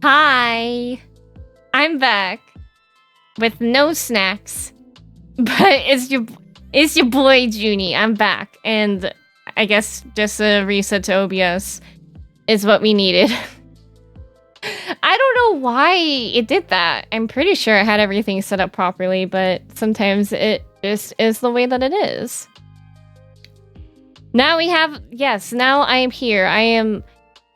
Hi, I'm back with no snacks, but it's your boy Junie. I'm back, and I guess just a reset to OBS is what we needed. I don't know why it did that. I'm pretty sure I had everything set up properly, but sometimes it just is the way that it is. Now we have, yes, now I am here. I am,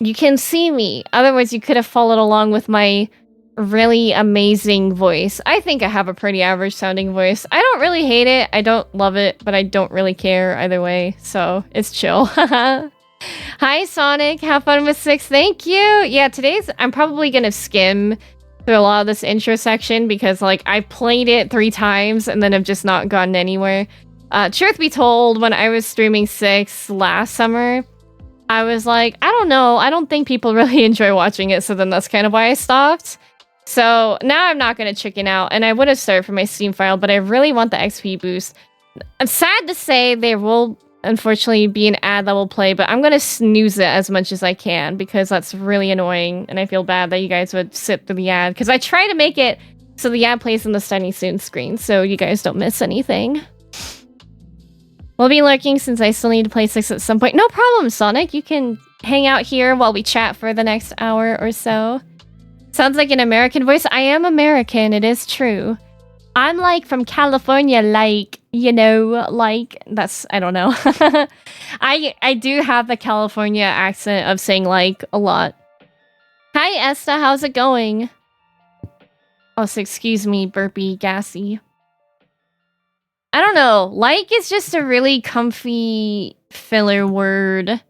you can see me. Otherwise, you could have followed along with my really amazing voice. I think I have a pretty average sounding voice. I don't really hate it. I don't love it, but I don't really care either way. So it's chill. Hi, Sonic. Have fun with 6. Thank you. Yeah, I'm probably going to skim through a lot of this intro section because, like, I played it 3 times and then I've just not gotten anywhere. Truth be told, when I was streaming 6 last summer, I was like, I don't know. I don't think people really enjoy watching it, so then that's kind of why I stopped. So now I'm not going to chicken out, and I would have started from my Steam file, but I really want the XP boost. I'm sad to say there will unfortunately be an ad that will play, but I'm going to snooze it as much as I can because that's really annoying, and I feel bad that you guys would sit through the ad because I try to make it so the ad plays on the Starting Soon screen so you guys don't miss anything. We'll be lurking since I still need to play 6 at some point. No problem, Sonic. You can hang out here while we chat for the next hour or so. Sounds like an American voice. I am American. It is true. I'm like from California, like, you know, like, that's, I don't know. I do have the California accent of saying like a lot. Hi, Esta. How's it going? Oh, so excuse me, burpy, gassy. I don't know. Like is just a really comfy filler word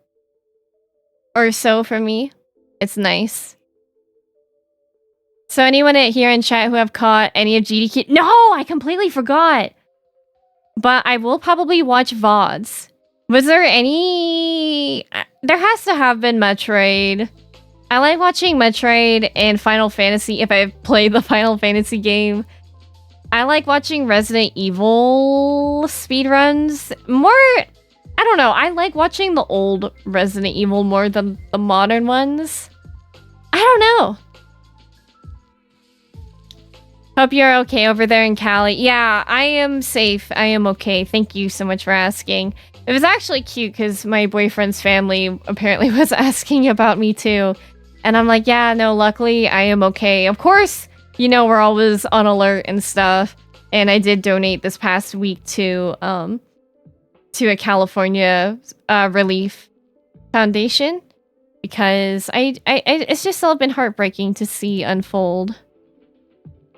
or so for me. It's nice. So anyone here in chat who have caught any of GDQ? No, I completely forgot. But I will probably watch VODs. Was there any... There has to have been Metroid. I like watching Metroid and Final Fantasy if I've played the Final Fantasy game. I like watching Resident Evil speedruns more. I don't know. I like watching the old Resident Evil more than the modern ones. I don't know. Hope you're okay over there in Cali. Yeah, I am safe. I am okay. Thank you so much for asking. It was actually cute because my boyfriend's family apparently was asking about me too. And I'm like, yeah, no, luckily I am okay. Of course, you know, we're always on alert and stuff. And I did donate this past week to a California relief foundation because it's just all been heartbreaking to see unfold.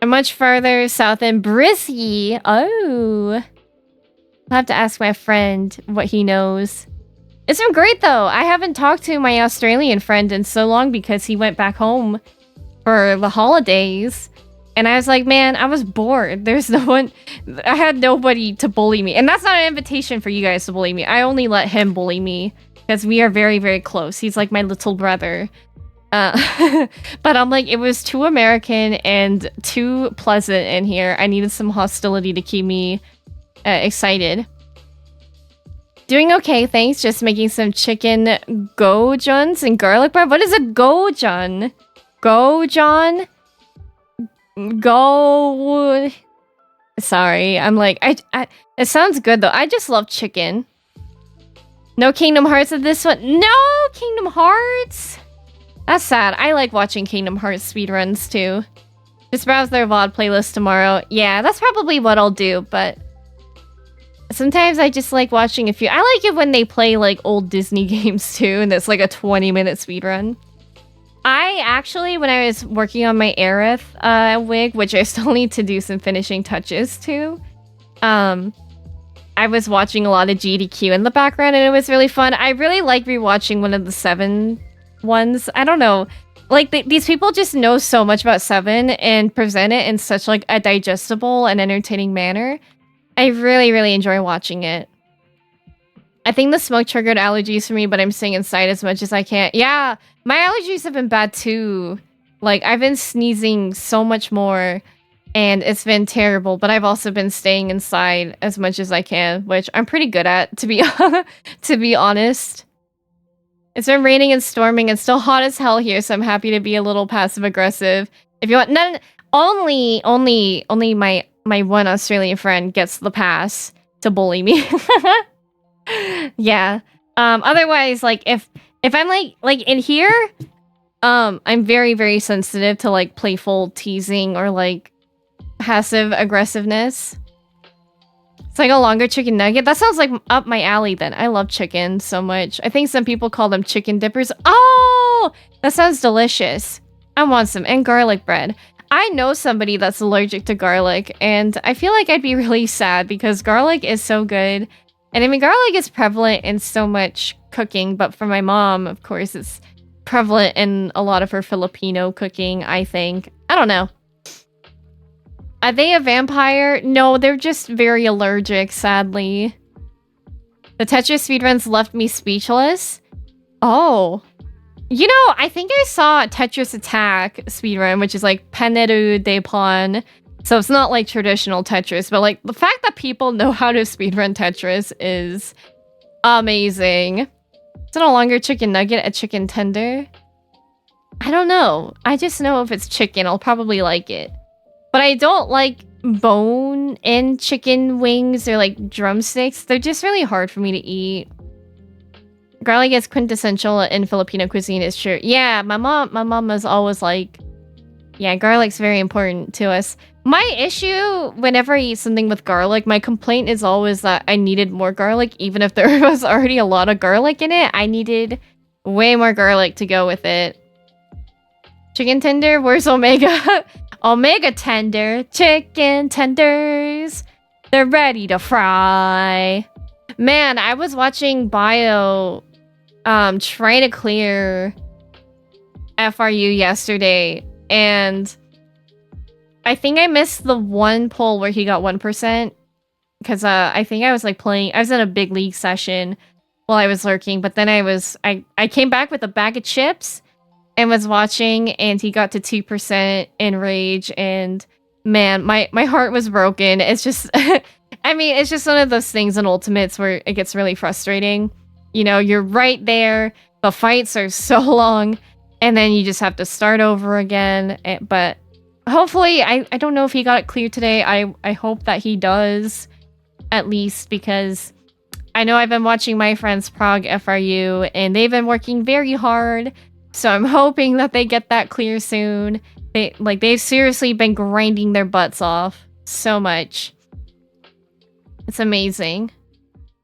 I'm much farther south in Brisky. Oh, I'll have to ask my friend what he knows. It's been great though. I haven't talked to my Australian friend in so long because he went back home for the holidays. And I was like, man, I was bored. There's no one... I had nobody to bully me. And that's not an invitation for you guys to bully me. I only let him bully me because we are very, very close. He's like my little brother. But I'm like, it was too American and too pleasant in here. I needed some hostility to keep me excited. Doing okay, thanks. Just making some chicken gojuns and garlic bread. What is a gojon? Gojon? Go. Sorry, I'm like, it sounds good though. I just love chicken. No Kingdom Hearts of this one. No Kingdom Hearts. That's sad. I like watching Kingdom Hearts speedruns too. Just browse their VOD playlist tomorrow. Yeah, that's probably what I'll do, but sometimes I just like watching a few. I like it when they play like old Disney games too, and it's like a 20-minute speedrun. I actually, when I was working on my Aerith wig, which I still need to do some finishing touches to, I was watching a lot of GDQ in the background, and it was really fun. I really like rewatching one of the 7 ones. I don't know. Like, these people just know so much about 7 and present it in such, like, a digestible and entertaining manner. I really, really enjoy watching it. I think the smoke triggered allergies for me, but I'm staying inside as much as I can. Yeah, my allergies have been bad too. Like, I've been sneezing so much more, and it's been terrible, but I've also been staying inside as much as I can, which I'm pretty good at, to be honest. It's been raining and storming and still hot as hell here, so I'm happy to be a little passive aggressive. If you want, only my one Australian friend gets the pass to bully me. Yeah. Otherwise, like if I'm like in here, I'm very, very sensitive to like playful teasing or like passive aggressiveness. It's like a longer chicken nugget. That sounds like up my alley then. I love chicken so much. I think some people call them chicken dippers. Oh, that sounds delicious. I want some. And garlic bread. I know somebody that's allergic to garlic, and I feel like I'd be really sad because garlic is so good. And I mean, garlic is prevalent in so much cooking, but for my mom, of course, it's prevalent in a lot of her Filipino cooking, I think. I don't know. Are they a vampire? No, they're just very allergic, sadly. The Tetris speedruns left me speechless. Oh. You know, I think I saw Tetris Attack speedrun, which is like Peneru de Plan. So it's not like traditional Tetris, but like the fact that people know how to speedrun Tetris is amazing. Is it no longer chicken nugget, a chicken tender? I don't know. I just know if it's chicken, I'll probably like it. But I don't like bone in chicken wings or like drumsticks. They're just really hard for me to eat. Garlic is quintessential in Filipino cuisine, is true. Yeah, my mom was always like, yeah, garlic's very important to us. My issue whenever I eat something with garlic, my complaint is always that I needed more garlic, even if there was already a lot of garlic in it. I needed way more garlic to go with it. Chicken tender, where's Omega? Omega tender, chicken tenders. They're ready to fry. Man, I was watching Bio trying to clear FRU yesterday, and I think I missed the one poll where he got 1%, because I think I was like playing, I was in a big league session while I was lurking, but then I came back with a bag of chips and was watching, and he got to 2% in rage, and man, my heart was broken. It's just I mean, it's just one of those things in Ultimates where it gets really frustrating. You know, you're right there, the fights are so long, and then you just have to start over again. But hopefully, I don't know if he got it clear today. I hope that he does, at least, because I know I've been watching my friends Prague FRU, and they've been working very hard, so I'm hoping that they get that clear soon. They've seriously been grinding their butts off so much. It's amazing.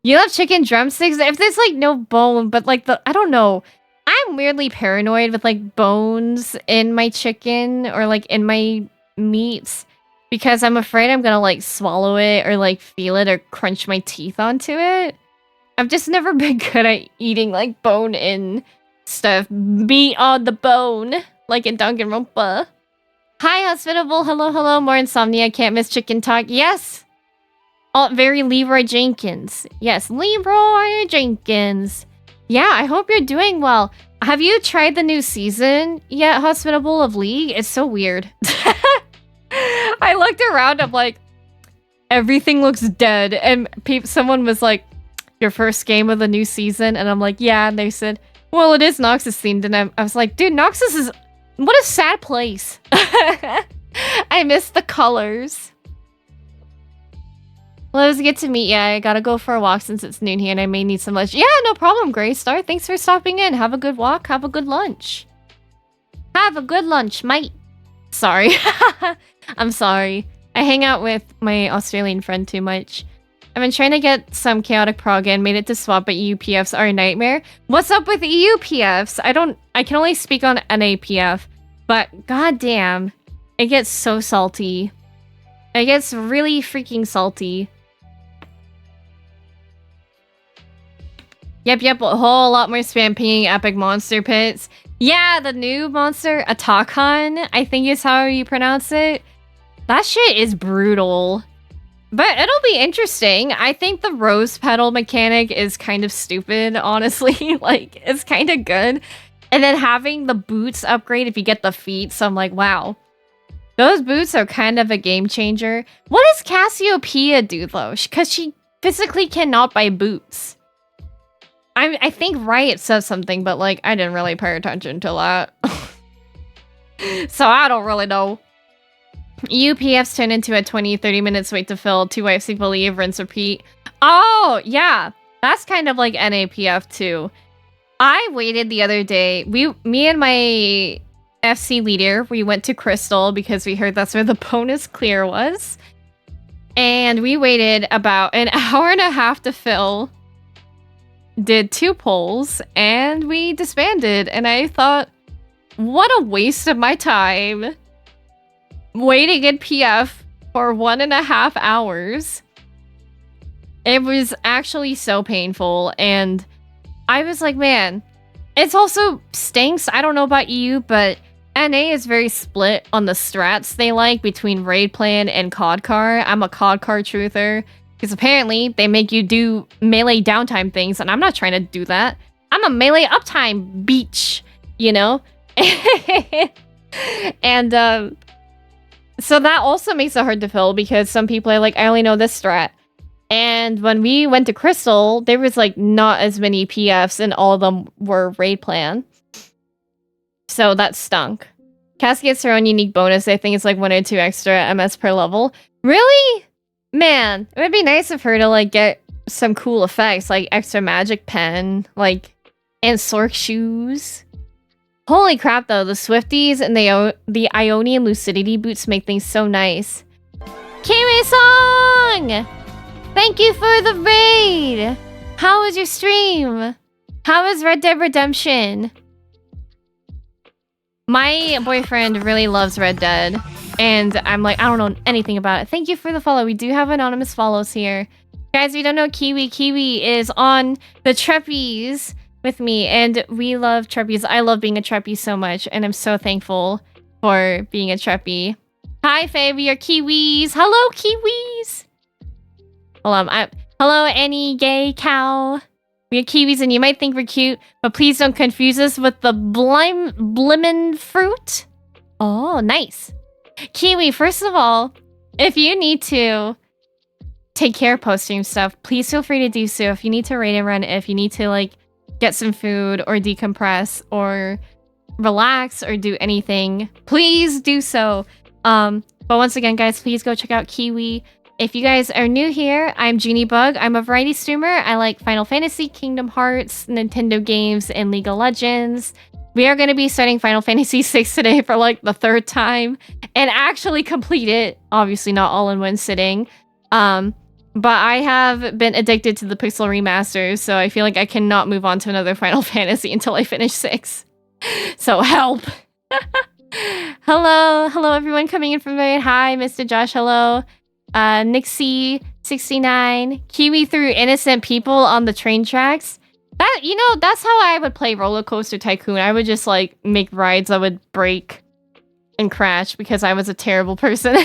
You love chicken drumsticks? If there's like no bone, but like I don't know. I'm weirdly paranoid with like bones in my chicken or like in my meats because I'm afraid I'm gonna like swallow it or like feel it or crunch my teeth onto it. I've just never been good at eating like bone in stuff. Meat on the bone, like in Danganronpa. Hi, hospitable. Hello, hello. More insomnia. Can't miss chicken talk. Yes. Oh, very Leroy Jenkins. Yes, Leroy Jenkins. Yeah, I hope you're doing well. Have you tried the new season yet, Hospitable, of League? It's so weird. I looked around, I'm like, everything looks dead. And someone was like, your first game of the new season? And I'm like, yeah. And they said, well, it is Noxus themed. And I was like, dude, Noxus is... What a sad place. I miss the colors. Well, it was good to meet you. I gotta go for a walk since it's noon here and I may need some lunch. Yeah, no problem, Greystar. Thanks for stopping in. Have a good walk. Have a good lunch. Have a good lunch, mate. Sorry. I'm sorry. I hang out with my Australian friend too much. I've been trying to get some chaotic prog in, made it to swap, but EUPFs are a nightmare. What's up with EUPFs? I can only speak on NAPF, but goddamn, it gets so salty. It gets really freaking salty. Yep, a whole lot more spam pinging epic monster pits. Yeah, the new monster, Atakhan, I think is how you pronounce it. That shit is brutal. But it'll be interesting. I think the rose petal mechanic is kind of stupid, honestly. Like, it's kind of good. And then having the boots upgrade if you get the feet. So I'm like, wow. Those boots are kind of a game changer. What does Cassiopeia do, though? Because she physically cannot buy boots. I think Riot says something, but like I didn't really pay attention to that. So I don't really know. UPFs turn into a 20-30 minutes wait to fill. 2 wipes people leave, rinse, repeat. Oh, yeah. That's kind of like NAPF too. I waited the other day. Me and my FC leader, we went to Crystal because we heard that's where the bonus clear was. And we waited about an hour and a half to fill. Did 2 polls and we disbanded. And I thought, what a waste of my time. Waiting in PF for 1.5 hours. It was actually so painful. And I was like, man, it's also stinks. I don't know about you, but NA is very split on the strats they like between raid plan and COD car. I'm a COD car truther. Because apparently they make you do melee downtime things, and I'm not trying to do that. I'm a melee uptime beach, you know? And so that also makes it hard to fill because some people are like, I only know this strat. And when we went to Crystal, there was like not as many PFs and all of them were raid plan. So that stunk. Cass gets her own unique bonus. I think it's like 1 or 2 extra MS per level. Really? Man, it would be nice of her to like get some cool effects like extra magic pen, like, and Sork shoes. Holy crap though, the Swifties and the Ionian Lucidity boots make things so nice. Kimi-song! Thank you for the raid! How was your stream? How was Red Dead Redemption? My boyfriend really loves Red Dead. And I'm like, I don't know anything about it. Thank you for the follow. We do have anonymous follows here. Guys, we don't know Kiwi. Kiwi is on the Treppies with me. And we love Treppies. I love being a Treppy so much. And I'm so thankful for being a Treppy. Hi, Faye. We are Kiwis. Hello, Kiwis. Hello, any gay cow. We are Kiwis and you might think we're cute. But please don't confuse us with the blimmin' fruit. Oh, nice. Kiwi, first of all, if you need to take care of post-stream stuff, please feel free to do so. If you need to raid and run, if you need to like get some food or decompress or relax or do anything, please do so. But once again, guys, please go check out Kiwi. If you guys are new here, I'm Juunibug. I'm a variety streamer. I like Final Fantasy, Kingdom Hearts, Nintendo games, and League of Legends. We are going to be starting Final Fantasy VI today for like the 3rd time and actually complete it. Obviously not all in one sitting. But I have been addicted to the Pixel remasters, so I feel like I cannot move on to another Final Fantasy until I finish 6. So help. Hello everyone coming in from there. Hi, Mr. Josh, hello. Nixie69. Kiwi threw innocent people on the train tracks. That, you know, that's how I would play Roller Coaster Tycoon. I would just, like, make rides that would break and crash because I was a terrible person.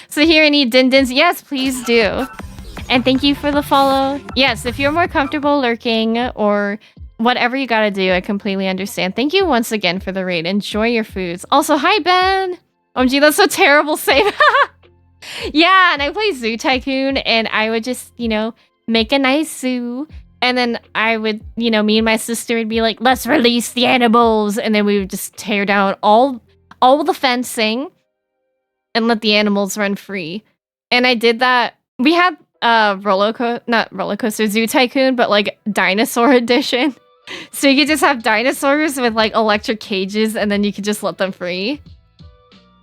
So here, any din-dins? Yes, please do. And thank you for the follow. Yes, if you're more comfortable lurking or whatever you gotta do, I completely understand. Thank you once again for the raid. Enjoy your foods. Also, hi, Ben! OMG, that's so terrible save. Yeah, and I play Zoo Tycoon, and I would just, you know, make a nice zoo. And then I would, you know, me and my sister would be like, let's release the animals. And then we would just tear down all the fencing and let the animals run free. And I did that. We had not roller coaster, Zoo Tycoon, but like dinosaur edition. So you could just have dinosaurs with like electric cages and then you could just let them free.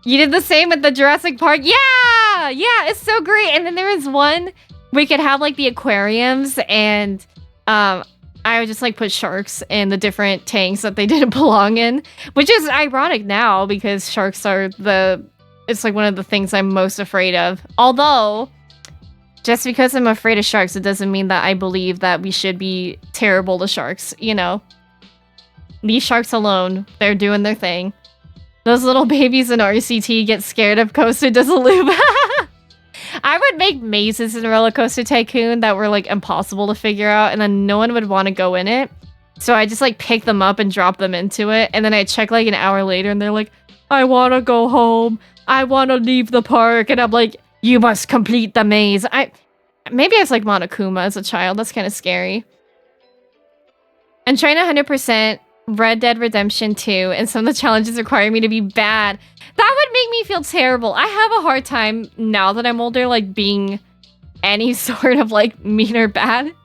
You did the same at the Jurassic Park. Yeah, it's so great. And then there was one we could have like the aquariums and I would just like put sharks in the different tanks that they didn't belong in, which is ironic now because sharks are it's like one of the things I'm most afraid of. Although, just because I'm afraid of sharks, it doesn't mean that I believe that we should be terrible to sharks, you know? Leave sharks alone. They're doing their thing. Those little babies in RCT get scared of Coaster does a loop. I would make mazes in Roller Coaster Tycoon that were like impossible to figure out and then no one would want to go in it. So I just like pick them up and drop them into it and then I check like an hour later and they're like, I want to go home. I want to leave the park. And I'm like, you must complete the maze. Maybe I was like Monokuma as a child. That's kind of scary. I'm trying to 100% Red Dead Redemption 2, and some of the challenges require me to be bad. That would make me feel terrible. I have a hard time now that I'm older, like being any sort of like mean or bad.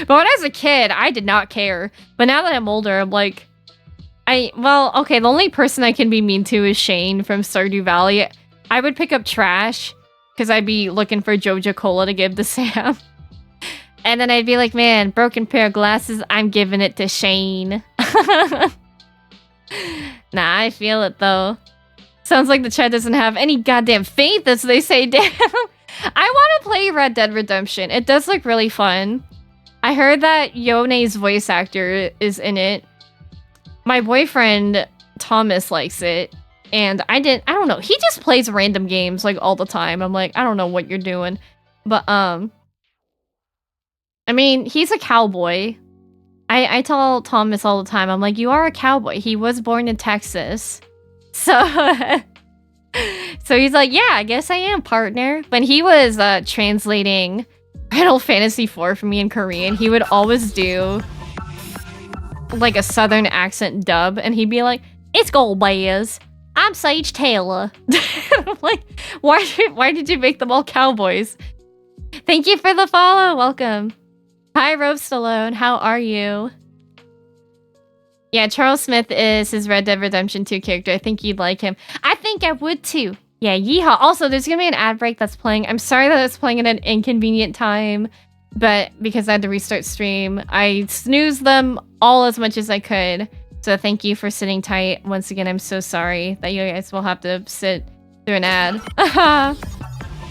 But when I was a kid, I did not care. But now that I'm older, I'm like, well, okay, the only person I can be mean to is Shane from Stardew Valley. I would pick up trash because I'd be looking for Joja Cola to give to Sam. And then I'd be like, man, broken pair of glasses, I'm giving it to Shane. Nah, I feel it though. Sounds like the chat doesn't have any goddamn faith, as they say. Damn. I want to play Red Dead Redemption. It does look really fun. I heard that Yone's voice actor is in it. My boyfriend, Thomas, likes it. And I don't know. He just plays random games like all the time. I'm like, I don't know what you're doing. But, I mean, he's a cowboy. I tell Thomas all the time, I'm like, you are a cowboy. He was born in Texas. So, so he's like, yeah, I guess I am, partner. When he was translating Final Fantasy IV for me in Korean, he would always do like a southern accent dub, and he'd be like, it's gold bears. I'm Sage Taylor. I'm like, why did you make them all cowboys? Thank you for the follow. Welcome. Hi, Rope Stallone. How are you? Yeah, Charles Smith is his Red Dead Redemption 2 character. I think you'd like him. I think I would too. Yeah, yeehaw. Also, there's gonna be an ad break that's playing. I'm sorry that it's playing at an inconvenient time, but because I had to restart stream, I snoozed them all as much as I could. So thank you for sitting tight. Once again, I'm so sorry that you guys will have to sit through an ad.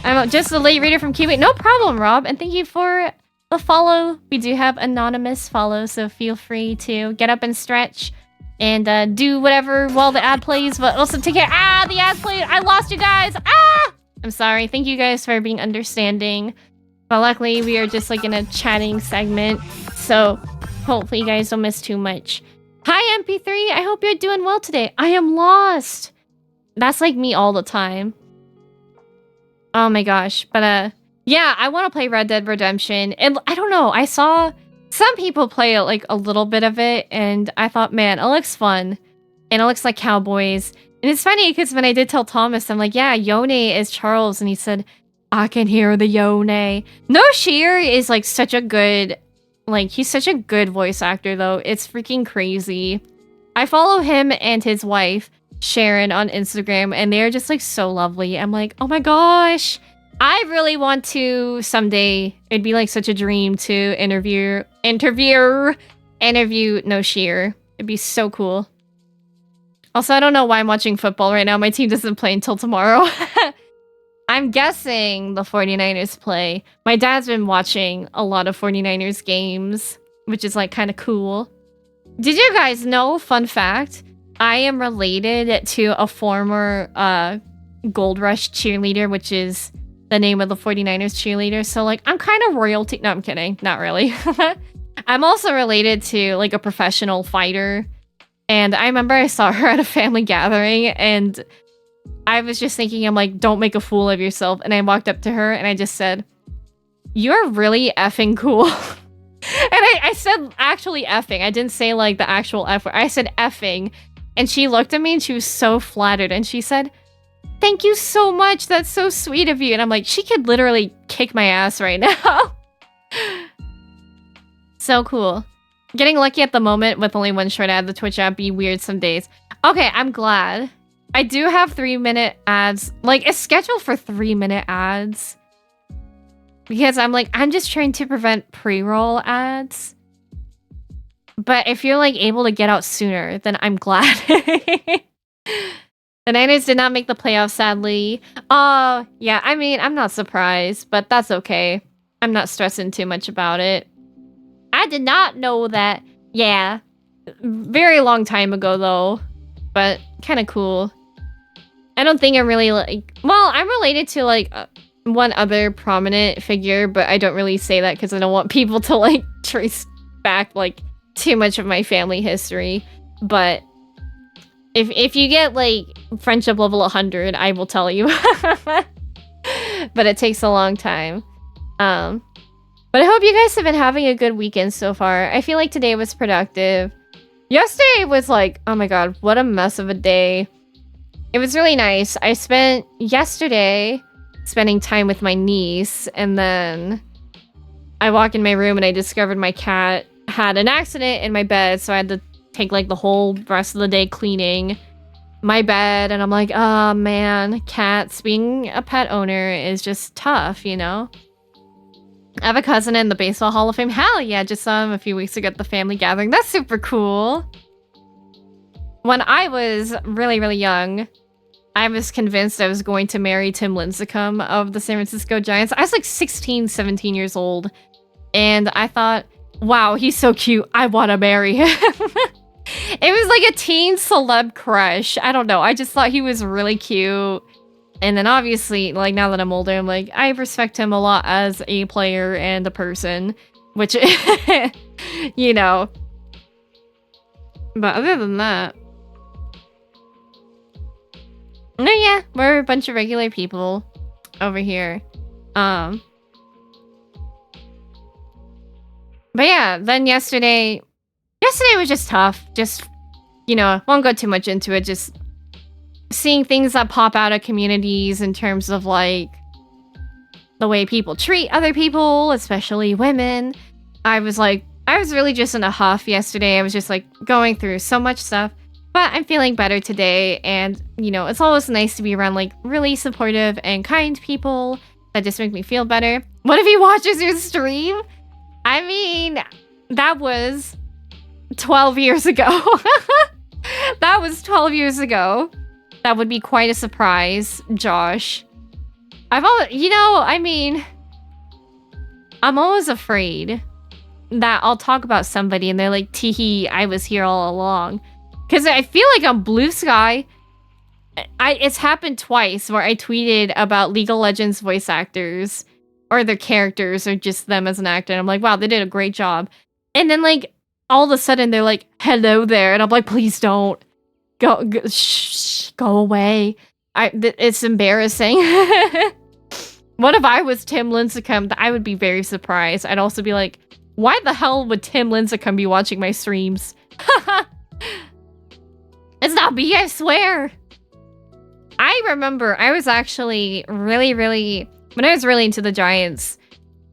I'm just a late reader from Kuwait. No problem, Rob. And thank you for the follow. We do have anonymous follow, so feel free to get up and stretch and do whatever while the ad plays, but also take care. Ah, the ad played. I lost you guys. Ah! I'm sorry. Thank you guys for being understanding. But luckily, we are just like in a chatting segment, so hopefully you guys don't miss too much. Hi, MP3. I hope you're doing well today. I am lost. That's like me all the time. Oh my gosh. But yeah, I want to play Red Dead Redemption. And I don't know. I saw some people play like a little bit of it, and I thought, man, it looks fun. And it looks like cowboys. And it's funny because when I did tell Thomas, I'm like, yeah, Yone is Charles. And he said, I can hear the Yone. No Sheer is like such a good, like, he's such a good voice actor, though. It's freaking crazy. I follow him and his wife, Sharon, on Instagram, and they're just like so lovely. I'm like, oh my gosh. I really want to someday. It'd be like such a dream to interview No Sheer. It'd be so cool. Also, I don't know why I'm watching football right now. My team doesn't play until tomorrow. I'm guessing the 49ers play. My dad's been watching a lot of 49ers games, which is like kind of cool. Did you guys know, fun fact, I am related to a former Gold Rush cheerleader, which is the name of the 49ers cheerleader. So like, I'm kind of royalty. No, I'm kidding. Not really. I'm also related to like a professional fighter. And I remember I saw her at a family gathering, and I was just thinking, I'm like, don't make a fool of yourself. And I walked up to her and I just said, you're really effing cool. And I said actually effing. I didn't say like the actual F word. I said effing. And she looked at me and she was so flattered. And she said, thank you so much. That's so sweet of you. And I'm like, she could literally kick my ass right now. So cool. Getting lucky at the moment with only one short ad. The Twitch app be weird some days. Okay, I'm glad. I do have 3-minute ads. Like, it's scheduled for 3-minute ads. Because I'm like, I'm just trying to prevent pre-roll ads. But if you're like able to get out sooner, then I'm glad. The Niners did not make the playoffs, sadly. Yeah, I mean, I'm not surprised, but that's okay. I'm not stressing too much about it. I did not know that. Yeah. Very long time ago, though. But kind of cool. I don't think I'm really like... Well, I'm related to like one other prominent figure, but I don't really say that because I don't want people to like trace back like too much of my family history. But if you get like friendship level 100, I will tell you. But it takes a long time. But But I hope you guys have been having a good weekend so far. I feel like today was productive. Yesterday was like, oh my god, what a mess of a day. It was really nice. I spent yesterday spending time with my niece, and then I walk in my room and I discovered my cat had an accident in my bed, so I had to take like the whole rest of the day cleaning my bed, and I'm like, oh man, cats, being a pet owner is just tough, you know? I have a cousin in the Baseball Hall of Fame. Hell yeah, just saw him a few weeks ago at the family gathering. That's super cool. When I was really, really young, I was convinced I was going to marry Tim Lincecum of the San Francisco Giants. I was like 16, 17 years old, and I thought, wow, he's so cute. I want to marry him. It was like a teen celeb crush. I don't know. I just thought he was really cute. And then obviously, like, now that I'm older, I'm like, I respect him a lot as a player and a person, which, you know. But other than that, no, yeah, we're a bunch of regular people over here. But yeah, then yesterday was just tough. Just, you know, won't go too much into it. Just seeing things that pop out of communities in terms of like the way people treat other people, especially women. I was really just in a huff yesterday. I was just like going through so much stuff, but I'm feeling better today. And you know, it's always nice to be around like really supportive and kind people that just make me feel better. What if he watches your stream? I mean, that was 12 years ago. That was 12 years ago. That would be quite a surprise, Josh. I'm always afraid that I'll talk about somebody and they're like, teehee, I was here all along. Because I feel like on Blue Sky, it's happened twice where I tweeted about League of Legends voice actors or their characters or just them as an actor. And I'm like, wow, they did a great job. And then like, all of a sudden they're like, hello there. And I'm like, please don't. Go away. It's embarrassing. What if I was Tim Lincecum? I would be very surprised. I'd also be like, why the hell would Tim Lincecum be watching my streams? It's not me, I swear. I remember I was actually really, when I was really into the Giants,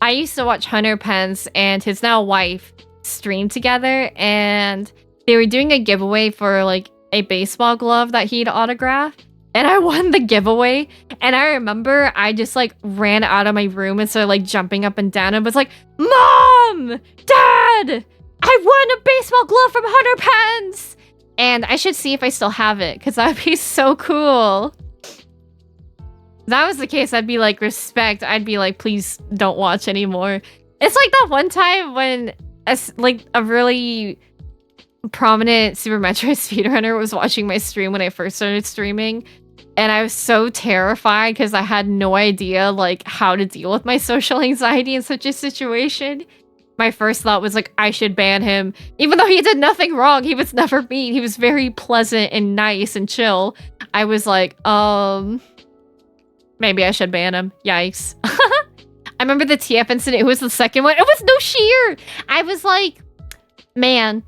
I used to watch Hunter Pence and his now wife stream together, and they were doing a giveaway for like a baseball glove that he'd autographed, and I won the giveaway. And I remember I just like ran out of my room and started like jumping up and down and was like, Mom! Dad! I won a baseball glove from Hunter Pence! And I should see if I still have it, because that would be so cool. If that was the case, I'd be like, respect. I'd be like, please don't watch anymore. It's like that one time when a really prominent Super Metroid speedrunner was watching my stream when I first started streaming, and I was so terrified because I had no idea like how to deal with my social anxiety in such a situation. My first thought was like, I should ban him, even though he did nothing wrong. He was never mean. He was very pleasant and nice and chill. I was like, maybe I should ban him. Yikes. I remember the TF incident. It was the second one. It was No Sheer. I was like, man,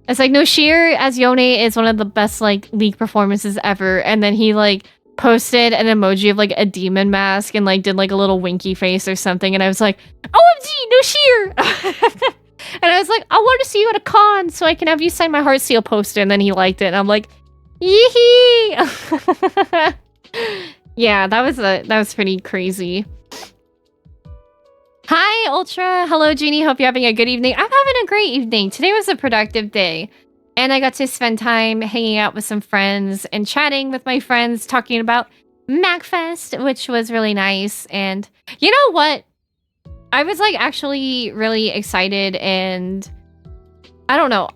it's like No Sheer as Yone is one of the best like League performances ever. And then he like posted an emoji of like a demon mask and like did like a little winky face or something. And I was like, OMG, No Sheer. And I was like, I want to see you at a con so I can have you sign my Heartsteel poster. And then he liked it. And I'm like, yee. Yeah, that was pretty crazy. Hi, Ultra. Hello, Jeannie. Hope you're having a good evening. I'm having a great evening. Today was a productive day, and I got to spend time hanging out with some friends and chatting with my friends, talking about MacFest, which was really nice. And you know what? I was like actually really excited, and I don't know.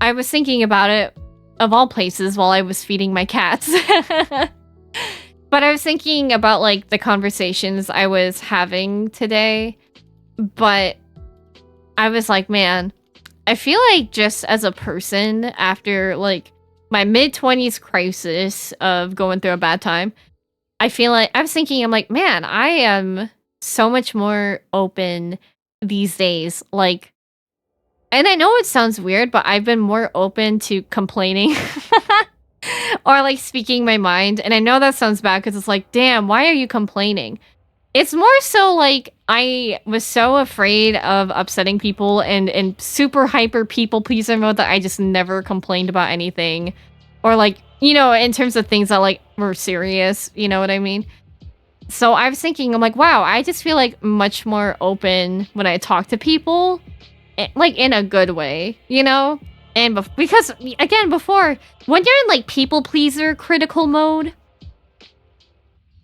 I was thinking about it of all places while I was feeding my cats. But I was thinking about like the conversations I was having today. But I was like, man, I feel like just as a person after like my mid-20s crisis of going through a bad time, I feel like I was thinking, I'm like, man, I am so much more open these days. Like, and I know it sounds weird, but I've been more open to complaining or like speaking my mind. And I know that sounds bad because it's like, damn, why are you complaining? It's more so like I was so afraid of upsetting people and super hyper people pleaser mode that I just never complained about anything. Or like, you know, in terms of things that like were serious, you know what I mean? So I was thinking, I'm like, wow, I just feel like much more open when I talk to people, like in a good way, you know? And because, again, before, when you're in like people pleaser critical mode,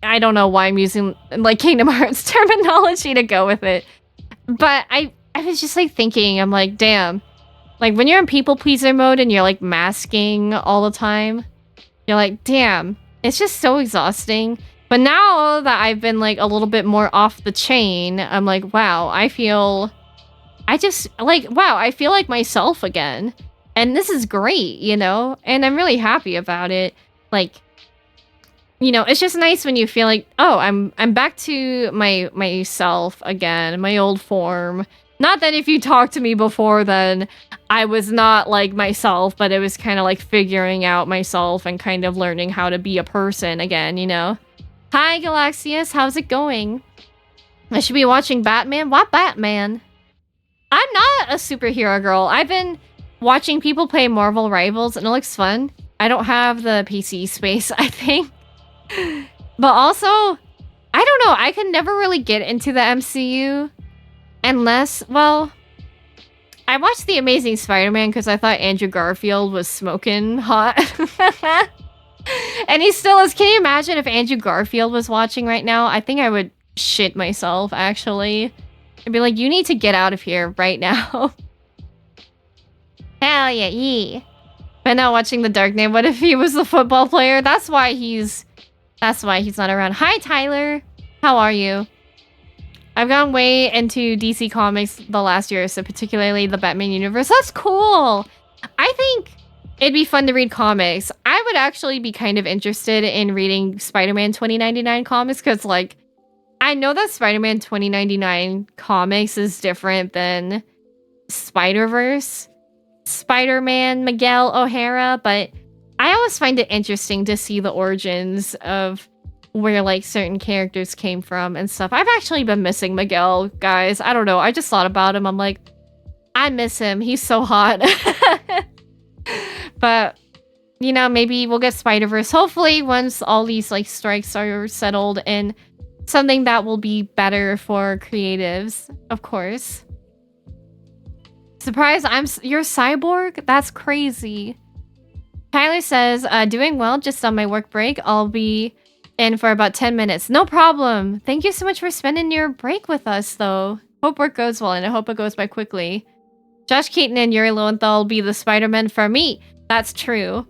I don't know why I'm using like Kingdom Hearts terminology to go with it, but I was just like thinking, I'm like, damn, like when you're in people pleaser mode and you're like masking all the time, you're like, damn, it's just so exhausting. But now that I've been like a little bit more off the chain, I'm like, wow, I feel like myself again. And this is great, you know? And I'm really happy about it. Like, you know, it's just nice when you feel like, oh, I'm back to myself again, my old form. Not that if you talked to me before then, I was not like myself, but it was kind of like figuring out myself and kind of learning how to be a person again, you know? Hi, Galaxius, how's it going? I should be watching Batman? What Batman? I'm not a superhero girl. I've been watching people play Marvel Rivals and it looks fun. I don't have the PC space, I think. But also, I don't know, I can never really get into the MCU unless, well, I watched The Amazing Spider-Man because I thought Andrew Garfield was smoking hot. And he still is. Can you imagine if Andrew Garfield was watching right now? I think I would shit myself, actually. I'd be like, you need to get out of here right now. Hell yeah, yeah. But now watching The Dark Knight, what if he was the football player? That's why he's not around. Hi, Tyler. How are you? I've gone way into DC Comics the last year, so particularly the Batman universe. That's cool. I think it'd be fun to read comics. I would actually be kind of interested in reading Spider-Man 2099 comics because, like, I know that Spider-Man 2099 comics is different than Spider-Verse Spider-Man Miguel O'Hara, but I always find it interesting to see the origins of where, like, certain characters came from and stuff. I've actually been missing Miguel, guys. I don't know. I just thought about him. I'm like, I miss him. He's so hot. But, you know, maybe we'll get Spider-Verse. Hopefully, once all these, like, strikes are settled and something that will be better for creatives, of course. Surprise, you're Cyborg? That's crazy. Tyler says, doing well, just on my work break. I'll be in for about 10 minutes. No problem. Thank you so much for spending your break with us, though. Hope work goes well, and I hope it goes by quickly. Josh Keaton and Yuri Lowenthal will be the Spider-Man for me. That's true.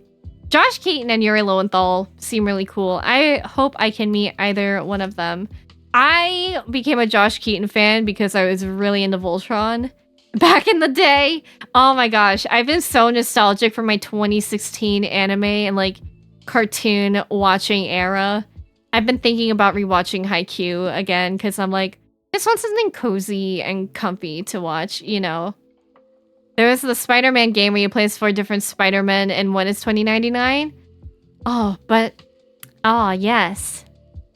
Josh Keaton and Yuri Lowenthal seem really cool. I hope I can meet either one of them. I became a Josh Keaton fan because I was really into Voltron back in the day. Oh my gosh, I've been so nostalgic for my 2016 anime and like cartoon watching era. I've been thinking about rewatching Haikyuu again because I'm like, just want something cozy and comfy to watch, you know. There was the Spider-Man game where you play as 4 different Spider-Men and one is 2099. Oh, yes.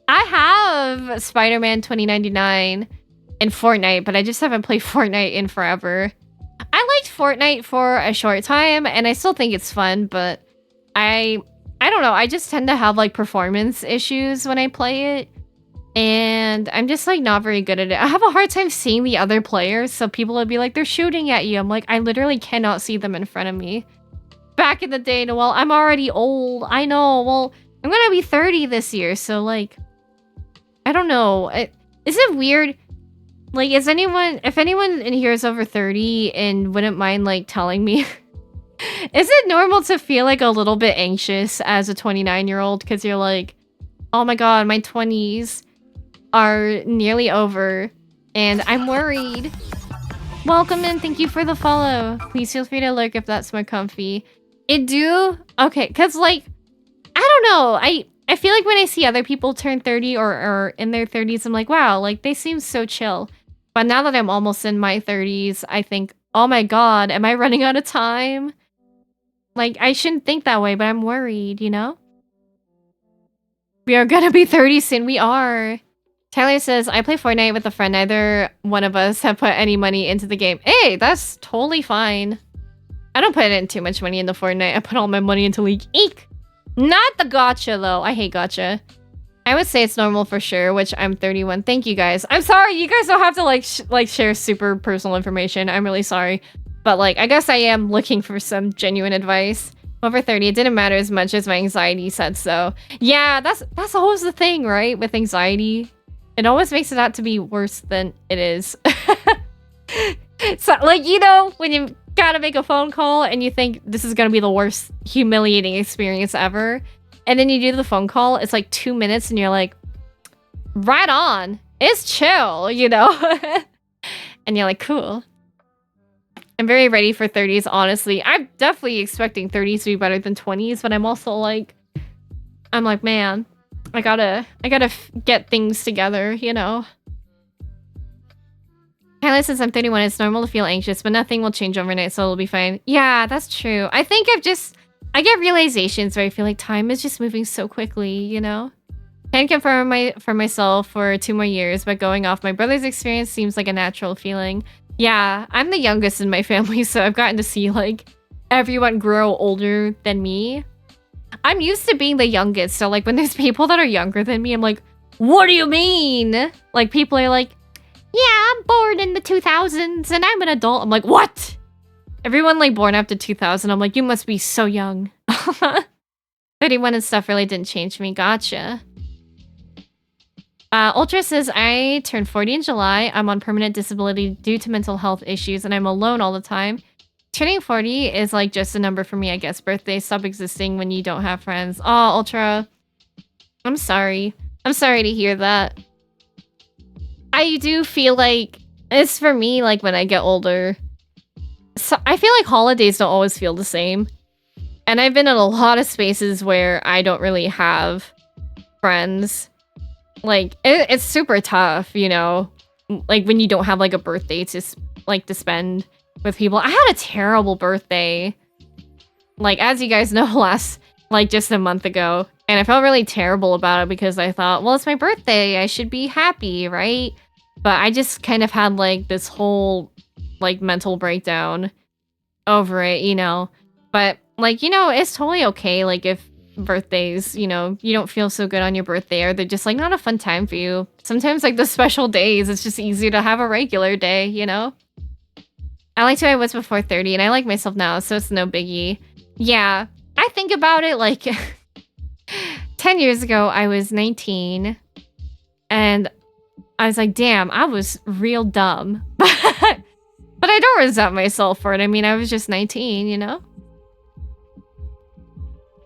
I have Spider-Man 2099 in Fortnite, but I just haven't played Fortnite in forever. I liked Fortnite for a short time, and I still think it's fun, but I don't know. I just tend to have like performance issues when I play it. And I'm just like not very good at it. I have a hard time seeing the other players, so people would be like, they're shooting at you. I'm like, I literally cannot see them in front of me. Back in the day, well, I'm already old. I know. Well, I'm gonna be 30 this year, so like, I don't know. Is it weird? Like, if anyone in here is over 30 and wouldn't mind like telling me, is it normal to feel like a little bit anxious as a 29-year-old? Because you're like, oh my god, my 20s are nearly over and I'm worried. Welcome and thank you for the follow. Please feel free to lurk if that's more comfy. It do? Okay, because like, I don't know. I feel like when I see other people turn 30 or in their 30s, I'm like, wow, like they seem so chill. But now that I'm almost in my 30s, I think, oh my god, am I running out of time? Like, I shouldn't think that way, but I'm worried, you know? We are gonna be 30 soon, we are. Tyler says, I play Fortnite with a friend. Neither one of us have put any money into the game. Hey, that's totally fine. I don't put in too much money into Fortnite. I put all my money into League. Eek! Not the gacha, though. I hate gacha. I would say it's normal for sure, which I'm 31. Thank you, guys. I'm sorry. You guys don't have to, like share super personal information. I'm really sorry. But, like, I guess I am looking for some genuine advice. Over 30, it didn't matter as much as my anxiety said so. Yeah, that's always the thing, right? With anxiety. It always makes it out to be worse than it is. So, like, you know, when you gotta make a phone call and you think this is gonna be the worst humiliating experience ever, and then you do the phone call, it's like 2 minutes and you're like, right on, it's chill, you know? And you're like, cool. I'm very ready for 30s, honestly. I'm definitely expecting 30s to be better than 20s, but I'm also like, I'm like, man, I gotta get things together, you know? Kyla says I'm 31, it's normal to feel anxious, but nothing will change overnight, so it'll be fine. Yeah, that's true. I think I get realizations where I feel like time is just moving so quickly, you know? Can't confirm for myself for 2 more years, but going off my brother's experience seems like a natural feeling. Yeah, I'm the youngest in my family, so I've gotten to see, like, everyone grow older than me. I'm used to being the youngest, so, like, when there's people that are younger than me, I'm like, what do you mean? Like, people are like, yeah, I'm born in the 2000s and I'm an adult. I'm like, what? Everyone like born after 2000, I'm like, you must be so young. 31 and stuff really didn't change me. Gotcha. Ultra says, I turned 40 in July. I'm on permanent disability due to mental health issues and I'm alone all the time. Turning 40 is like just a number for me, I guess. Birthdays stop existing when you don't have friends. Oh, Ultra. I'm sorry. I'm sorry to hear that. I do feel like it's for me, like when I get older. So I feel like holidays don't always feel the same. And I've been in a lot of spaces where I don't really have friends. Like, it's super tough, you know? Like when you don't have like a birthday to spend with people. I had a terrible birthday. Like, as you guys know, just a month ago. And I felt really terrible about it because I thought, well, it's my birthday. I should be happy, right? But I just kind of had, like, this whole, like, mental breakdown over it, you know? But, like, you know, it's totally okay, like, if birthdays, you know, you don't feel so good on your birthday or they're just, like, not a fun time for you. Sometimes, like, the special days, it's just easier to have a regular day, you know? I liked who I was before 30, and I like myself now, so it's no biggie. Yeah, I think about it, like... 10 years ago, I was 19, and I was like, damn, I was real dumb. But I don't resent myself for it. I mean, I was just 19, you know?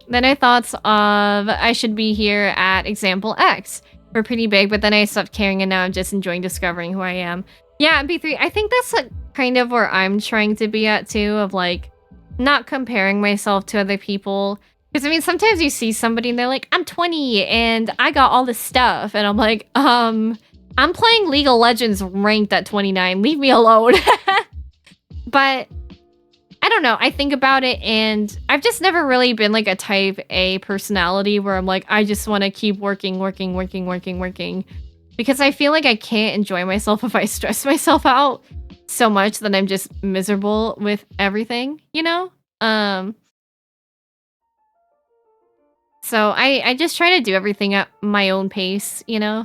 Then I thought of I should be here at example X. We're pretty big, but then I stopped caring, and now I'm just enjoying discovering who I am. Yeah, B3, I think that's like kind of where I'm trying to be at, too, of, like, not comparing myself to other people. Because, I mean, sometimes you see somebody and they're like, I'm 20 and I got all this stuff. And I'm like, I'm playing League of Legends ranked at 29. Leave me alone. But, I don't know. I think about it and I've just never really been like a type A personality where I'm like, I just want to keep working. Because I feel like I can't enjoy myself if I stress myself out so much that I'm just miserable with everything, you know? So I just try to do everything at my own pace, you know?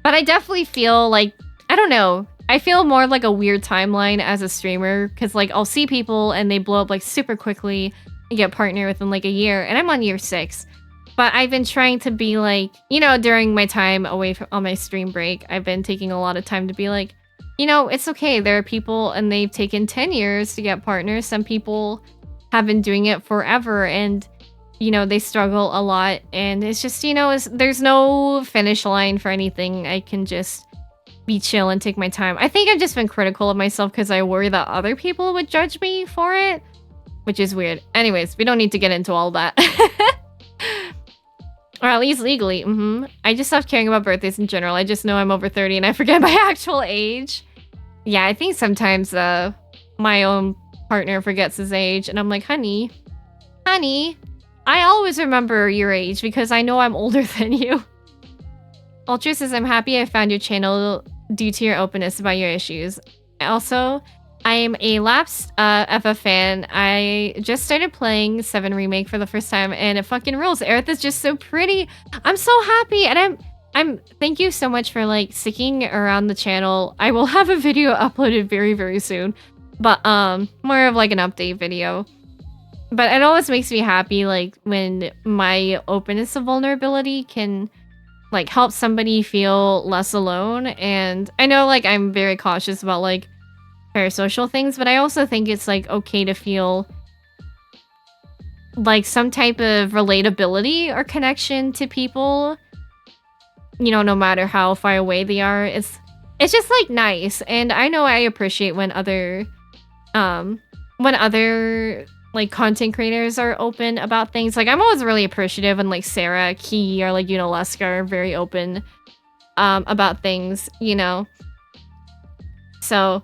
But I definitely feel like, I don't know, I feel more like a weird timeline as a streamer, because like I'll see people and they blow up like super quickly and get partner within like a year, and I'm on year 6. But I've been trying to be like, you know, during my time away from on my stream break, I've been taking a lot of time to be like, you know, it's okay. There are people and they've taken 10 years to get partners. Some people have been doing it forever and you know, they struggle a lot, and it's just, you know, there's no finish line for anything. I can just be chill and take my time. I think I've just been critical of myself because I worry that other people would judge me for it, which is weird. Anyways, we don't need to get into all that. Or at least legally. I just stopped caring about birthdays in general. I just know I'm over 30 and I forget my actual age. Yeah, I think sometimes my own partner forgets his age, and I'm like, honey, I always remember your age because I know I'm older than you. Ultra says, I'm happy I found your channel due to your openness about your issues. Also, I am a lapsed FF fan. I just started playing 7 Remake for the first time, and it fucking rules. Aerith is just so pretty. I'm so happy, and I'm thank you so much for like sticking around the channel. I will have a video uploaded very, very soon, but more of like an update video. But it always makes me happy like when my openness to vulnerability can like help somebody feel less alone. And I know like I'm very cautious about like parasocial things, but I also think it's like okay to feel like some type of relatability or connection to people, you know, no matter how far away they are. It's just like nice. And I know I appreciate when other like content creators are open about things. Like I'm always really appreciative when like Sarah, Key, or like Unaleska are very open about things, you know. So,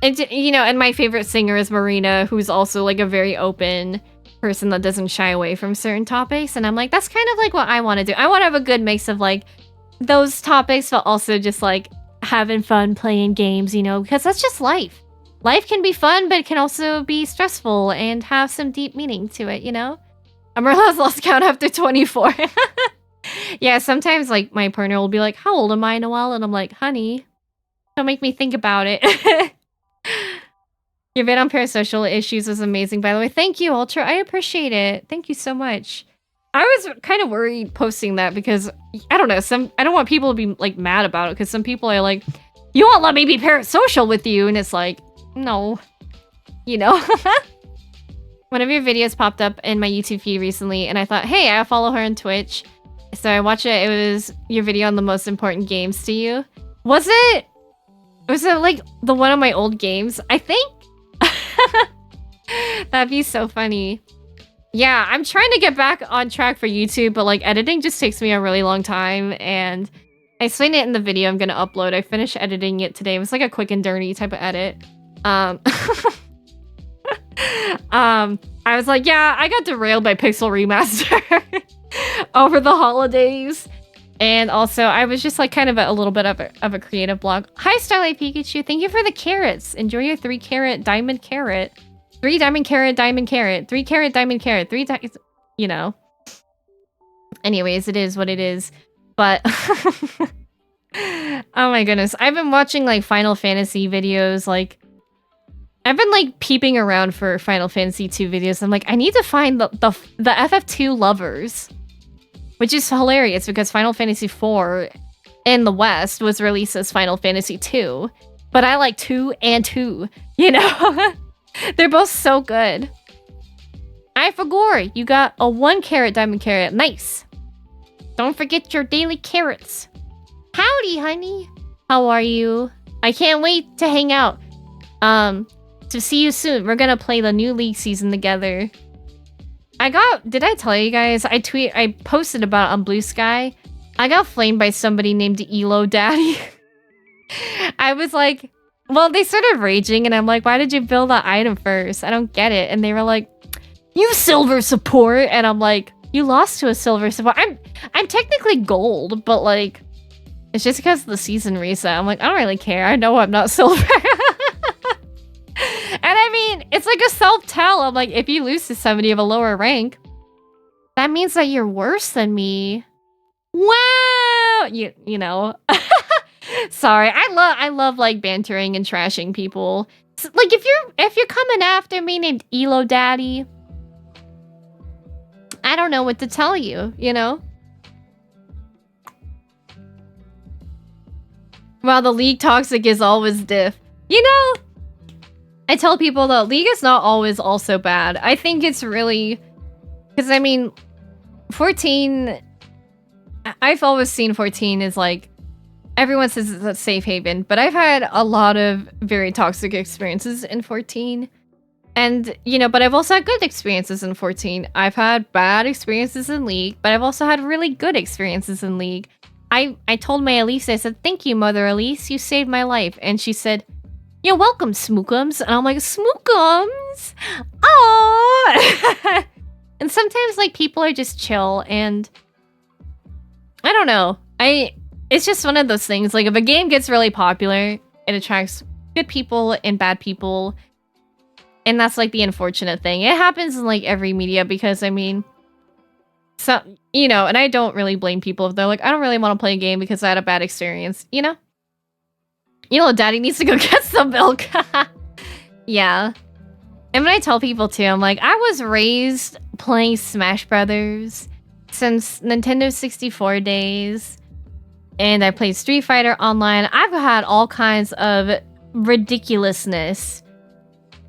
and you know, and my favorite singer is Marina, who's also like a very open person that doesn't shy away from certain topics. And I'm like, that's kind of like what I want to do. I want to have a good mix of like those topics, but also just like having fun playing games, you know, because that's just life. Life can be fun, but it can also be stressful and have some deep meaning to it, you know? Amarla's lost count after 24. Yeah, sometimes like my partner will be like, how old am I, Noelle? And I'm like, honey, don't make me think about it. Your vid on parasocial issues was amazing, by the way. Thank you, Ultra. I appreciate it. Thank you so much. I was kind of worried posting that because, I don't know, I don't want people to be like mad about it because some people are like, you won't let me be parasocial with you. And it's like, no, you know. One of your videos popped up in my YouTube feed recently, and I thought, hey, I follow her on Twitch. So I watched it. It was your video on the most important games to you. Was it like the one of my old games? I think. That'd be so funny. Yeah, I'm trying to get back on track for YouTube, but like editing just takes me a really long time, and I explained it in the video I'm gonna upload. I finished editing it today. It was like a quick and dirty type of edit. I was like, yeah, I got derailed by Pixel Remaster over the holidays. And also, I was just like kind of a little bit of a creative block. Hi, Starlight Pikachu. Thank you for the carrots. Enjoy your 3-carat diamond carrot. 3 diamond carrot, diamond carrot. 3 carat, diamond carrot. 3 you know. Anyways, it is what it is. But... oh my goodness. I've been watching like Final Fantasy videos, like... I've been like peeping around for Final Fantasy 2 videos. I'm like, I need to find the FF2 lovers. Which is hilarious because Final Fantasy 4 in the West was released as Final Fantasy 2. But I like 2 and 2, you know? They're both so good. I forgot, you got a 1-carat diamond carrot. Nice. Don't forget your daily carrots. Howdy, honey. How are you? I can't wait to hang out. To see you soon. We're gonna play the new League season together. Did I tell you guys? I posted about on Blue Sky. I got flamed by somebody named Elo Daddy. I was like, well, they started raging, and I'm like, why did you build that item first? I don't get it. And they were like, you silver support. And I'm like, you lost to a silver support. I'm technically gold, but like, it's just because of the season reset. I'm like, I don't really care. I know I'm not silver. And I mean, it's like a self-tell. I'm like, if you lose to somebody of a lower rank, that means that you're worse than me. Wow! You know. Sorry, I love like bantering and trashing people. So, like if you're coming after me named Elo Daddy, I don't know what to tell you, you know? Well, the League toxic is always diff. You know, I tell people that League is not always also bad. I think it's really... Because, I mean, 14... I've always seen 14 as, like... Everyone says it's a safe haven, but I've had a lot of very toxic experiences in 14. And, you know, but I've also had good experiences in 14. I've had bad experiences in League, but I've also had really good experiences in League. I told my Elise, I said, thank you, Mother Elise, you saved my life. And she said, you're welcome, Smookums. And I'm like, Smookums? Oh. And sometimes, like, people are just chill, and I don't know. It's just one of those things. Like, if a game gets really popular, it attracts good people and bad people. And that's, like, the unfortunate thing. It happens in, like, every media because, I mean, so, you know, and I don't really blame people if they're like, I don't really want to play a game because I had a bad experience, you know? You know, Daddy needs to go get some milk. Yeah. And when I tell people, too, I'm like, I was raised playing Smash Brothers since Nintendo 64 days. And I played Street Fighter Online. I've had all kinds of ridiculousness.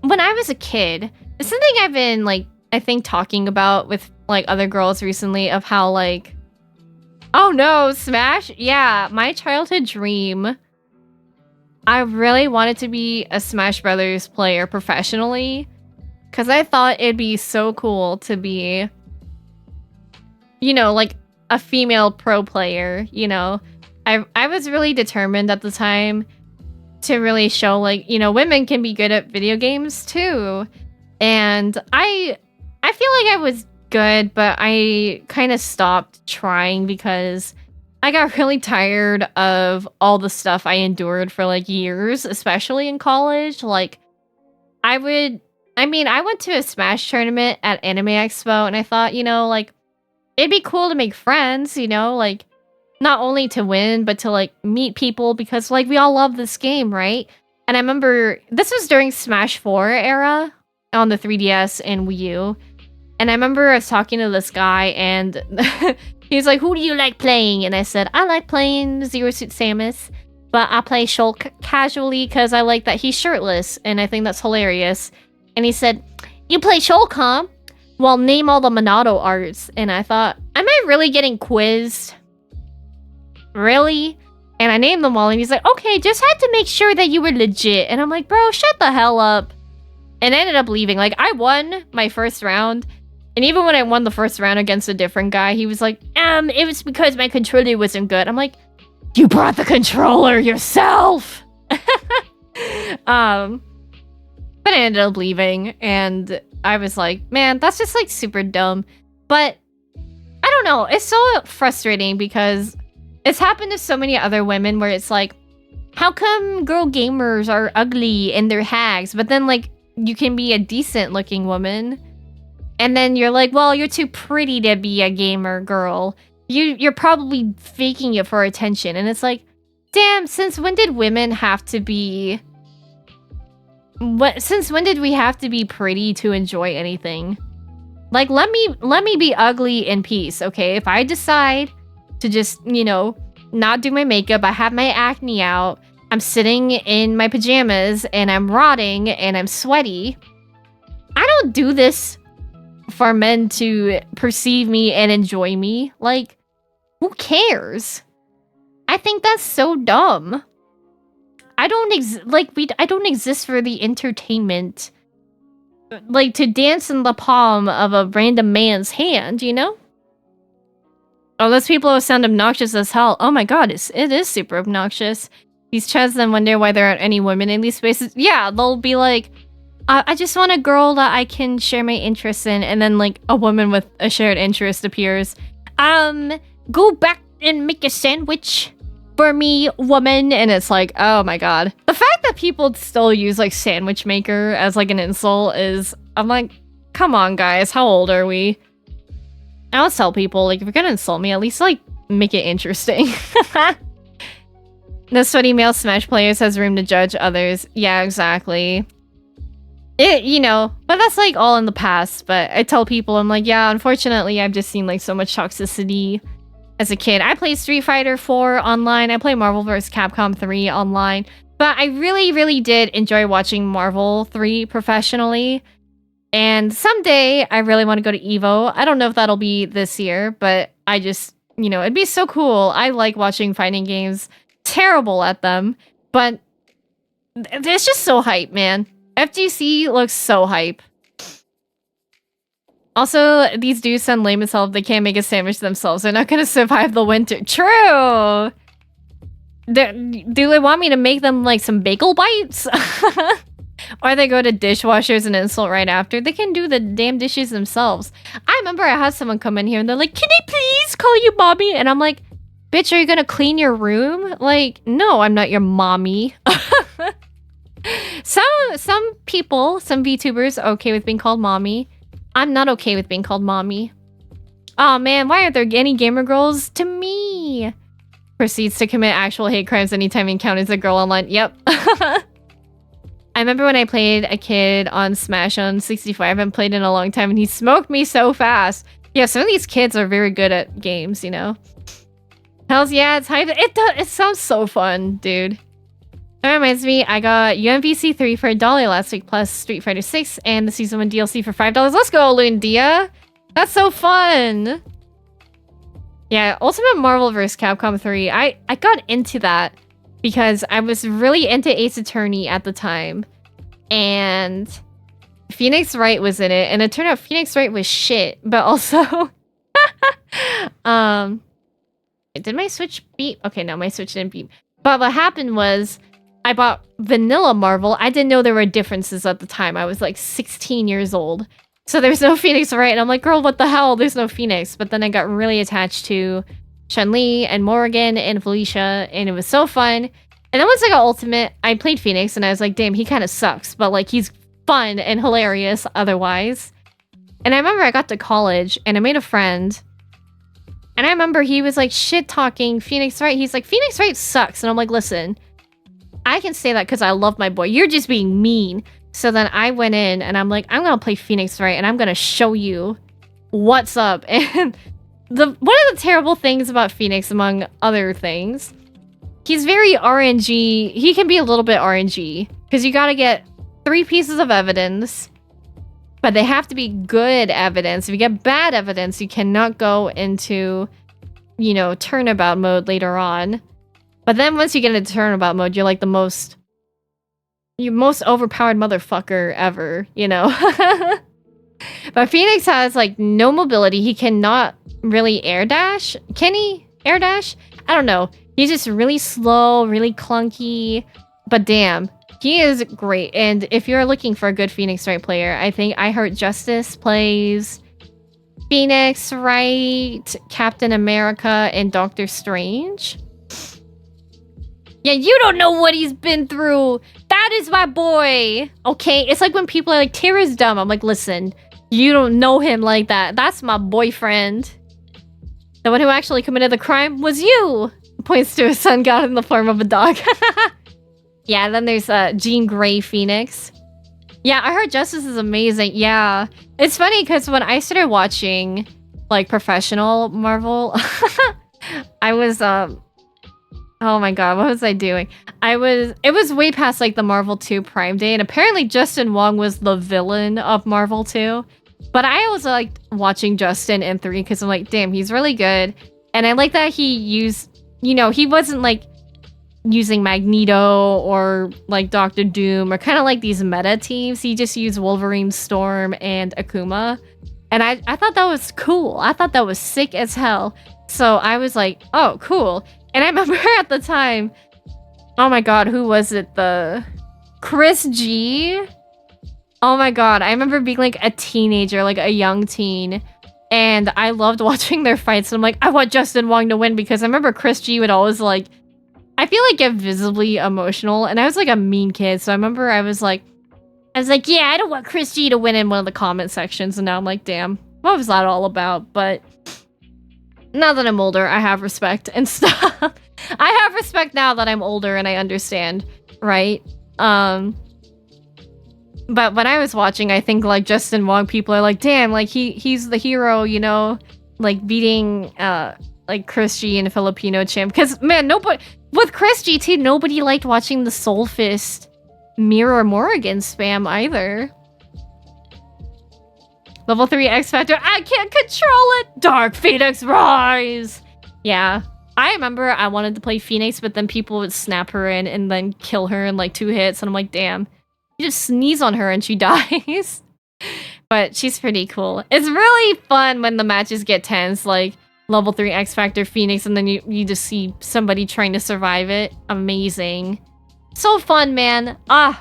When I was a kid, it's something I've been, like, I think talking about with, like, other girls recently of how, like, oh no, Smash? Yeah, my childhood dream. I really wanted to be a Smash Brothers player professionally because I thought it'd be so cool to be, you know, like a female pro player, you know. I was really determined at the time to really show, like, you know, women can be good at video games too. And I feel like I was good, but I kind of stopped trying because I got really tired of all the stuff I endured for, like, years, especially in college. Like, I went to a Smash tournament at Anime Expo, and I thought, you know, like, it'd be cool to make friends, you know, like, not only to win, but to, like, meet people because, like, we all love this game, right? And I remember this was during Smash 4 era on the 3DS and Wii U. And I remember I was talking to this guy, and he's like, who do you like playing? And I said, I like playing Zero Suit Samus, but I play Shulk casually because I like that he's shirtless, and I think that's hilarious. And he said, you play Shulk, huh? Well, name all the Monado arts. And I thought, am I really getting quizzed? Really? And I named them all, and he's like, okay, just had to make sure that you were legit. And I'm like, bro, shut the hell up. And I ended up leaving. Like, I won my first round, and even when I won the first round against a different guy, he was like, it was because my controller wasn't good. I'm like, you brought the controller yourself! But I ended up leaving, and I was like, man, that's just, like, super dumb. But I don't know, it's so frustrating because it's happened to so many other women where it's like, how come girl gamers are ugly and they're hags, but then, like, you can be a decent looking woman, and then you're like, well, you're too pretty to be a gamer girl. You're probably faking it for attention. And it's like, damn, since when did women have to be... Since when did we have to be pretty to enjoy anything? Like, let me be ugly in peace, okay? If I decide to just, you know, not do my makeup, I have my acne out, I'm sitting in my pajamas, and I'm rotting, and I'm sweaty. I don't do this for men to perceive me and enjoy me. Like, who cares? I think that's so dumb. I don't exist for the entertainment. Like, to dance in the palm of a random man's hand, you know? Oh, those people sound obnoxious as hell. Oh my god, it is super obnoxious. These chads then wonder why there aren't any women in these spaces. Yeah, they'll be like, I just want a girl that I can share my interests in, and then, like, a woman with a shared interest appears. Go back and make a sandwich for me, woman. And it's like, oh my god. The fact that people still use, like, sandwich maker as, like, an insult is, I'm like, come on, guys, how old are we? I always tell people, like, if you're gonna insult me, at least, like, make it interesting. The sweaty male Smash players has room to judge others. Yeah, exactly. You know, but that's, like, all in the past. But I tell people, I'm like, yeah, unfortunately, I've just seen, like, so much toxicity as a kid. I played Street Fighter 4 online. I played Marvel vs. Capcom 3 online. But I really, really did enjoy watching Marvel 3 professionally. And someday, I really want to go to EVO. I don't know if that'll be this year, but I just, you know, it'd be so cool. I like watching fighting games. Terrible at them, but it's just so hype, man. FGC looks so hype. Also, these dudes sound lame as hell if they can't make a sandwich themselves. They're not gonna survive the winter. True! Do they want me to make them, like, some bagel bites? Or they go to dishwashers and insult right after? They can do the damn dishes themselves. I remember I had someone come in here and they're like, can I please call you mommy? And I'm like, bitch, are you gonna clean your room? Like, no, I'm not your mommy. Some people, some VTubers are okay with being called mommy. I'm not okay with being called mommy. Oh man, why aren't there any gamer girls to me? Proceeds to commit actual hate crimes anytime he encounters a girl online. Yep. I remember when I played a kid on Smash on 64. I haven't played in a long time and he smoked me so fast. Yeah, some of these kids are very good at games, you know? Hells yeah, it's hype. It sounds so fun, dude. That reminds me, I got UMVC 3 for $1 last week, plus Street Fighter 6 and the Season 1 DLC for $5. Let's go, Lundia! That's so fun! Yeah, Ultimate Marvel vs. Capcom 3. I got into that because I was really into Ace Attorney at the time. And Phoenix Wright was in it, and it turned out Phoenix Wright was shit, but also... Did my Switch beep? Okay, no, my Switch didn't beep. But what happened was, I bought Vanilla Marvel. I didn't know there were differences at the time. I was like 16 years old. So there's no Phoenix Wright. And I'm like, girl, what the hell? There's no Phoenix. But then I got really attached to Chun-Li and Morrigan and Felicia. And it was so fun. And then once I got Ultimate, I played Phoenix. And I was like, damn, he kind of sucks. But like, he's fun and hilarious otherwise. And I remember I got to college and I made a friend. And I remember he was like shit-talking Phoenix Wright. He's like, Phoenix Wright sucks. And I'm like, listen... I can say that because I love my boy. You're just being mean. So then I went in and I'm like, I'm going to play Phoenix Wright and I'm going to show you what's up. And one of the terrible things about Phoenix, among other things, he's very RNG. He can be a little bit RNG because you got to get 3 pieces of evidence, but they have to be good evidence. If you get bad evidence, you cannot go into, you know, turnabout mode later on. But then once you get into turnabout mode, you're like the most overpowered motherfucker ever, you know? But Phoenix has like no mobility. He cannot really air dash. Can he air dash? I don't know. He's just really slow, really clunky. But damn, he is great. And if you're looking for a good Phoenix Wright player, I think I Heart Justice plays Phoenix Wright, Captain America, and Doctor Strange. Yeah, you don't know what he's been through. That is my boy. Okay, it's like when people are like, Tara's dumb. I'm like, listen, you don't know him like that. That's my boyfriend. The one who actually committed the crime was you. Points to a sun god in the form of a dog. Yeah, then there's Jean Grey Phoenix. Yeah, I heard Justice is amazing. Yeah, it's funny because when I started watching like professional Marvel, I was oh my god, what was I doing? It was way past like the Marvel 2 Prime Day, and apparently Justin Wong was the villain of Marvel 2. But I always liked watching Justin in 3 because I'm like, damn, he's really good. And I like that he used, you know, he wasn't like using Magneto or like Doctor Doom or kind of like these meta teams. He just used Wolverine, Storm, and Akuma. And I thought that was cool. I thought that was sick as hell. So I was like, oh, cool. And I remember at the time, oh my god, who was it? The Chris G? Oh my god, I remember being like a teenager, like a young teen, and I loved watching their fights. And I'm like, I want Justin Wong to win because I remember Chris G would always like, I feel like get visibly emotional, and I was like a mean kid. So I remember I was like, yeah, I don't want Chris G to win in one of the comment sections. And now I'm like, damn, what was that all about? But now that I'm older, I have respect and stuff. I have respect now that I'm older and I understand, right? But when I was watching, I think like Justin Wong, people are like, damn, like he's the hero, you know, like beating like Chris G and Filipino champ. Because man, nobody with Chris GT, nobody liked watching the Soul Fist Mirror Morrigan spam either. Level 3 X Factor, I can't control it! Dark Phoenix Rise! Yeah, I remember I wanted to play Phoenix, but then people would snap her in and then kill her in like 2 hits, and I'm like, damn, You just sneeze on her and she dies. But she's pretty cool. It's really fun when the matches get tense, like level 3 X Factor Phoenix, and then you just see somebody trying to survive it. Amazing. So fun, man.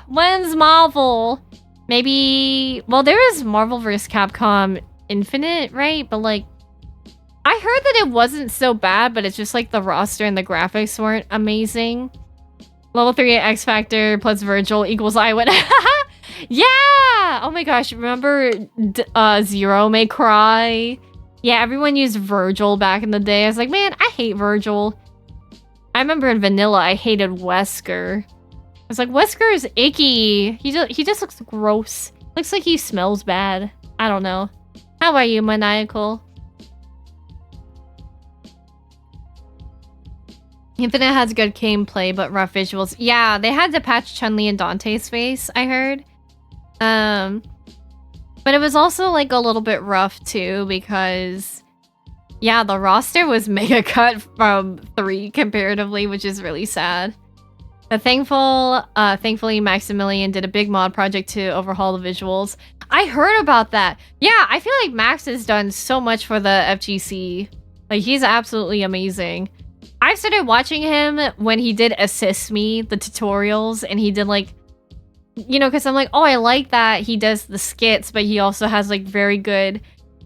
When's Marvel? Maybe... Well, there is Marvel vs. Capcom Infinite, right? But like... I heard that it wasn't so bad, but it's just like the roster and the graphics weren't amazing. Level 3 X Factor plus Virgil equals I win. Yeah! Oh my gosh, remember Zero May Cry? Yeah, everyone used Virgil back in the day. I was like, man, I hate Virgil. I remember in Vanilla, I hated Wesker. I was like, Wesker is icky. He just looks gross. Looks like he smells bad. I don't know. How about you, Maniacal? Infinite has good gameplay, but rough visuals. Yeah, they had to patch Chun-Li and Dante's face, I heard. But it was also like a little bit rough too, because yeah, the roster was mega cut from 3 comparatively, which is really sad. But thankfully Maximilian did a big mod project to overhaul the visuals. I heard about that. Yeah, I feel like Max has done so much for the FGC. Like, he's absolutely amazing. I started watching him when he did Assist Me, the tutorials, and he did like, you know, because I'm like, oh, I like that he does the skits, but he also has like very good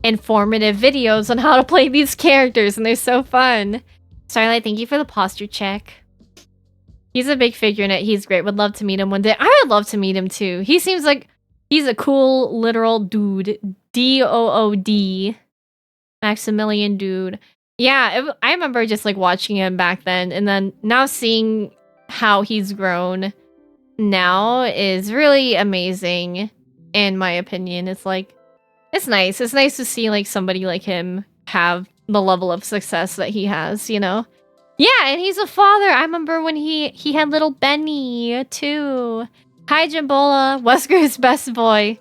informative videos on how to play these characters, and they're so fun. Starlight, thank you for the posture check. He's a big figure in it. He's great. Would love to meet him one day. I would love to meet him too. He seems like he's a cool, literal dude. D-O-O-D. Maximilian dude. Yeah, I remember just like watching him back then, and then now seeing how he's grown now is really amazing, in my opinion. It's like, it's nice. It's nice to see like somebody like him have the level of success that he has, you know? Yeah, and he's a father. I remember when he had little Benny too. Hi, Jimbola. Wesker's best boy.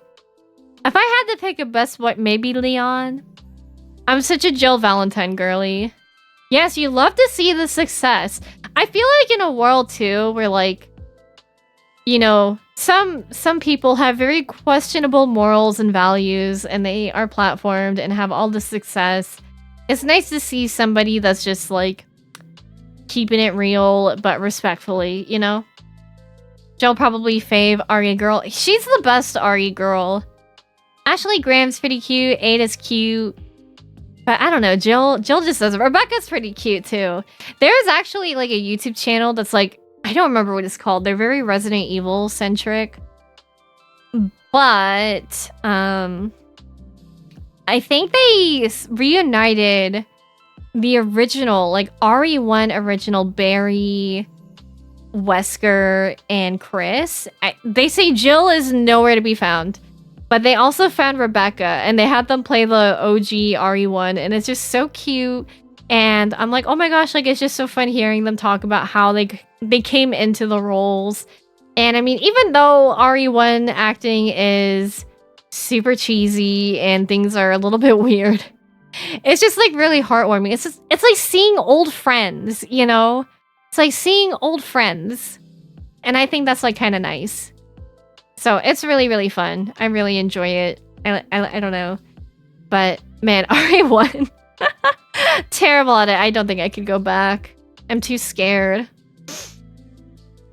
If I had to pick a best boy, maybe Leon. I'm such a Jill Valentine girly. Yes, you love to see the success. I feel like in a world too, where like, you know, some people have very questionable morals and values, and they are platformed and have all the success. It's nice to see somebody that's just like keeping it real, but respectfully, you know? Jill probably fave Ari girl. She's the best Ari girl. Ashley Graham's pretty cute. Ada's cute. But I don't know, Jill just doesn't. Rebecca's pretty cute too. There's actually like a YouTube channel that's like, I don't remember what it's called. They're very Resident Evil centric. But I think they reunited the original, like RE1 original Barry, Wesker, and Chris. They say Jill is nowhere to be found. But they also found Rebecca, and they had them play the OG RE1, and it's just so cute. And I'm like, oh my gosh, like, it's just so fun hearing them talk about how they came into the roles. And I mean, even though RE1 acting is super cheesy and things are a little bit weird, it's just like really heartwarming. It's like seeing old friends, you know? It's like seeing old friends. And I think that's like kind of nice. So it's really, really fun. I really enjoy it. I don't know. But man, RE1. Terrible at it. I don't think I could go back. I'm too scared.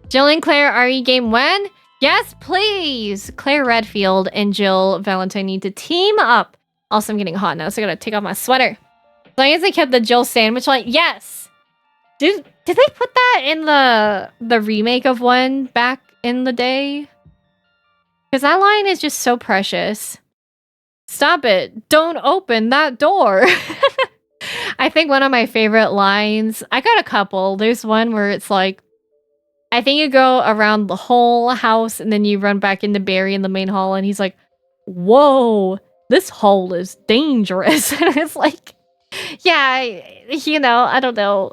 Jill and Claire RE game when? Yes, please. Claire Redfield and Jill Valentine need to team up. Also, I'm getting hot now, so I gotta take off my sweater. As long as they kept the Jill sandwich line. Yes. Did they put that in the remake of 1 back in the day? Because that line is just so precious. Stop it. Don't open that door. I think one of my favorite lines, I got a couple. There's one where it's like, I think you go around the whole house and then you run back into Barry in the main hall and he's like, whoa, this hole is dangerous. And it's like, yeah, you know, I don't know.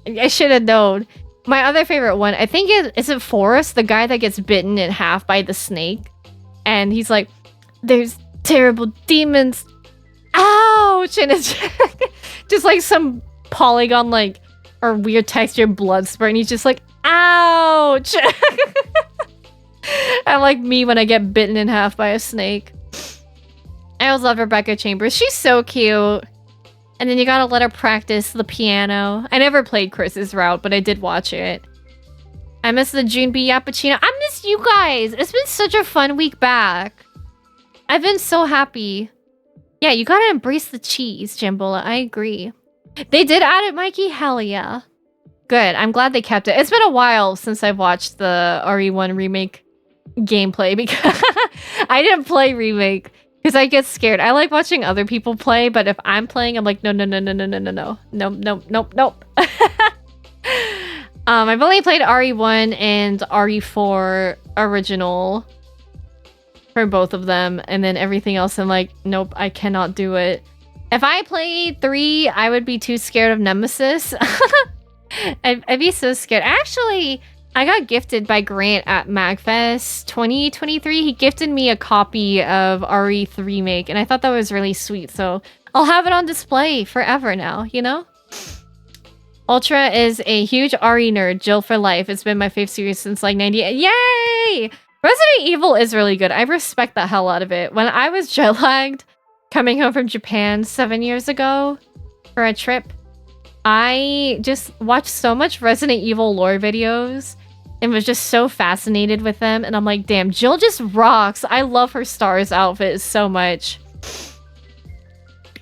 I should have known. My other favorite one, I think is it Forrest, the guy that gets bitten in half by the snake? And he's like, there's terrible demons. Ouch! And it's just like some polygon, like, or weird texture blood spurt. And he's just like, ouch! I like me when I get bitten in half by a snake. I always love Rebecca Chambers. She's so cute. And then you gotta let her practice the piano. I never played Chris's route, but I did watch it. I miss the June B. Yappuccino. I miss you guys. It's been such a fun week back. I've been so happy. Yeah, you gotta embrace the cheese, Jimbola. I agree. They did add it, Mikey? Hell yeah. Good. I'm glad they kept it. It's been a while since I've watched the RE1 remake gameplay because I didn't play remake because I get scared. I like watching other people play, but if I'm playing, I'm like, no. Nope. I've only played RE1 and RE4 original for both of them, and then everything else I'm like, nope, I cannot do it. If I played 3, I would be too scared of Nemesis. I'd be so scared. Actually, I got gifted by Grant at MagFest 2023. He gifted me a copy of RE3 Remake, and I thought that was really sweet, so I'll have it on display forever now, you know? Ultra is a huge RE nerd. Jill for life. It's been my fave series since like 98. Yay! Resident Evil is really good. I respect the hell out of it. When I was jet lagged coming home from Japan 7 years ago for a trip, I just watched so much Resident Evil lore videos and was just so fascinated with them. And I'm like, damn, Jill just rocks. I love her Stars outfit so much.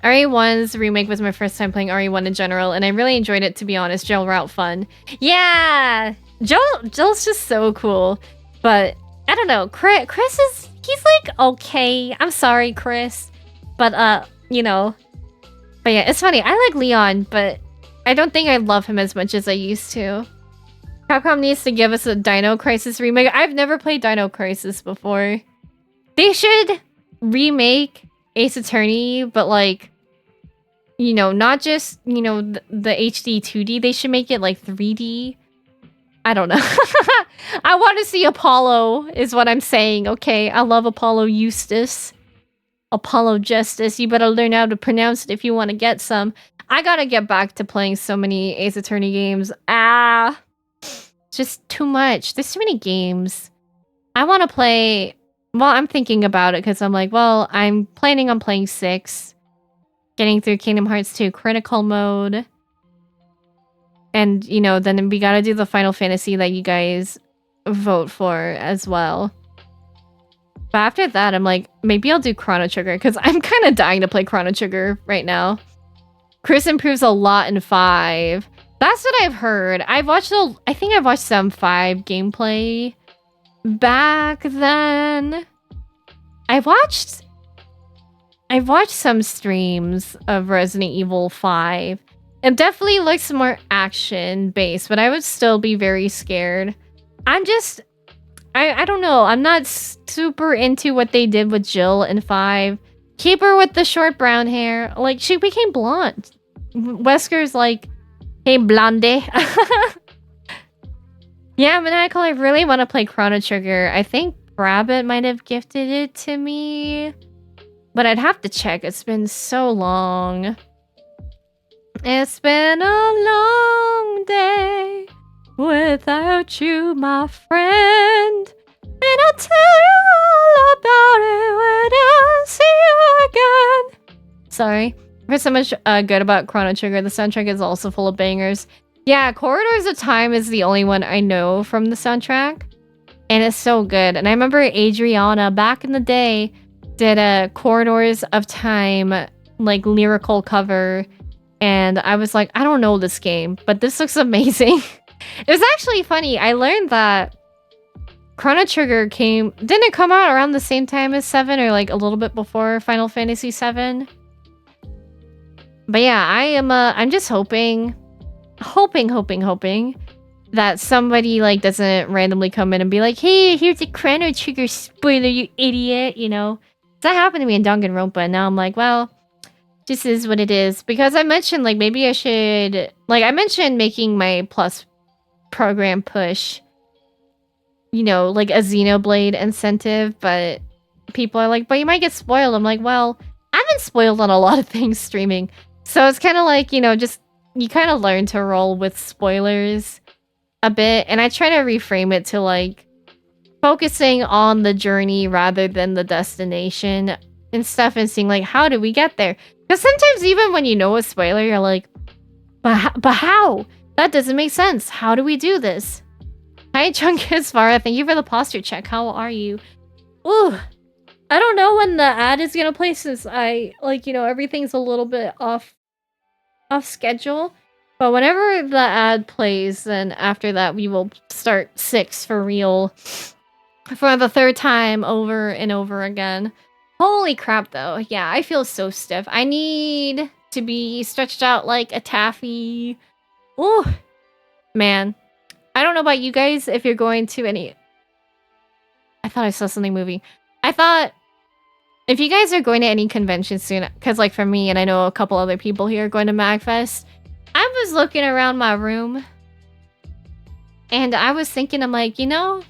RE1's remake was my first time playing RE1 in general, and I really enjoyed it, to be honest. Jill route fun. Yeah! Jill's just so cool. But, I don't know. Chris is... He's like, okay. I'm sorry, Chris. But, you know. But yeah, it's funny. I like Leon, but I don't think I love him as much as I used to. Capcom needs to give us a Dino Crisis remake. I've never played Dino Crisis before. They should remake Ace Attorney, but like, you know, not just, you know, the HD 2D. They should make it like 3D. I don't know. I want to see Apollo, is what I'm saying, okay? I love Apollo Eustace. Apollo Justice. You better learn how to pronounce it if you want to get some. I gotta get back to playing so many Ace Attorney games. Just too much. There's too many games. I want to play... Well, I'm thinking about it because I'm like, well, I'm planning on playing 6. Getting through Kingdom Hearts 2 critical mode. And, you know, then we gotta do the Final Fantasy that you guys vote for as well. But after that, I'm like, maybe I'll do Chrono Trigger because I'm kind of dying to play Chrono Trigger right now. Chris improves a lot in 5. That's what I've heard. I think I've watched some 5 gameplay back then. I've watched some streams of Resident Evil 5. It definitely looks more action-based, but I would still be very scared. I don't know. I'm not super into what they did with Jill in 5. Keep her with the short brown hair. Like, she became blonde. Wesker's like, hey, blonde. Yeah, Maniacal, I really want to play Chrono Trigger. I think Rabbit might have gifted it to me. But I'd have to check. It's been so long. It's been a long day without you, my friend. And I'll tell you all about it when I see you again. Sorry. I've heard so much good about Chrono Trigger. The soundtrack is also full of bangers. Yeah, Corridors of Time is the only one I know from the soundtrack. And it's so good. And I remember Adriana, back in the day, did a Corridors of Time, like, lyrical cover. And I was like, I don't know this game, but this looks amazing. It was actually funny. I learned that Chrono Trigger didn't it come out around the same time as 7 or like a little bit before Final Fantasy 7? But yeah, I'm just hoping that somebody like doesn't randomly come in and be like, hey, here's a Chrono Trigger spoiler, you idiot, you know? That happened to me in Danganronpa, and now I'm like, well, this is what it is. Because I mentioned, like, maybe I should... Like, I mentioned making my Plus program push, you know, like a Xenoblade incentive, but people are like, but you might get spoiled. I'm like, well, I've been spoiled on a lot of things streaming. So it's kind of like, you know, just... You kind of learn to roll with spoilers a bit. And I try to reframe it to, like, focusing on the journey rather than the destination and stuff, and seeing like, how do we get there? Because sometimes even when you know a spoiler, you're like, but how? That doesn't make sense. How do we do this? Hi, Chunkisvara. Thank you for the posture check. How are you? Ooh, I don't know when the ad is gonna play, since I, like, you know, everything's a little bit off schedule. But whenever the ad plays, then after that we will start 6 for real. For the 3rd time over and over again. Holy crap, though. Yeah, I feel so stiff. I need to be stretched out like a taffy. Ooh, man. I don't know about you guys if you're going to any... I thought I saw something moving. I thought if you guys are going to any convention soon, because like for me, and I know a couple other people here are going to MagFest, I was looking around my room and I was thinking, I'm like, you know,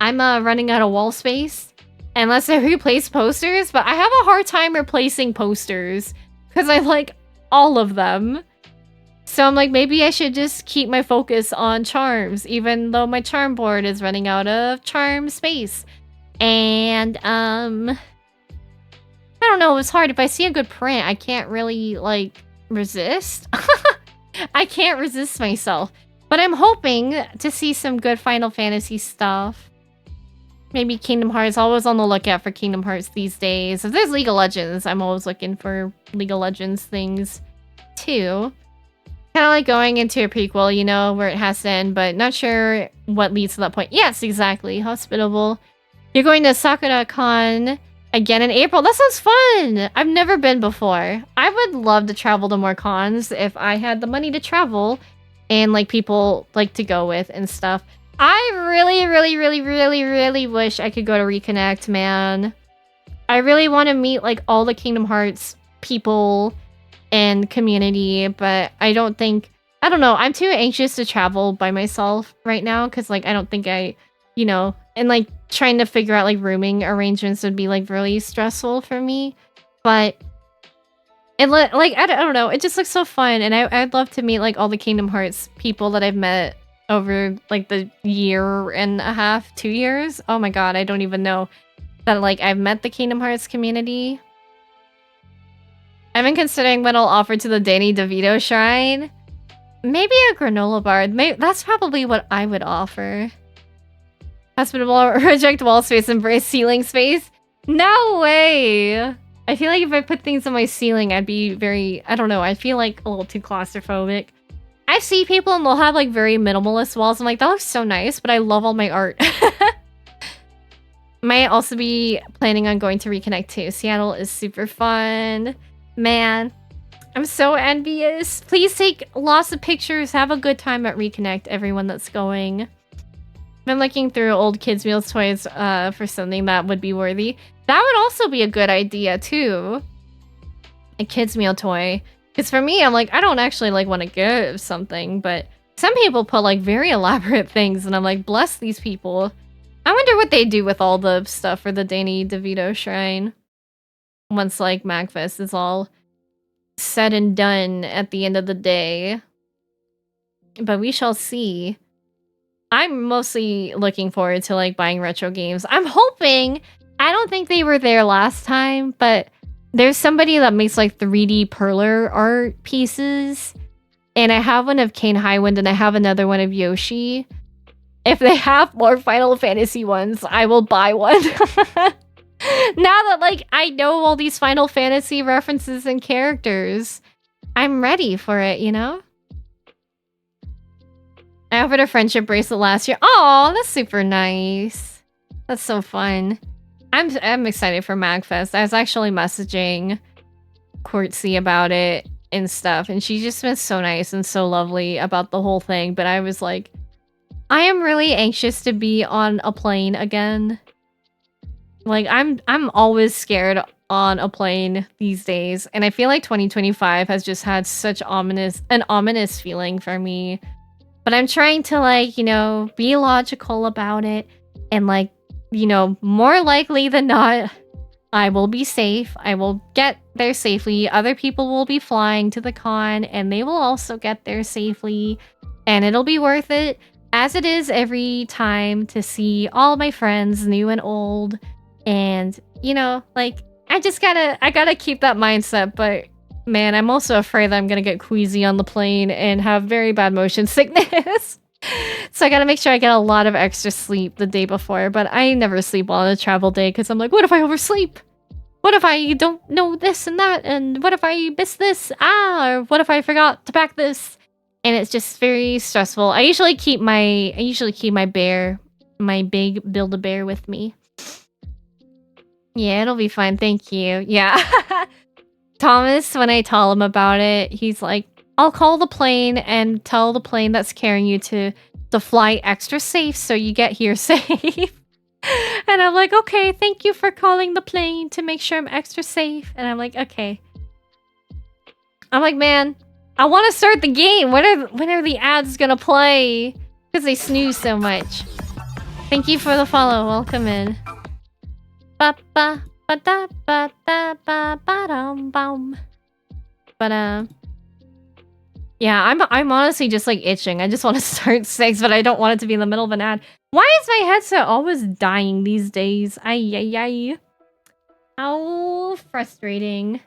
I'm running out of wall space unless I replace posters, but I have a hard time replacing posters because I like all of them. So I'm like, maybe I should just keep my focus on charms, even though my charm board is running out of charm space. And I don't know, it's hard. If I see a good print, I can't really like resist. I can't resist myself. But I'm hoping to see some good Final Fantasy stuff. Maybe Kingdom Hearts. Always on the lookout for Kingdom Hearts these days. If there's League of Legends, I'm always looking for League of Legends things too. Kind of like going into a prequel, you know, where it has to end, but not sure what leads to that point. Yes, exactly. Hospitable. You're going to SakuraCon again in April. That sounds fun. I've never been before. I would love to travel to more cons if I had the money to travel and like people like to go with and stuff. I really wish I could go to Reconnect, man. I really want to meet like all the Kingdom Hearts people and community, but I don't know, I'm too anxious to travel by myself right now because like I don't think you know, and like trying to figure out like rooming arrangements would be like really stressful for me. But it like I don't know, it just looks so fun, and I'd love to meet like all the Kingdom Hearts people that I've met over like the 1.5 years, 2 years. Oh my god, I don't even know that like I've met the Kingdom Hearts community. I've been considering what I'll offer to the Danny DeVito shrine. Maybe a granola bar. That's probably what I would offer. Hospitable, reject wall space, embrace ceiling space. No way! I feel like if I put things on my ceiling, I'd be very... I don't know, I feel like a little too claustrophobic. I see people and they'll have like very minimalist walls. I'm like, that looks so nice, but I love all my art. Might also be planning on going to Reconnect too. Seattle is super fun. Man, I'm so envious. Please take lots of pictures. Have a good time at Reconnect, everyone that's going. Been looking through old Kids Meals toys for something that would be worthy. That would also be a good idea too. A Kids Meal toy. Because for me, I'm like, I don't actually like want to give something, but some people put like very elaborate things, and I'm like, bless these people. I wonder what they do with all the stuff for the Danny DeVito shrine. Once like MagFest is all said and done at the end of the day. But we shall see. I'm mostly looking forward to like buying retro games. I'm hoping, I don't think they were there last time, but there's somebody that makes like 3D perler art pieces. And I have one of Kane Highwind and I have another one of Yoshi. If they have more Final Fantasy ones, I will buy one. Now that like I know all these Final Fantasy references and characters, I'm ready for it, you know? I offered a friendship bracelet last year. Oh, that's super nice. That's so fun. I'm excited for MagFest. I was actually messaging Quartzy about it and stuff, and she's just been so nice and so lovely about the whole thing. But I was like, I am really anxious to be on a plane again. Like, I'm always scared on a plane these days, and I feel like 2025 has just had such an ominous feeling for me. But I'm trying to, like, you know, be logical about it, and, like, you know, more likely than not, I will be safe. I will get there safely. Other people will be flying to the con, and they will also get there safely, and it'll be worth it. as it is every time to see all my friends, new and old, and, you know, like, I gotta keep that mindset, but man, I'm also afraid that I'm gonna get queasy on the plane and have very bad motion sickness. So I gotta make sure I get a lot of extra sleep the day before, but I never sleep well on a travel day because I'm like, what if I oversleep? What if I don't know this and that? And what if I miss this? Or what if I forgot to pack this? And it's just very stressful. I usually keep my bear, my big Build-A-Bear with me. Yeah, it'll be fine. Thank you. Yeah. Thomas, when I tell him about it, he's like, I'll call the plane and tell the plane that's carrying you to fly extra safe so you get here safe. And I'm like, okay, thank you for calling the plane to make sure I'm extra safe. And I'm like, okay. I'm like, man, I want to start the game. When are the ads gonna play? Because they snooze so much. Thank you for the follow. Welcome in. Ba ba ba da ba da ba ba dum bum. But yeah, I'm honestly just like itching. I just want to start 6, but I don't want it to be in the middle of an ad. Why is my headset always dying these days? Ay ay ay. How frustrating.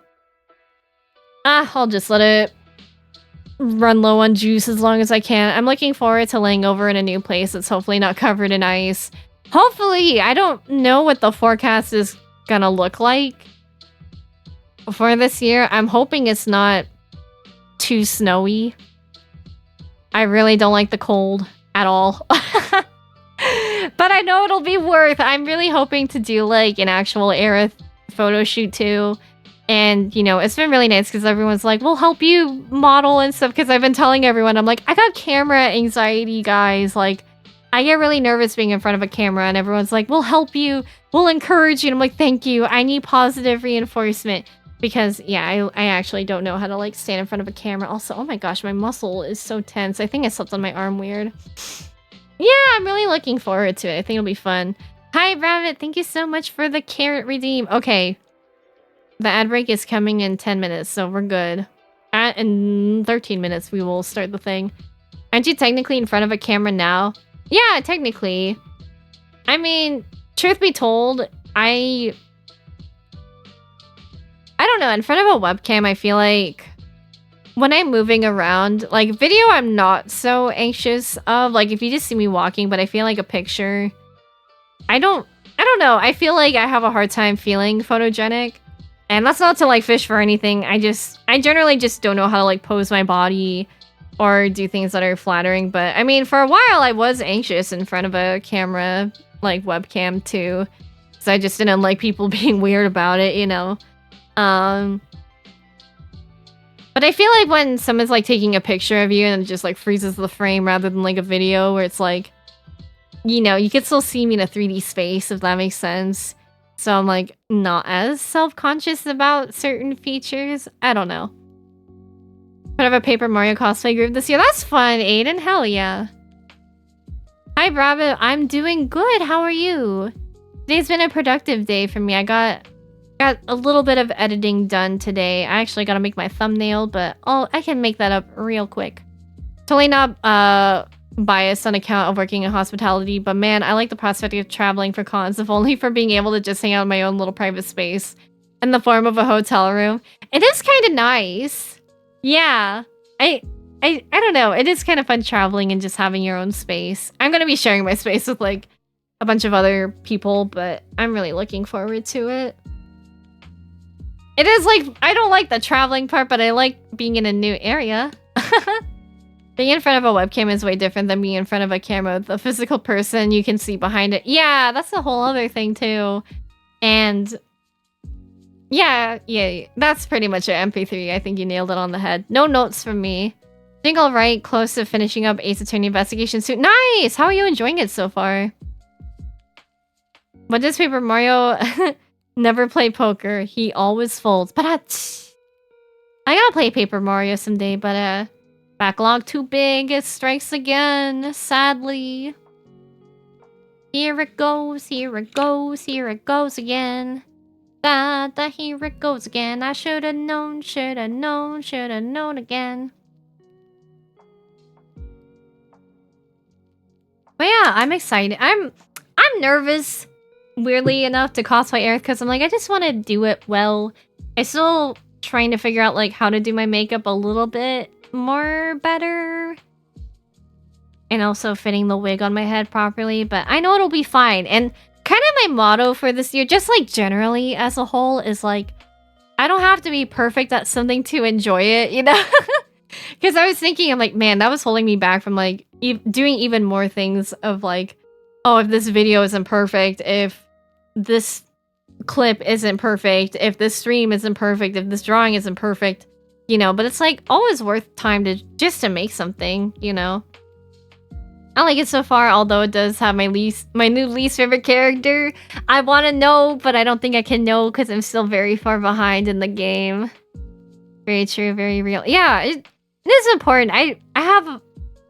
I'll just let it run low on juice as long as I can. I'm looking forward to laying over in a new place that's hopefully not covered in ice. Hopefully, I don't know what the forecast is gonna look like for this year. I'm hoping it's not too snowy. I really don't like the cold at all. But I know it'll be worth. I'm really hoping to do like an actual era photo shoot too. And, you know, it's been really nice because everyone's like, we'll help you model and stuff. Because I've been telling everyone, I'm like, I got camera anxiety, guys. Like, I get really nervous being in front of a camera. And everyone's like, we'll help you. We'll encourage you. And I'm like, thank you. I need positive reinforcement. Because, yeah, I actually don't know how to, like, stand in front of a camera. Also, oh my gosh, my muscle is so tense. I think I slept on my arm weird. Yeah, I'm really looking forward to it. I think it'll be fun. Hi, Rabbit. Thank you so much for the carrot redeem. Okay. The ad break is coming in 10 minutes, so we're good. In 13 minutes, we will start the thing. Aren't you technically in front of a camera now? Yeah, technically. I mean, truth be told, I don't know. In front of a webcam, I feel like when I'm moving around, like video, I'm not so anxious of. Like, if you just see me walking, but I feel like a picture, I don't know. I feel like I have a hard time feeling photogenic. And that's not to like fish for anything. I generally just don't know how to like pose my body or do things that are flattering. But I mean, for a while I was anxious in front of a camera, like webcam too. So I just didn't like people being weird about it, you know. But I feel like when someone's like taking a picture of you and it just like freezes the frame rather than like a video where it's like, you know, you can still see me in a 3D space, if that makes sense. So I'm like not as self-conscious about certain features. I don't know. Put up a Paper Mario cosplay group this year. That's fun, Aiden. Hell yeah. Hi, Rabbit. I'm doing good. How are you? Today's been a productive day for me. I got a little bit of editing done today. I actually got to make my thumbnail, but I can make that up real quick. Totally not biased on account of working in hospitality, but man, I like the prospect of traveling for cons, if only for being able to just hang out in my own little private space in the form of a hotel room. It is kind of nice. Yeah. I don't know. It is kind of fun traveling and just having your own space. I'm going to be sharing my space with like a bunch of other people, but I'm really looking forward to it. It is like, I don't like the traveling part, but I like being in a new area. Being in front of a webcam is way different than being in front of a camera with a physical person you can see behind it. Yeah, that's a whole other thing too. And yeah, that's pretty much it. MP3, I think you nailed it on the head. No notes from me. Doing all right, close to finishing up Ace Attorney Investigation Suit. Nice! How are you enjoying it so far? What does Paper Mario never play poker? He always folds. But I gotta play Paper Mario someday, but backlog too big. It strikes again, sadly. Here it goes, here it goes, here it goes again. Here it goes again. I should've known, should've known, should've known again. But yeah, I'm excited. I'm nervous, weirdly enough, to cosplay Aerith because I'm like, I just want to do it well. I'm still trying to figure out like how to do my makeup a little bit more better. And also fitting the wig on my head properly, but I know it'll be fine. And kind of my motto for this year, just like generally as a whole, is like, I don't have to be perfect at something to enjoy it, you know? Because I was thinking, I'm like, man, that was holding me back from like doing even more things of like, oh, if this video isn't perfect, if this clip isn't perfect, if this stream isn't perfect, if this drawing isn't perfect, you know? But it's like always worth time to just to make something, you know? I like it so far, although it does have my new least favorite character. I want to know, but I don't think I can know because I'm still very far behind in the game. Very true, very real. Yeah, it is important. I have,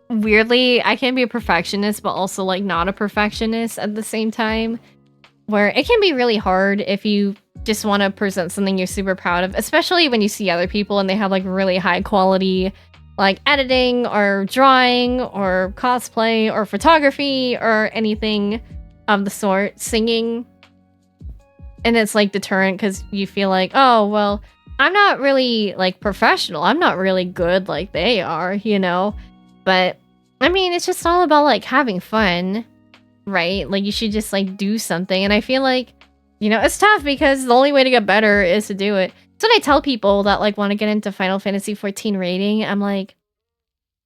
weirdly, I can be a perfectionist, but also like not a perfectionist at the same time. Where it can be really hard if you just want to present something you're super proud of, especially when you see other people and they have like really high quality like editing or drawing or cosplay or photography or anything of the sort, singing. And it's like deterrent because you feel like, oh, well, I'm not really like professional. I'm not really good like they are, you know? But I mean, it's just all about like having fun, right? Like you should just like do something. And I feel like, you know, it's tough because the only way to get better is to do it. So when I tell people that like want to get into Final Fantasy 14 rating, I'm like,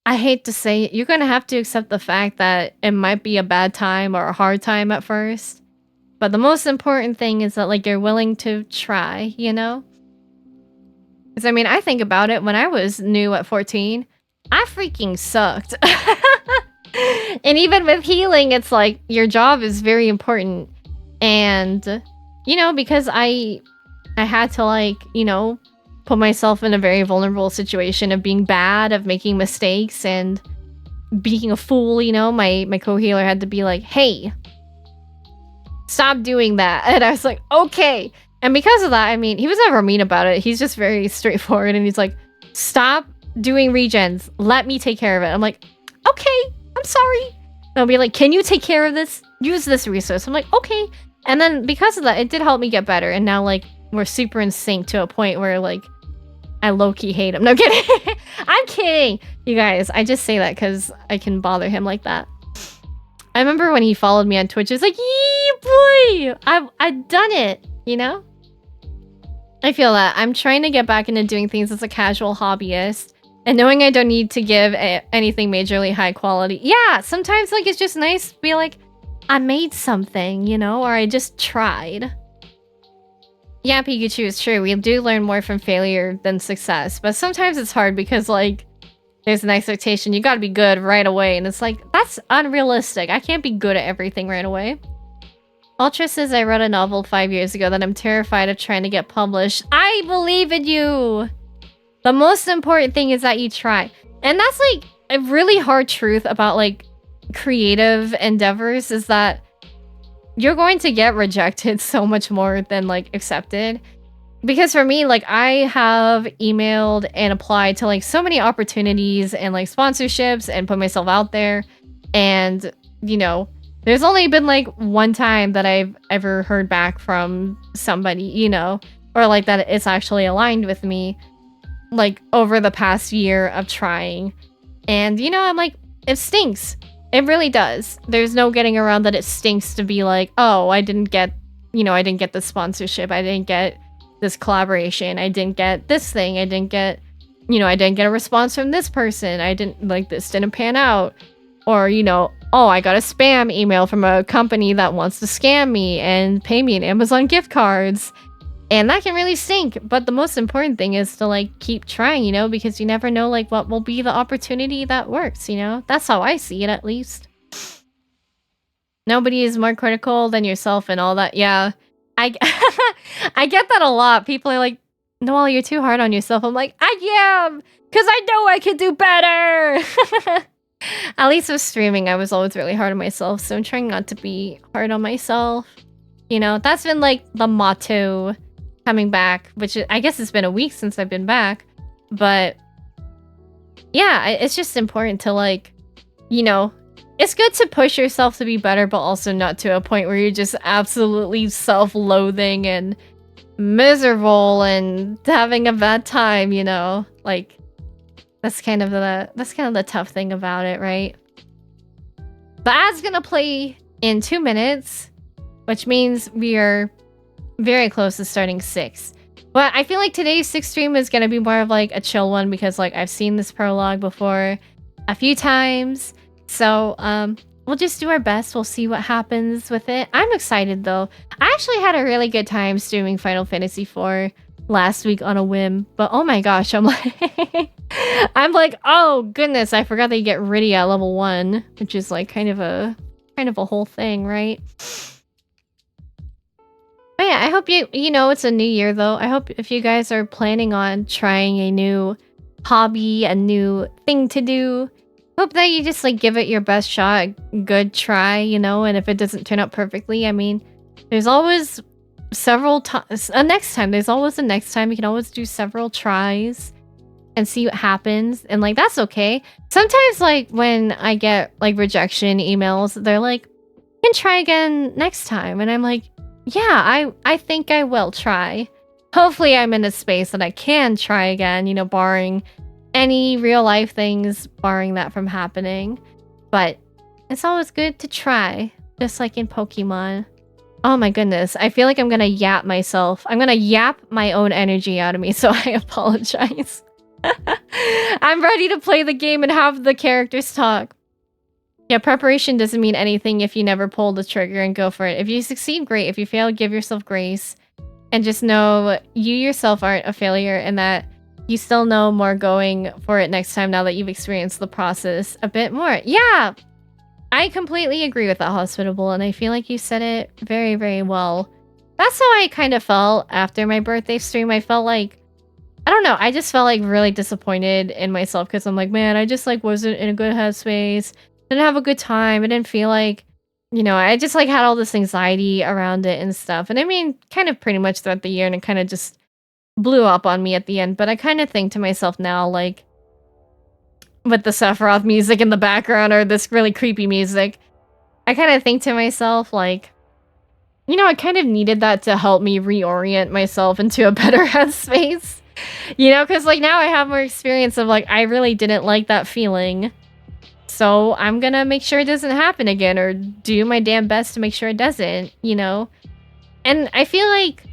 I hate to say it, you're gonna have to accept the fact that it might be a bad time or a hard time at first. But the most important thing is that like you're willing to try, you know? Because I mean, I think about it, when I was new at 14, I freaking sucked. And even with healing, it's like your job is very important. And, you know, because I had to like, you know, put myself in a very vulnerable situation of being bad, of making mistakes and being a fool, you know, my co-healer had to be like, hey, stop doing that. And I was like, okay. And because of that, I mean, he was never mean about it. He's just very straightforward and he's like, stop doing regens. Let me take care of it. I'm like, okay, I'm sorry. And I'll be like, can you take care of this? Use this resource. I'm like, okay. And then because of that, it did help me get better. And now like we're super in sync to a point where like I low-key hate him. No kidding. I'm kidding. You guys, I just say that because I can bother him like that. I remember when he followed me on Twitch, it's like, yee boy, I've done it, you know? I feel that. I'm trying to get back into doing things as a casual hobbyist and knowing I don't need to give anything majorly high quality. Yeah, sometimes like it's just nice to be like, I made something, you know, or I just tried. Yeah, Pikachu, is true. We do learn more from failure than success, but sometimes it's hard because like there's an expectation you gotta be good right away, and it's like, that's unrealistic. I can't be good at everything right away. Ultra says I wrote a novel 5 years ago that I'm terrified of trying to get published. I believe in you! The most important thing is that you try. And that's like a really hard truth about like creative endeavors, is that you're going to get rejected so much more than like accepted. Because for me, like I have emailed and applied to like so many opportunities and like sponsorships and put myself out there. And, you know, there's only been like one time that I've ever heard back from somebody, you know, or like that it's actually aligned with me, like over the past year of trying. And, you know, I'm like, it stinks. It really does. There's no getting around that it stinks to be like, oh, I didn't get, you know, I didn't get this sponsorship. I didn't get this collaboration. I didn't get this thing. I didn't get, you know, I didn't get a response from this person. I didn't, like, this didn't pan out. Or, you know, oh, I got a spam email from a company that wants to scam me and pay me in Amazon gift cards. And that can really stink. But the most important thing is to, like, keep trying, you know, because you never know, like, what will be the opportunity that works, you know? That's how I see it, at least. Nobody is more critical than yourself and all that. Yeah, I get that a lot. People are like, Noelle, you're too hard on yourself. I'm like, I am! Because I know I can do better! At least with streaming, I was always really hard on myself, so I'm trying not to be hard on myself. You know, that's been, like, the motto coming back, which I guess it's been a week since I've been back. But, yeah, it's just important to, like, you know, it's good to push yourself to be better, but also not to a point where you're just absolutely self-loathing and miserable and having a bad time, you know? Like, that's kind of the tough thing about it, right? The ad's gonna play in 2 minutes, which means we are very close to starting 6. But I feel like today's 6th stream is gonna be more of like a chill one because like I've seen this prologue before a few times. So we'll just do our best. We'll see what happens with it. I'm excited though. I actually had a really good time streaming Final Fantasy IV last week on a whim. But oh my gosh, I'm like I'm like, oh goodness, I forgot that you get Riddy at level 1, which is like kind of a whole thing, right? But yeah, I hope you know it's a new year though. I hope if you guys are planning on trying a new hobby, a new thing to do, hope that you just like give it your best shot, good try, you know, and if it doesn't turn out perfectly, I mean, there's always several times, next time, there's always a next time. You can always do several tries and see what happens, and like that's okay. Sometimes like when I get like rejection emails, they're like, you can try again next time, and I'm like, yeah, I think I will try. Hopefully I'm in a space that I can try again, you know, barring any real life things, barring that from happening. But it's always good to try, just like in Pokemon. Oh my goodness, I feel like I'm gonna yap myself. I'm gonna yap my own energy out of me, so I apologize. I'm ready to play the game and have the characters talk. Yeah, preparation doesn't mean anything if you never pull the trigger and go for it. If you succeed, great. If you fail, give yourself grace. And just know you yourself aren't a failure and that you still know more going for it next time now that you've experienced the process a bit more. Yeah, I completely agree with that, Hospitable, and I feel like you said it very, very well. That's how I kind of felt after my birthday stream. I felt like, I don't know, I just felt like really disappointed in myself because I'm like, man, I just like wasn't in a good headspace. Didn't have a good time. I didn't feel like, you know, I just like had all this anxiety around it and stuff. And I mean, kind of pretty much throughout the year, and it kind of just blew up on me at the end. But I kind of think to myself now, like, with the Sephiroth music in the background or this really creepy music, I kind of think to myself, like, you know, I kind of needed that to help me reorient myself into a better headspace. You know, because like now I have more experience of like, I really didn't like that feeling. So I'm gonna make sure it doesn't happen again, or do my damn best to make sure it doesn't, you know? And I feel like,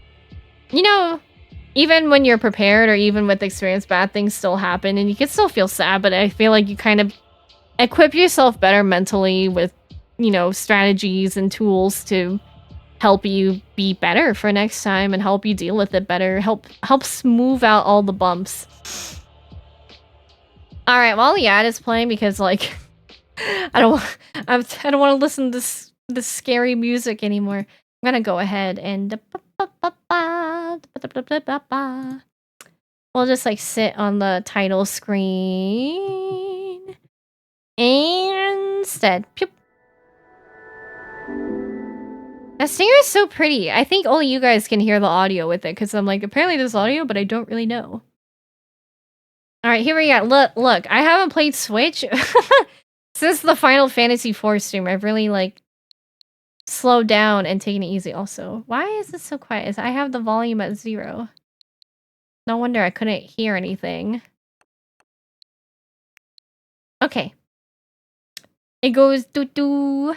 you know, even when you're prepared or even with experience, bad things still happen and you can still feel sad, but I feel like you kind of equip yourself better mentally with, you know, strategies and tools to help you be better for next time and help you deal with it better, help smooth out all the bumps. All right, while the ad is playing, because like I don't want to listen to this scary music anymore. I'm gonna go ahead and we'll just like sit on the title screen instead. Pew. That singer is so pretty. I think only you guys can hear the audio with it because I'm like, apparently there's audio, but I don't really know. All right, here we go. Look, I haven't played Switch since the Final Fantasy IV stream. I've really like slowed down and taken it easy. Also, why is it so quiet? I have the volume at 0. No wonder I couldn't hear anything. Okay. It goes doo doo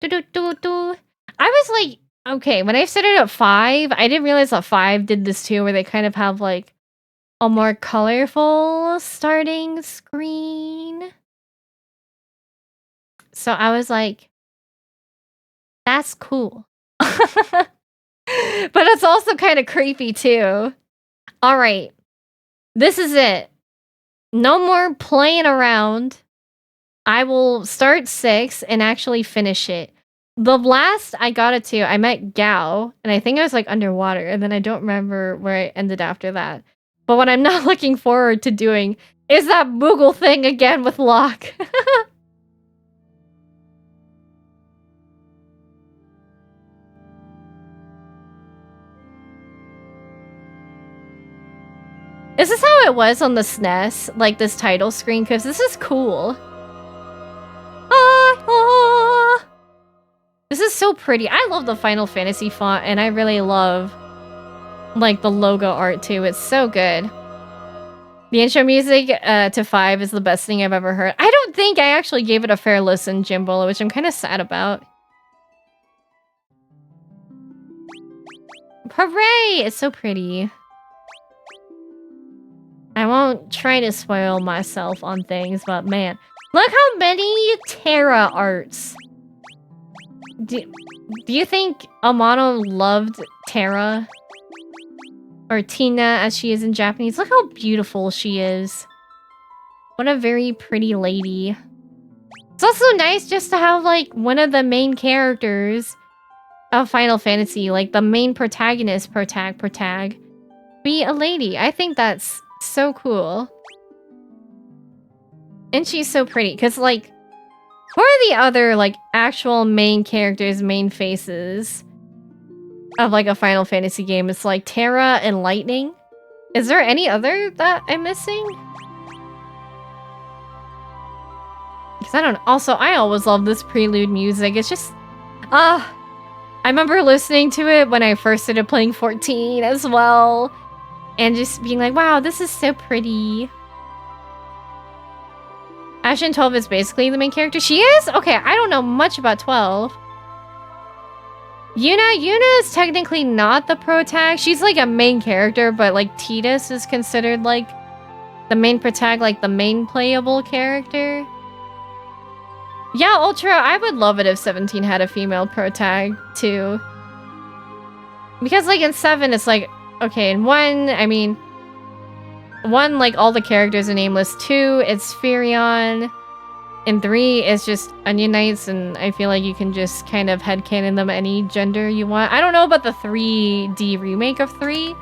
doo doo doo doo. I was like, okay, when I set it at 5, I didn't realize that 5 did this too, where they kind of have like a more colorful starting screen. So I was like, that's cool. But it's also kind of creepy too. All right. This is it. No more playing around. I will start 6 and actually finish it. The last I got it to, I met Gao, and I think I was like underwater, and then I don't remember where I ended after that. But what I'm not looking forward to doing is that Moogle thing again with Locke. Is this how it was on the SNES? Like this title screen? Because this is cool. This is so pretty. I love the Final Fantasy font, and I really love, like, the logo art, too. It's so good. The intro music to 5 is the best thing I've ever heard. I don't think I actually gave it a fair listen, Jimbola, which I'm kind of sad about. Hooray! It's so pretty. I won't try to spoil myself on things, but man. Look how many Terra arts. Do you think Amano loved Terra? Or Tina, as she is in Japanese. Look how beautiful she is. What a very pretty lady. It's also nice just to have, like, one of the main characters of Final Fantasy, like the main protagonist, protag, be a lady. I think that's so cool. And she's so pretty, because, like, who are the other, like, actual main characters, main faces of, like, a Final Fantasy game? It's like Terra and Lightning. Is there any other that I'm missing? Because I don't know. Also, I always love this prelude music. It's just... I remember listening to it when I first started playing 14 as well. And just being like, wow, this is so pretty. Ashen 12 is basically the main character. She is? Okay, I don't know much about 12. Yuna is technically not the protag. She's like a main character, but like Tidus is considered like the main protag, like the main playable character. Yeah, Ultra, I would love it if 17 had a female protag too. Because like in 7, it's like, okay, in 1, I mean, 1, like all the characters are nameless. 2, it's Firion. In 3, it's just Onion Knights, and I feel like you can just kind of headcanon them any gender you want. I don't know about the 3D remake of 3.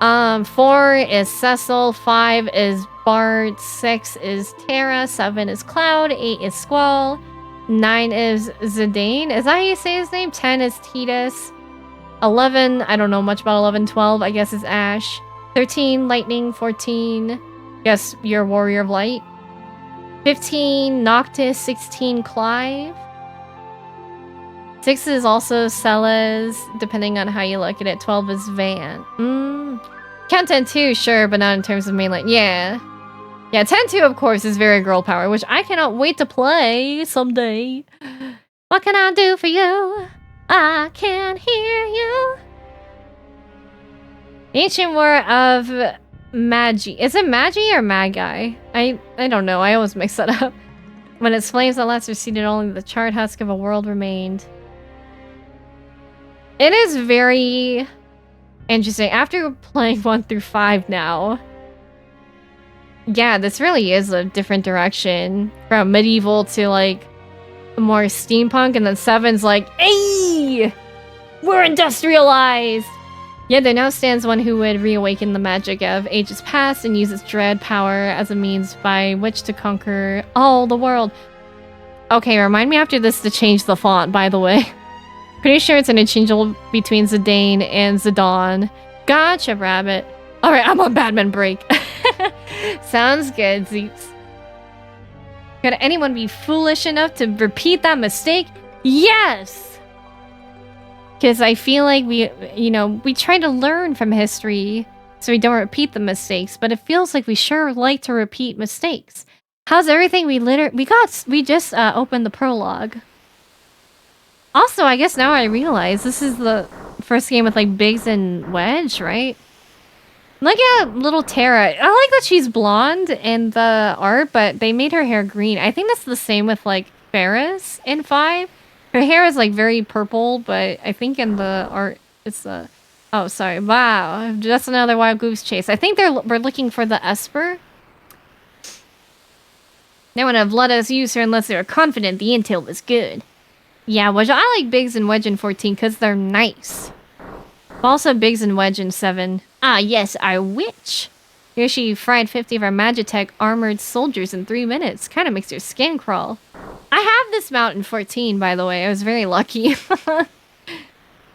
4 is Cecil, 5 is Bart, 6 is Terra, 7 is Cloud, 8 is Squall, 9 is Zidane. Is that how you say his name? 10 is Tidus. 11, I don't know much about 11. 12, I guess, is Ash. 13, Lightning. 14, guess you're Warrior of Light. 15, Noctis. 16, Clive. 6 is also Celes, depending on how you look at it. 12 is Van. Count 10 too, sure, but not in terms of mainline. Yeah. Yeah, 10-2, of course, is very girl power, which I cannot wait to play someday. What can I do for you? I can hear you. Ancient War of Magi. Is it Magi or Magi? I don't know. I always mix that up. When its flames at last receded, only the charred husk of a world remained. It is very interesting. After playing 1 through 5 now, yeah, this really is a different direction from medieval to like more steampunk, and then 7's like, hey, we're industrialized. Yeah, there now stands one who would reawaken the magic of ages past and use its dread power as a means by which to conquer all the world. Okay, remind me after this to change the font, by the way. Pretty sure it's interchangeable between Zidane and Zidane. Gotcha, rabbit. Alright, I'm on Batman break. Sounds good, Zeeps. Could anyone be foolish enough to repeat that mistake? Yes! Because I feel like we try to learn from history so we don't repeat the mistakes, but it feels like we sure like to repeat mistakes. How's everything? We just opened the prologue. Also, I guess now I realize this is the first game with like Biggs and Wedge, right? Look at little Terra. I like that she's blonde in the art, but they made her hair green. I think that's the same with like Ferris in 5. Her hair is like very purple, but I think in the art it's oh, sorry. Wow, just another wild goose chase. I think we're looking for the Esper. They wouldn't have let us use her unless they were confident the intel was good. Yeah, Wedge. I like Biggs and Wedge in 14 because they're nice. Also, Biggs and Wedge in 7. Ah, yes, our witch. Here she fried 50 of our Magitech armored soldiers in 3 minutes. Kind of makes your skin crawl. I have this mount in 14, by the way. I was very lucky.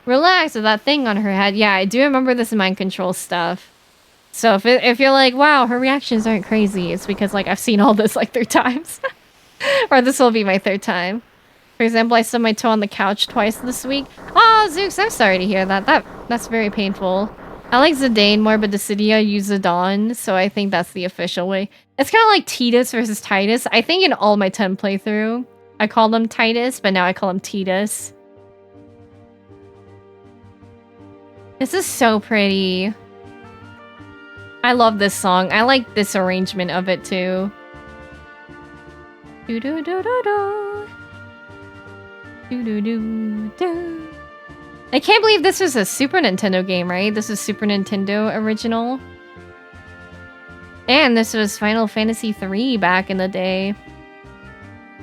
Relax with that thing on her head. Yeah, I do remember this mind control stuff. So if you're like, wow, her reactions aren't crazy, it's because like I've seen all this like 3 times. Or this will be my 3rd time. For example, I stubbed my toe on the couch twice this week. Oh, Zooks, I'm sorry to hear that. That's very painful. I like Zidane more, but Dissidia use Zidane, so I think that's the official way. It's kind of like Titus versus Titus. I think in all my 10 playthrough, I called him Titus, but now I call him Titus. This is so pretty. I love this song. I like this arrangement of it too. Do do do do do. Do do do do. I can't believe this was a Super Nintendo game, right? This is Super Nintendo original. And this was Final Fantasy III back in the day.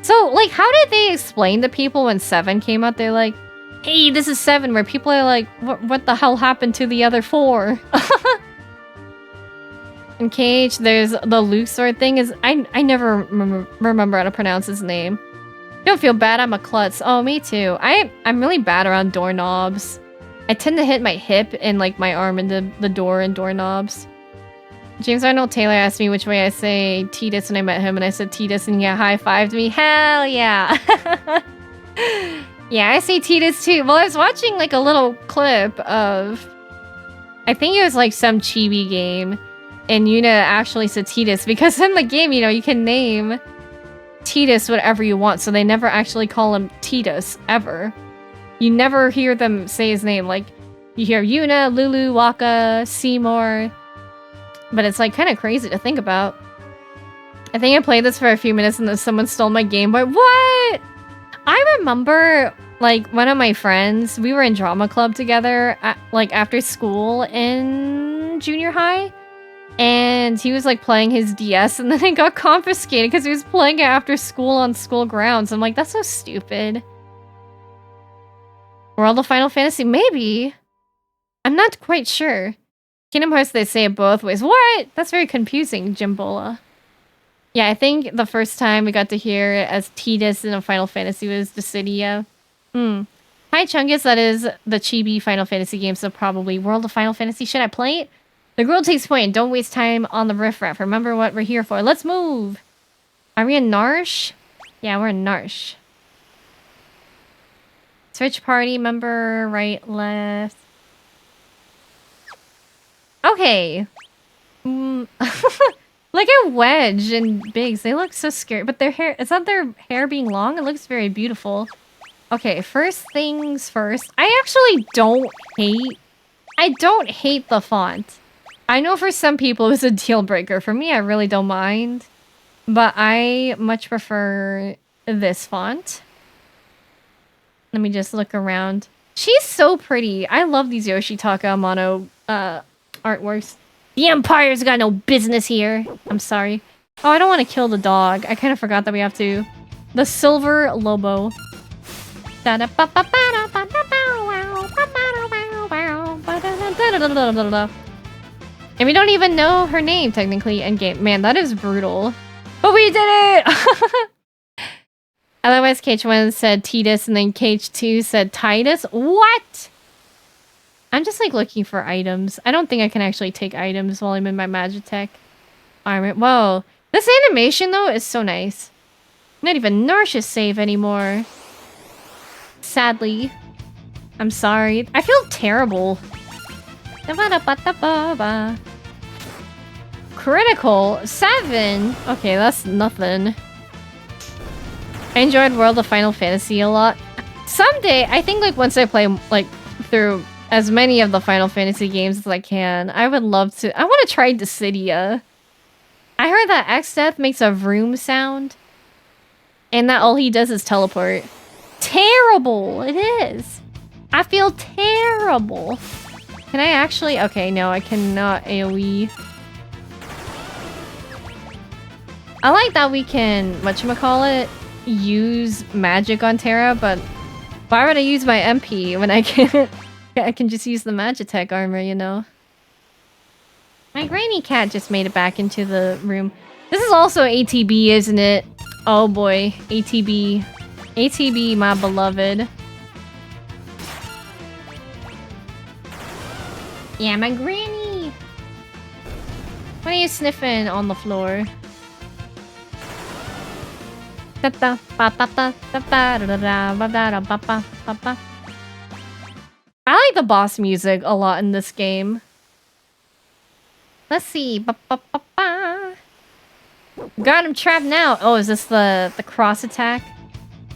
So, like, how did they explain to people when 7 came out? They're like, hey, this is 7, where people are like, what the hell happened to the other 4? In Cage, there's the Luxor thing. I never remember how to pronounce his name. Don't feel bad, I'm a klutz. Oh, me too. I'm really bad around doorknobs. I tend to hit my hip and like my arm into the door and doorknobs. James Arnold Taylor asked me which way I say Titus when I met him, and I said Titus, and he high-fived me. Hell yeah. Yeah, I say Titus too. Well, I was watching like a little clip of, I think it was like some chibi game, and Yuna actually said Titus, because in the game, you know, you can name Titus whatever you want, so they never actually call him Titus, ever. You never hear them say his name. Like, you hear Yuna, Lulu, Waka, Seymour, but it's like kind of crazy to think about. I think I played this for a few minutes and then someone stole my Game Boy. What? I remember, like, one of my friends, we were in drama club together, like, after school in junior high. And he was like playing his DS and then it got confiscated because he was playing it after school on school grounds. I'm like, that's so stupid. World of Final Fantasy? Maybe. I'm not quite sure. Kingdom Hearts, they say it both ways. What? That's very confusing, Jimbola. Yeah, I think the first time we got to hear it as Titus in a Final Fantasy was Dissidia. Hi, Chungus. That is the chibi Final Fantasy game, so probably World of Final Fantasy. Should I play it? The girl takes point. Don't waste time on the riffraff. Remember what we're here for. Let's move. Are we in Narsh? Yeah, we're in Narsh. Switch party member, right, left. Okay. Look at Wedge and Biggs. They look so scary. But their hair, is that their hair being long? It looks very beautiful. Okay, first things first. I actually don't hate the font. I know for some people it's a deal breaker. For me, I really don't mind. But I much prefer this font. Let me just look around. She's so pretty. I love these Yoshitaka Amano artworks. The Empire's got no business here. I'm sorry. Oh, I don't want to kill the dog. I kind of forgot that we have to. The Silver Lobo. And we don't even know her name, technically, endgame. Man, that is brutal. But we did it! Otherwise, Cage 1 said Titus, and then Cage 2 said Titus. What? I'm just, like, looking for items. I don't think I can actually take items while I'm in my Magitech armor. Whoa. This animation, though, is so nice. Not even Narsh is safe anymore. Sadly. I'm sorry. I feel terrible. Critical 7. Okay, that's nothing. I enjoyed World of Final Fantasy a lot. Someday, I think like once I play like through as many of the Final Fantasy games as I can, I would love to. I want to try Dissidia. I heard that X-Death makes a vroom sound, and that all he does is teleport. Terrible! It is. I feel terrible. Can I actually? Okay, no, I cannot AoE. I like that we can, whatchamacallit, use magic on Terra, but why would I use my MP when I can just use the Magitech armor, you know? My granny cat just made it back into the room. This is also ATB, isn't it? Oh boy, ATB. ATB, my beloved. Yeah, my granny! What are you sniffing on the floor? I like the boss music a lot in this game. Let's see. Got him trapped now. Oh, is this the cross attack?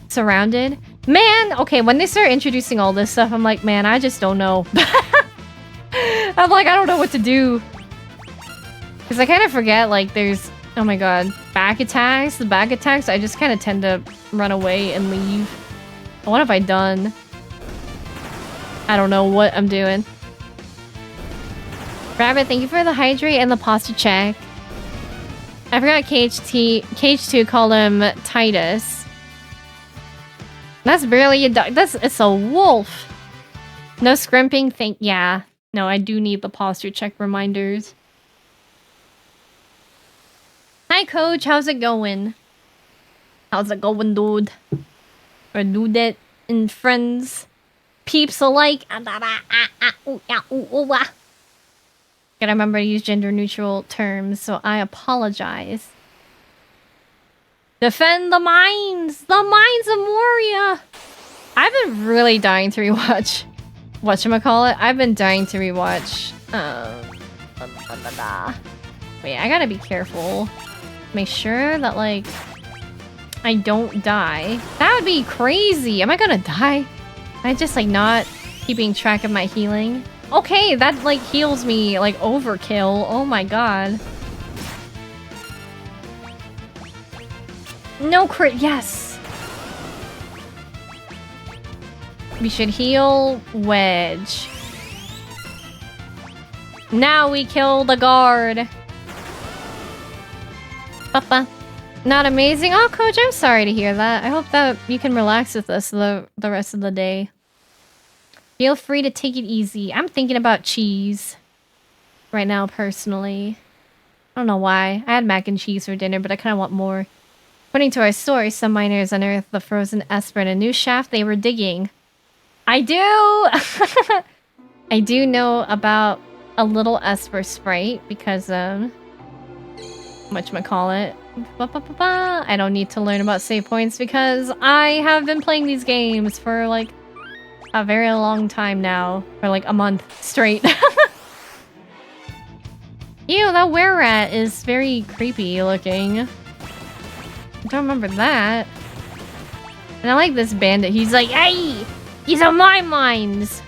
Surrounded? Man, okay, when they start introducing all this stuff, I'm like, man, I just don't know. I'm like, I don't know what to do. Because I kind of forget, like, there's... Oh my god. Back attacks? The back attacks, I just kind of tend to run away and leave. What have I done? I don't know what I'm doing. Rabbit, thank you for the hydrate and the posture check. I forgot KH2 called him Titus. That's barely a dog. It's a wolf. No scrimping. Yeah. No, I do need the posture check reminders. Hi, Coach. How's it going? How's it going, dude? Or dudette and friends. Peeps alike. Gotta remember to use gender-neutral terms, so I apologize. Defend the mines! The mines of Moria! I've been really dying to rewatch... Whatchamacallit? I've been dying to rewatch... Wait, I gotta be careful. Make sure that, like... I don't die. That would be crazy! Am I gonna die? Am I just, like, not keeping track of my healing? Okay, that, like, heals me, like, overkill. Oh my god. No crit, yes! We should heal Wedge. Now we kill the guard. Papa. Not amazing? Oh, Coach, I'm sorry to hear that. I hope that you can relax with us the rest of the day. Feel free to take it easy. I'm thinking about cheese right now, personally. I don't know why. I had mac and cheese for dinner, but I kind of want more. According to our story, some miners unearthed the frozen Esper in a new shaft they were digging. I do! I do know about a little Esper sprite because, whatchamacallit? I don't need to learn about save points because I have been playing these games for, like, a very long time now. For like a month straight. Ew, that were-rat is very creepy looking. I don't remember that. And I like this bandit. He's like, hey! These are my mines!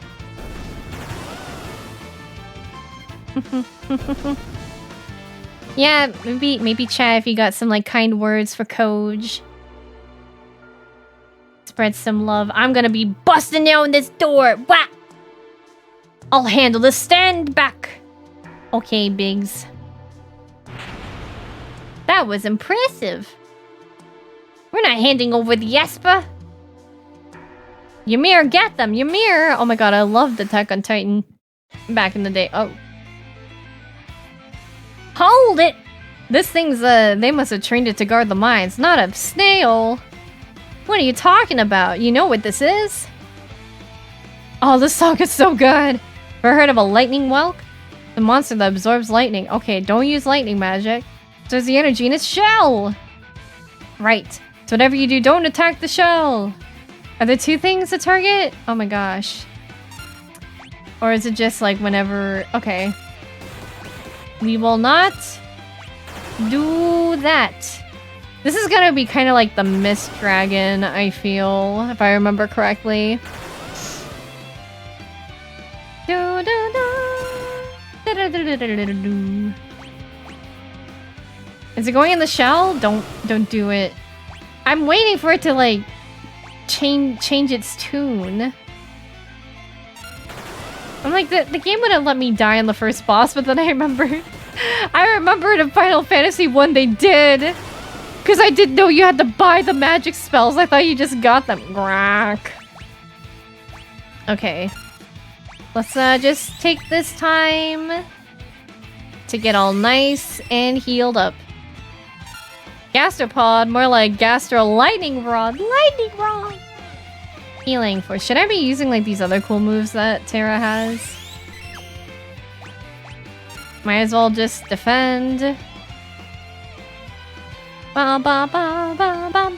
Yeah, maybe chat if you got some like kind words for Coach. Spread some love. I'm gonna be busting down this door. Wah! I'll handle this. Stand back. Okay, Biggs. That was impressive. We're not handing over the Esper. Ymir, get them. Ymir. Oh my god, I loved Attack on Titan back in the day. Oh. Hold it! This thing's, they must have trained it to guard the mines, not a snail. What are you talking about? You know what this is? Oh, this song is so good. Ever heard of a lightning whelk? The monster that absorbs lightning. Okay, don't use lightning magic. There's the energy in its shell. Right. So whatever you do, don't attack the shell. Are there two things to target? Oh my gosh. Or is it just like whenever... Okay. We will not do that. This is gonna be kind of like the Mist Dragon, I feel, if I remember correctly. Is it going in the shell? Don't do it. I'm waiting for it to like change its tune. I'm like, the game wouldn't let me die on the first boss, but then I remembered in Final Fantasy 1 they did. Because I didn't know you had to buy the magic spells. I thought you just got them. Grack. Okay. Let's just take this time to get all nice and healed up. Gastropod, more like Gastro Lightning Rod. Lightning Rod! Healing for... Should I be using like these other cool moves that Terra has? Might as well just defend. Ba ba ba ba ba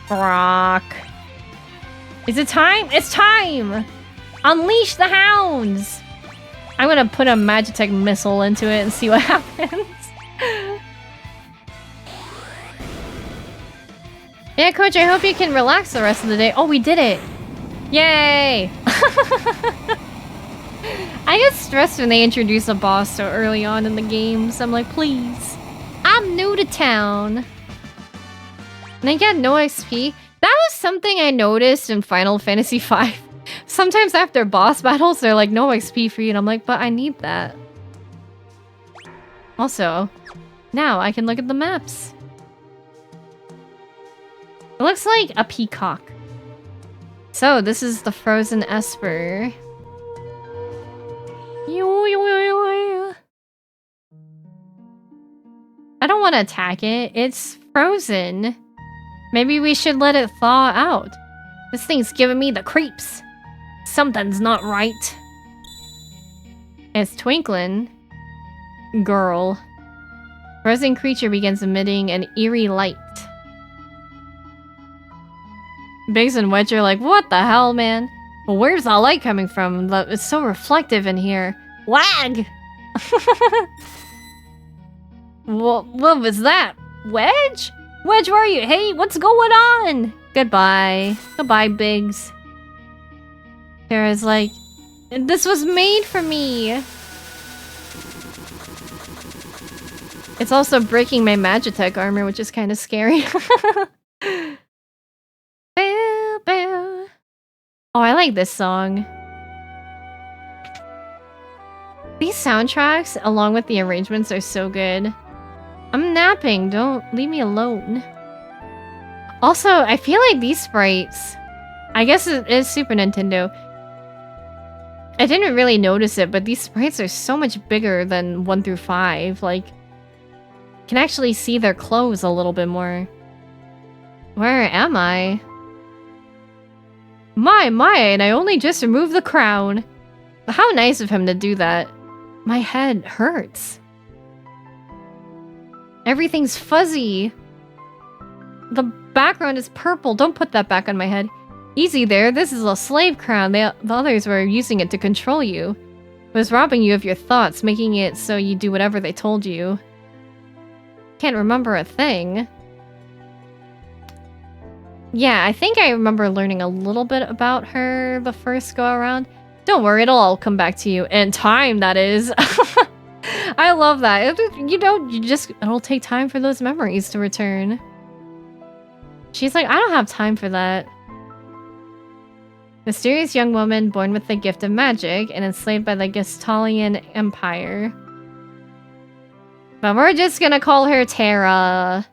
Brock. Is it time? It's time! Unleash the hounds! I'm gonna put a Magitech missile into it and see what happens. Yeah, Coach, I hope you can relax the rest of the day. Oh, we did it! Yay! I get stressed when they introduce a boss so early on in the games. I'm like, please. I'm new to town. And I get no XP. That was something I noticed in Final Fantasy V. Sometimes after boss battles, they're like, no XP for you. And I'm like, but I need that. Also, now I can look at the maps. It looks like a peacock. So, this is the Frozen Esper. I don't want to attack it. It's frozen. Maybe we should let it thaw out. This thing's giving me the creeps. Something's not right. It's twinkling. Girl. Frozen creature begins emitting an eerie light. Biggs and Wedge are like, what the hell, man? Well, where's the light coming from? It's so reflective in here. Lag! What was that? Wedge? Wedge, where are you? Hey, what's going on? Goodbye. Goodbye, Biggs. Tara's like, this was made for me. It's also breaking my Magitech armor, which is kind of scary. Oh, I like this song. These soundtracks, along with the arrangements, are so good. I'm napping. Don't leave me alone. Also, I feel like these sprites... I guess it is Super Nintendo. I didn't really notice it, but these sprites are so much bigger than 1 through 5. Like, you can actually see their clothes a little bit more. Where am I? My, and I only just removed the crown. How nice of him to do that. My head hurts. Everything's fuzzy. The background is purple. Don't put that back on my head. Easy there. This is a slave crown. The others were using it to control you. It was robbing you of your thoughts, making it so you do whatever they told you. Can't remember a thing. Yeah, I think I remember learning a little bit about her the first go around. Don't worry, it'll all come back to you. In time, that is. I love that. You know, it'll take time for those memories to return. She's like, I don't have time for that. Mysterious young woman born with the gift of magic and enslaved by the Gestalian Empire. But we're just gonna call her Tara.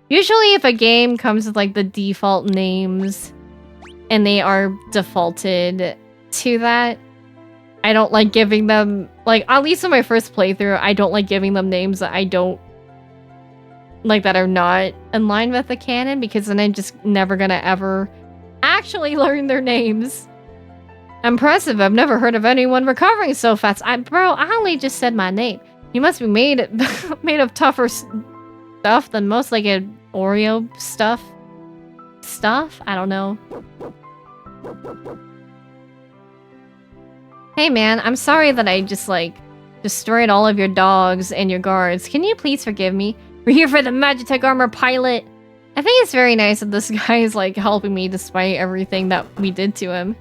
Usually if a game comes with like the default names and they are defaulted to that, I don't like giving them, like, at least in my first playthrough, I don't like giving them names that I don't, like, that are not in line with the canon, because then I'm just never gonna ever actually learn their names. Impressive, I've never heard of anyone recovering so fast. Bro, I only just said my name. You must be made of tougher stuff than most, like a Oreo stuff? I don't know. Hey man, I'm sorry that I just, like, destroyed all of your dogs and your guards. Can you please forgive me? We're here for the Magitech armor pilot. I think it's very nice that this guy is, like, helping me despite everything that we did to him.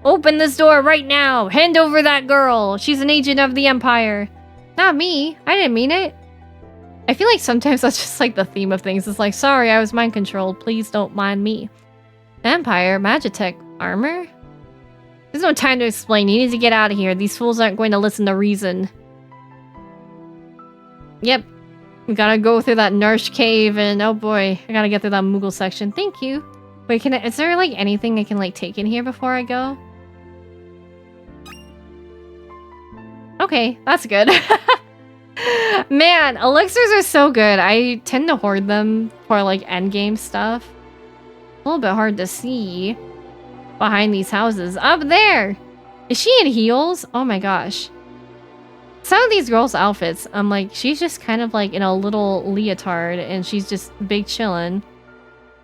Open this door right now! Hand over that girl! She's an agent of the Empire! Not me. I didn't mean it. I feel like sometimes that's just, like, the theme of things. It's like, sorry, I was mind-controlled. Please don't mind me. Empire? Magitech armor? There's no time to explain. You need to get out of here. These fools aren't going to listen to reason. Yep. We gotta go through that Narsh cave and oh boy, I gotta get through that Moogle section. Thank you. Wait, is there like anything I can like take in here before I go? Okay, that's good. Man, elixirs are so good. I tend to hoard them for like endgame stuff. A little bit hard to see behind these houses. Up there! Is she in heels? Oh my gosh. Some of these girls' outfits, I'm like, she's just kind of like in a little leotard and she's just big chillin'.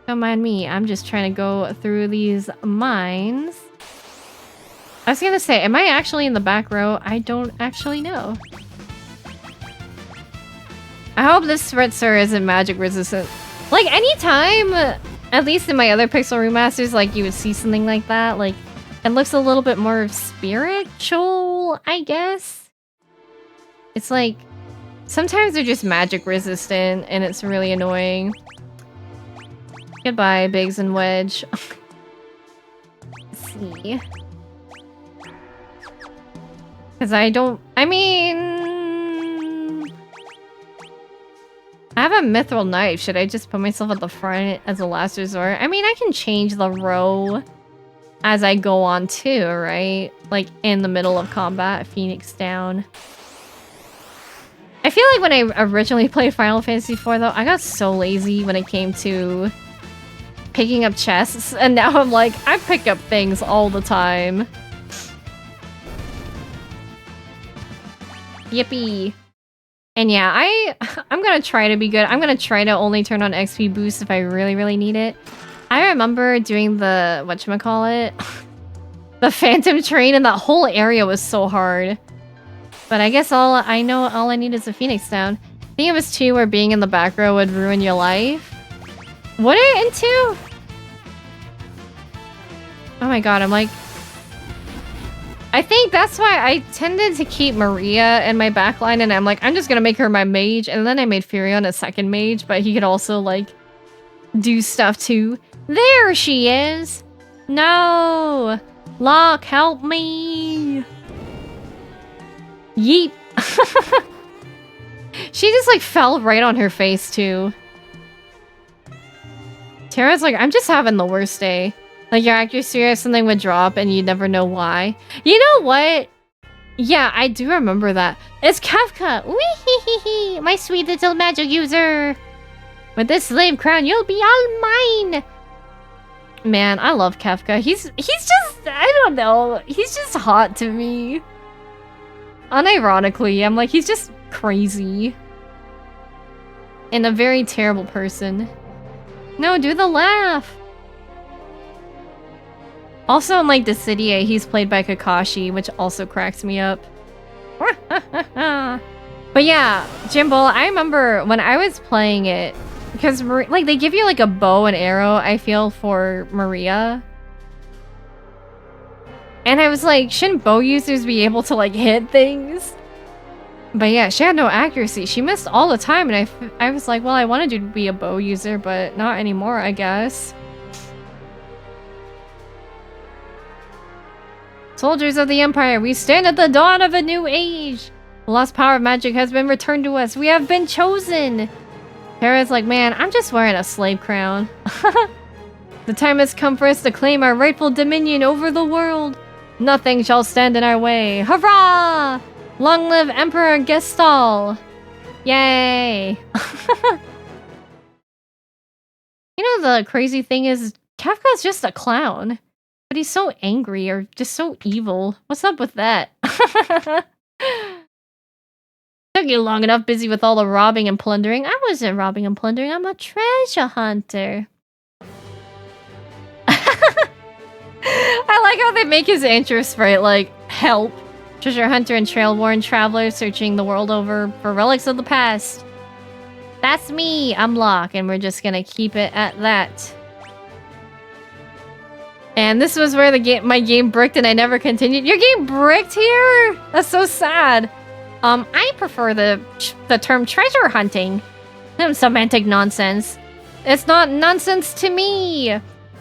Don't mind me, I'm just trying to go through these mines. I was gonna say, am I actually in the back row? I don't actually know. I hope this Spritzer isn't magic resistant. Like, anytime, at least in my other Pixel remasters, like, you would see something like that, like, it looks a little bit more spiritual, I guess? It's like, sometimes they're just magic resistant, and it's really annoying. Goodbye, Biggs and Wedge. Let's see. Because I mean... I have a mithril knife. Should I just put myself at the front as a last resort? I mean, I can change the row as I go on too, right? Like, in the middle of combat, Phoenix down. I feel like when I originally played Final Fantasy IV, though, I got so lazy when it came to picking up chests, and now I'm like, I pick up things all the time. Yippee. And yeah, I'm gonna try to be good. I'm gonna try to only turn on XP boost if I really, really need it. I remember doing the, whatchamacallit? The Phantom Train, and that whole area was so hard. But I guess all I need is a Phoenix down. I think it was 2 where being in the back row would ruin your life. What are you into? Oh my god, I'm like... I think that's why I tended to keep Maria in my backline, and I'm like, I'm just gonna make her my mage, and then I made Furion a second mage, but he could also, like, do stuff too. There she is! No! Locke, help me! Yeet! She just, like, fell right on her face, too. Tara's like, I'm just having the worst day. Like, your accuracy or something would drop and you'd never know why. You know what? Yeah, I do remember that. It's Kafka! Wee-hee-hee-hee! My sweet little magic user! With this slave crown, you'll be all mine! Man, I love Kafka. He's just... I don't know. He's just hot to me. Unironically, I'm like, he's just crazy. And a very terrible person. No, do the laugh! Also, in, like, Dissidia, he's played by Kakashi, which also cracks me up. But yeah, Jimbo, I remember when I was playing it, because, like, they give you, like, a bow and arrow, I feel, for Maria. And I was like, shouldn't bow users be able to, like, hit things? But yeah, she had no accuracy. She missed all the time, and I was like, well, I wanted you to be a bow user, but not anymore, I guess. Soldiers of the Empire, we stand at the dawn of a new age! The lost power of magic has been returned to us. We have been chosen! Tara's like, man, I'm just wearing a slave crown. The time has come for us to claim our rightful dominion over the world. Nothing shall stand in our way. Hurrah! Long live Emperor Gestal! Yay! You know, the crazy thing is, Kafka's just a clown. But he's so angry or just so evil. What's up with that? Took you long enough busy with all the robbing and plundering. I wasn't robbing and plundering. I'm a treasure hunter. I like how they make his interest, right? Like, help. Treasure hunter and trail-worn traveler searching the world over for relics of the past. That's me. I'm Locke, and we're just gonna keep it at that. And this was where my game bricked and I never continued. Your game bricked here? That's so sad. I prefer the term treasure hunting. Semantic nonsense. It's not nonsense to me.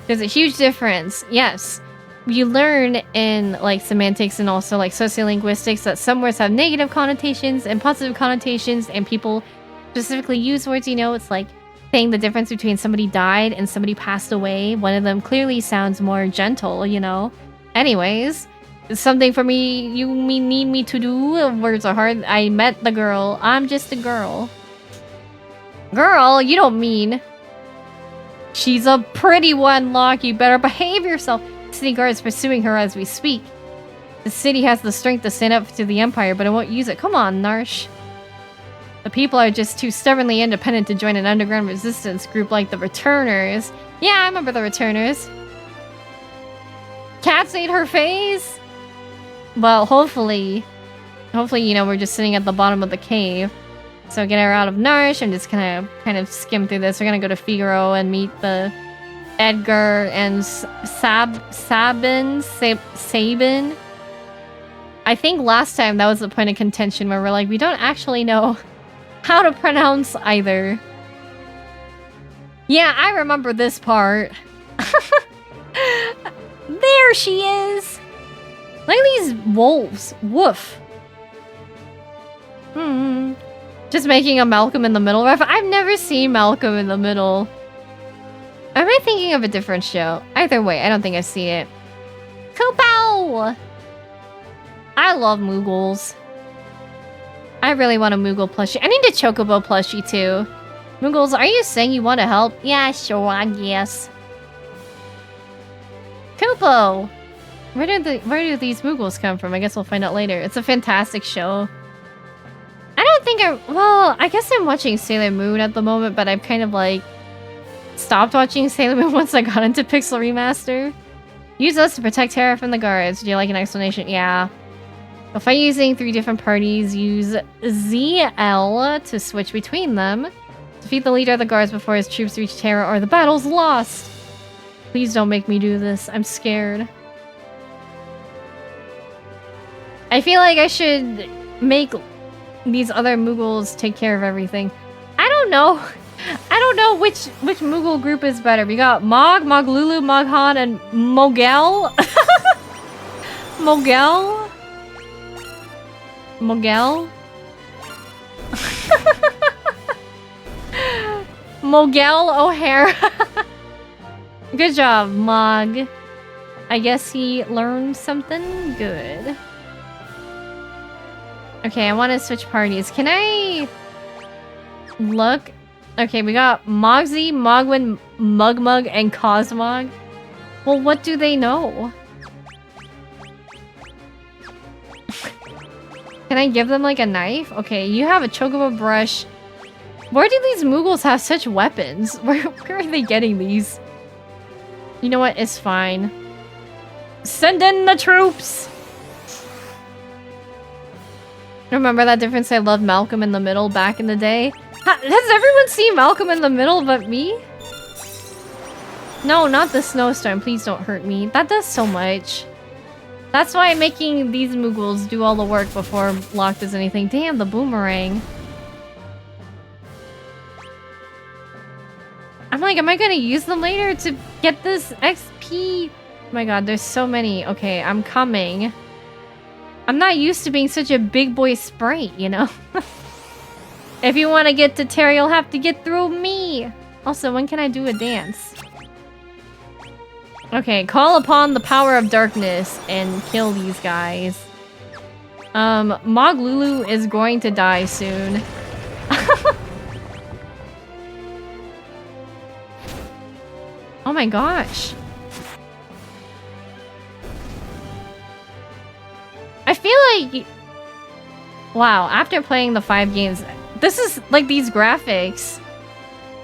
There's a huge difference. Yes. You learn in like semantics and also like sociolinguistics that some words have negative connotations and positive connotations, and people specifically use words, you know, it's like saying the difference between somebody died and somebody passed away. One of them clearly sounds more gentle, you know. Anyways, it's something for me you need me to do. Words are hard. I met the girl. I'm just a girl. Girl, you don't mean. She's a pretty one, Locke. You better behave yourself. City guards pursuing her as we speak. The city has the strength to stand up to the Empire, but it won't use it. Come on, Narsh. The people are just too stubbornly independent to join an underground resistance group like the Returners. Yeah, I remember the Returners. Cats ate her face? Well, hopefully, you know, we're just sitting at the bottom of the cave. So get her out of Narsh. I'm just gonna kind of skim through this. We're gonna go to Figaro and meet the Edgar and Sabin. I think last time that was the point of contention where we're like, we don't actually know how to pronounce either. Yeah, I remember this part. There she is! Look at these wolves. Woof. Just making a Malcolm in the Middle ref. I've never seen Malcolm in the Middle. Am I thinking of a different show? Either way, I don't think I've seen it. Koopow! I love Moogles. I really want a Moogle plushie. I need a Chocobo plushie too. Moogles, are you saying you want to help? Yeah, sure, I guess. Koopo! Where do these Moogles come from? I guess we'll find out later. It's a fantastic show. I don't think well, I guess I'm watching Sailor Moon at the moment, but I've kind of like stopped watching Sailor Moon once I got into Pixel Remaster. Use us to protect Terra from the guards. Do you like an explanation? Yeah. If I'm using 3 different parties, use ZL to switch between them. Defeat the leader of the guards before his troops reach Terra or the battle's lost. Please don't make me do this. I'm scared. I feel like I should make these other Moogles take care of everything. I don't know. I don't know which Moogle group is better. We got Mog, Moglulu, Moghan, and Mogel. Mogel? Mogel? Mogel O'Hara. Good job, Mog. I guess he learned something good. Okay, I want to switch parties. Can I look? Okay, we got Mogsy, Mogwin, Mugmug, and Cosmog. Well, what do they know? Can I give them like a knife? Okay, you have a Chocobo brush. Where do these Moogles have such weapons? Where are they getting these? You know what? It's fine. Send in the troops! Remember that difference? I loved Malcolm in the Middle back in the day. Has everyone seen Malcolm in the Middle but me? No, not the snowstorm. Please don't hurt me. That does so much. That's why I'm making these Moogles do all the work before Locke does anything. Damn, the boomerang. I'm like, am I gonna use them later to get this XP? Oh my god, there's so many. Okay, I'm coming. I'm not used to being such a big boy sprite, you know? If you want to get to Terry, you'll have to get through me. Also, when can I do a dance? Okay, call upon the power of darkness and kill these guys. Moglulu is going to die soon. Oh my gosh. I feel like... Wow, after playing the 5 games, this is like these graphics.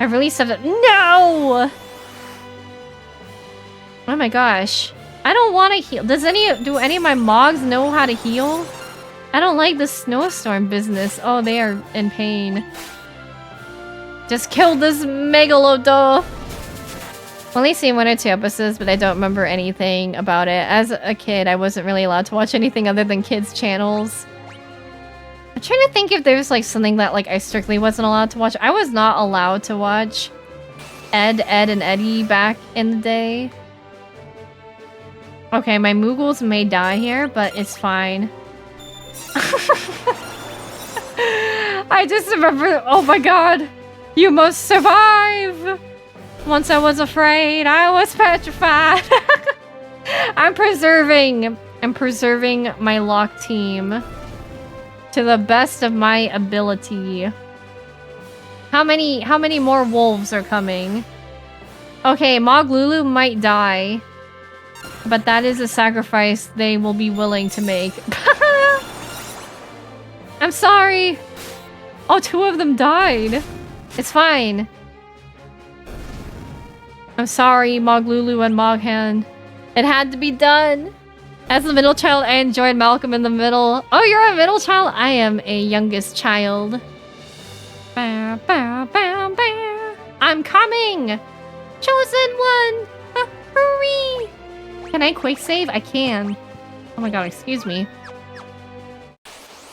I've really said it. No! Oh my gosh. I don't want to heal. Do any of my Mogs know how to heal? I don't like the snowstorm business. Oh, they are in pain. Just kill this Megalodo. Only seen 1 or 2 episodes, but I don't remember anything about it. As a kid, I wasn't really allowed to watch anything other than kids' channels. I'm trying to think if there's like something that like I strictly wasn't allowed to watch. I was not allowed to watch Ed, and Eddie back in the day. Okay, my Moogles may die here, but it's fine. I just remember, oh my god, you must survive! Once I was afraid, I was petrified. I'm preserving my Locke team to the best of my ability. How many more wolves are coming? Okay, Moglulu might die. But that is a sacrifice they will be willing to make. I'm sorry. Oh, 2 of them died. It's fine. I'm sorry, Moglulu and Moghan. It had to be done. As the middle child, I enjoyed Malcolm in the Middle. Oh, you're a middle child? I am a youngest child. Bow, bow, bow, bow. I'm coming! Chosen one! Hurry! Can I quick save? I can. Oh my god, excuse me.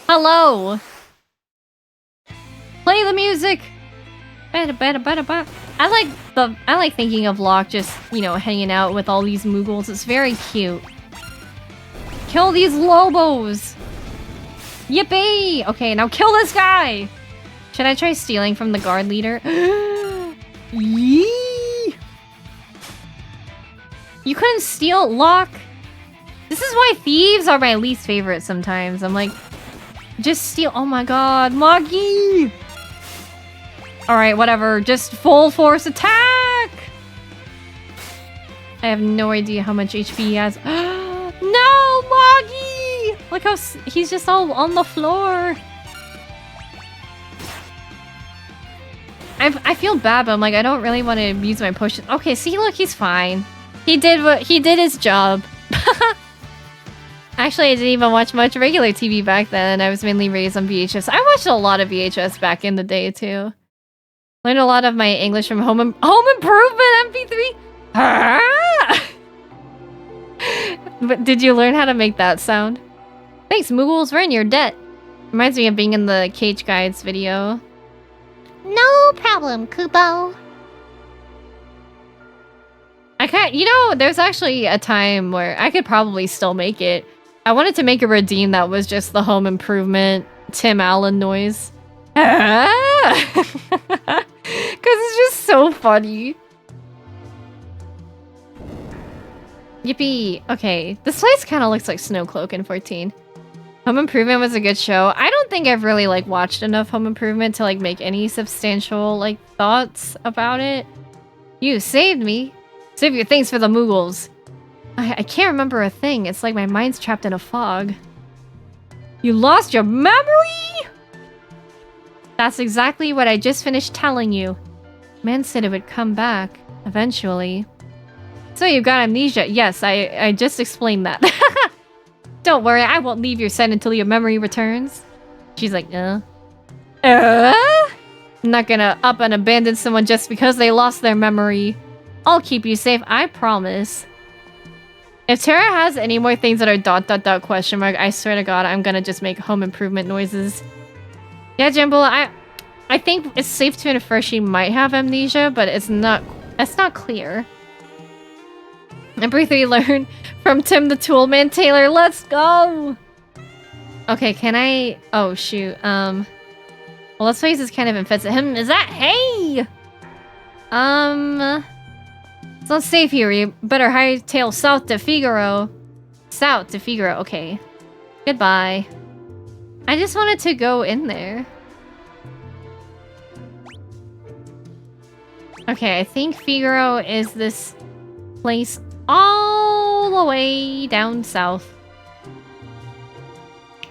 Hello! Play the music! I like thinking of Locke just, you know, hanging out with all these Moogles. It's very cute. Kill these Lobos! Yippee! Okay, now kill this guy! Should I try stealing from the guard leader? Yee! You couldn't steal Locke? This is why thieves are my least favorite sometimes. I'm like, just steal. Oh my god, Moggy! Alright, whatever. Just full force attack! I have no idea how much HP he has. No, Moggy! Look how he's just all on the floor. I feel bad, but I'm like, I don't really want to use my push. Okay, see, look, he's fine. He did his job. Actually, I didn't even watch much regular TV back then. I was mainly raised on VHS. I watched a lot of VHS back in the day, too. Learned a lot of my English from Home Improvement MP3. But did you learn how to make that sound? Thanks, Moogles, we're in your debt. Reminds me of being in the Cage Guides video. No problem, Kubo. You know, there's actually a time where I could probably still make it. I wanted to make a redeem that was just the Home Improvement Tim Allen noise. Because it's just so funny. Yippee. Okay, this place kind of looks like Snowcloak in 14. Home Improvement was a good show. I don't think I've really like watched enough Home Improvement to like make any substantial like thoughts about it. You saved me. Save your things for the Moogles. I can't remember a thing. It's like my mind's trapped in a fog. You lost your memory? That's exactly what I just finished telling you. Man said it would come back eventually. So you've got amnesia. Yes, I just explained that. Don't worry, I won't leave your set until your memory returns. She's like, I'm not gonna up and abandon someone just because they lost their memory. I'll keep you safe, I promise. If Tara has any more things that are ... question mark, I swear to god, I'm gonna just make Home Improvement noises. Yeah, Jimbo, I think it's safe to infer she might have amnesia, but it's not clear. Number 3, learn from Tim the Toolman Taylor. Let's go! Okay, can I... Oh, shoot. Well, let's face it's kind of offensive. Is that... Hey! It's not safe here. You better hightail south to Figaro. South to Figaro. Okay. Goodbye. I just wanted to go in there. Okay, I think Figaro is this place all the way down south.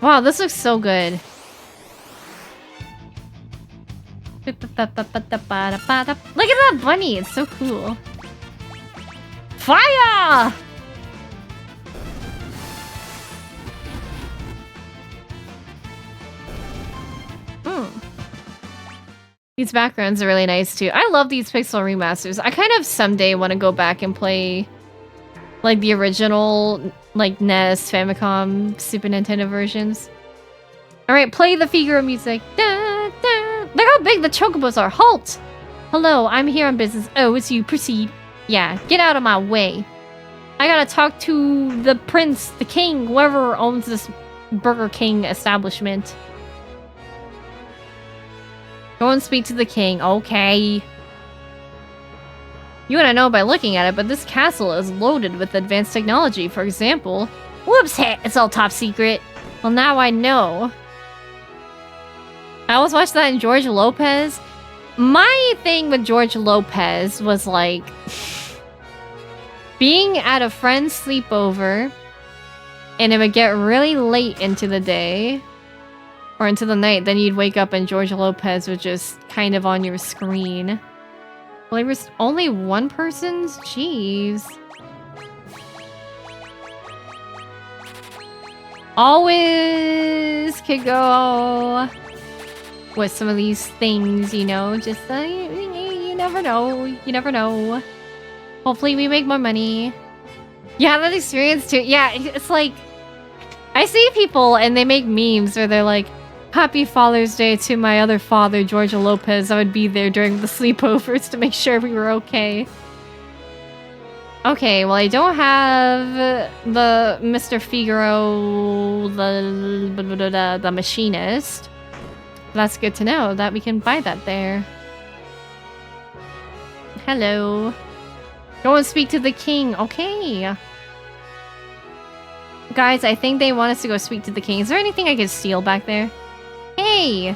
Wow, this looks so good. Look at that bunny, it's so cool. Fire! These backgrounds are really nice too. I love these pixel remasters. I kind of someday want to go back and play like the original like NES, Famicom, Super Nintendo versions. Alright, play the Figaro music. Da, da. Look how big the chocobos are. Halt! Hello, I'm here on business. Oh, it's you. Proceed. Yeah, get out of my way. I gotta talk to the prince, the king, whoever owns this Burger King establishment. Go and speak to the king. Okay. You wouldn't know by looking at it, but this castle is loaded with advanced technology. For example... Whoops, it's all top secret. Well, now I know. I always watched that in George Lopez. My thing with George Lopez was like... being at a friend's sleepover, and it would get really late into the day, or into the night, then you'd wake up and George Lopez was just kind of on your screen. Well, there was only one person's? Jeez. Always could go with some of these things, you know, just you never know, you never know. Hopefully we make more money. You have that experience too. Yeah, it's like, I see people and they make memes where they're like, Happy Father's Day to my other father, George Lopez. I would be there during the sleepovers to make sure we were okay. Okay, well, I don't have the Mr. Figaro, the machinist. That's good to know that we can buy that there. Hello. Go and speak to the king. Okay. Guys, I think they want us to go speak to the king. Is there anything I could steal back there? Hey!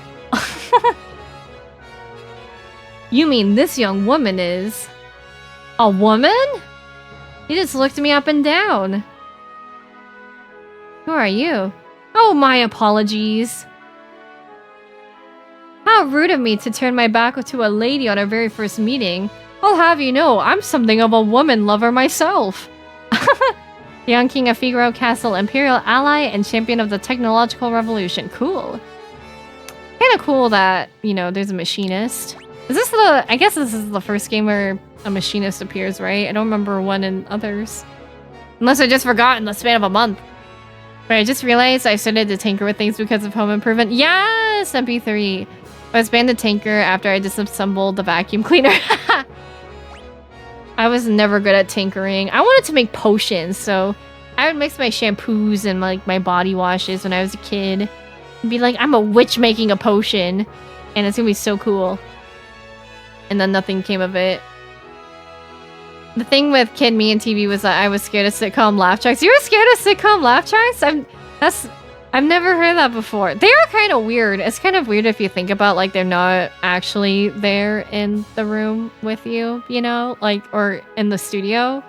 You mean this young woman is... a woman? You just looked me up and down. Who are you? Oh, my apologies. How rude of me to turn my back to a lady on our very first meeting. I'll have you know, I'm something of a woman lover myself. The young king of Figaro Castle, imperial ally and champion of the technological revolution. Cool. Kind of cool that, you know, there's a machinist. Is this the... I guess this is the first game where a machinist appears, right? I don't remember one in others. Unless I just forgot in the span of a month. But I just realized I started to tinker with things because of home improvement. Yes! MP3. I was banned to tinker after I disassembled the vacuum cleaner. I was never good at tinkering. I wanted to make potions, so I would mix my shampoos and like my body washes when I was a kid. And be like, I'm a witch making a potion. And it's gonna be so cool. And then nothing came of it. The thing with Kid Me and TV was that I was scared of sitcom laugh tracks. You were scared of sitcom laugh tracks? I've never heard that before. They are kind of weird. It's kind of weird if you think about like they're not actually there in the room with you, you know, like, or in the studio.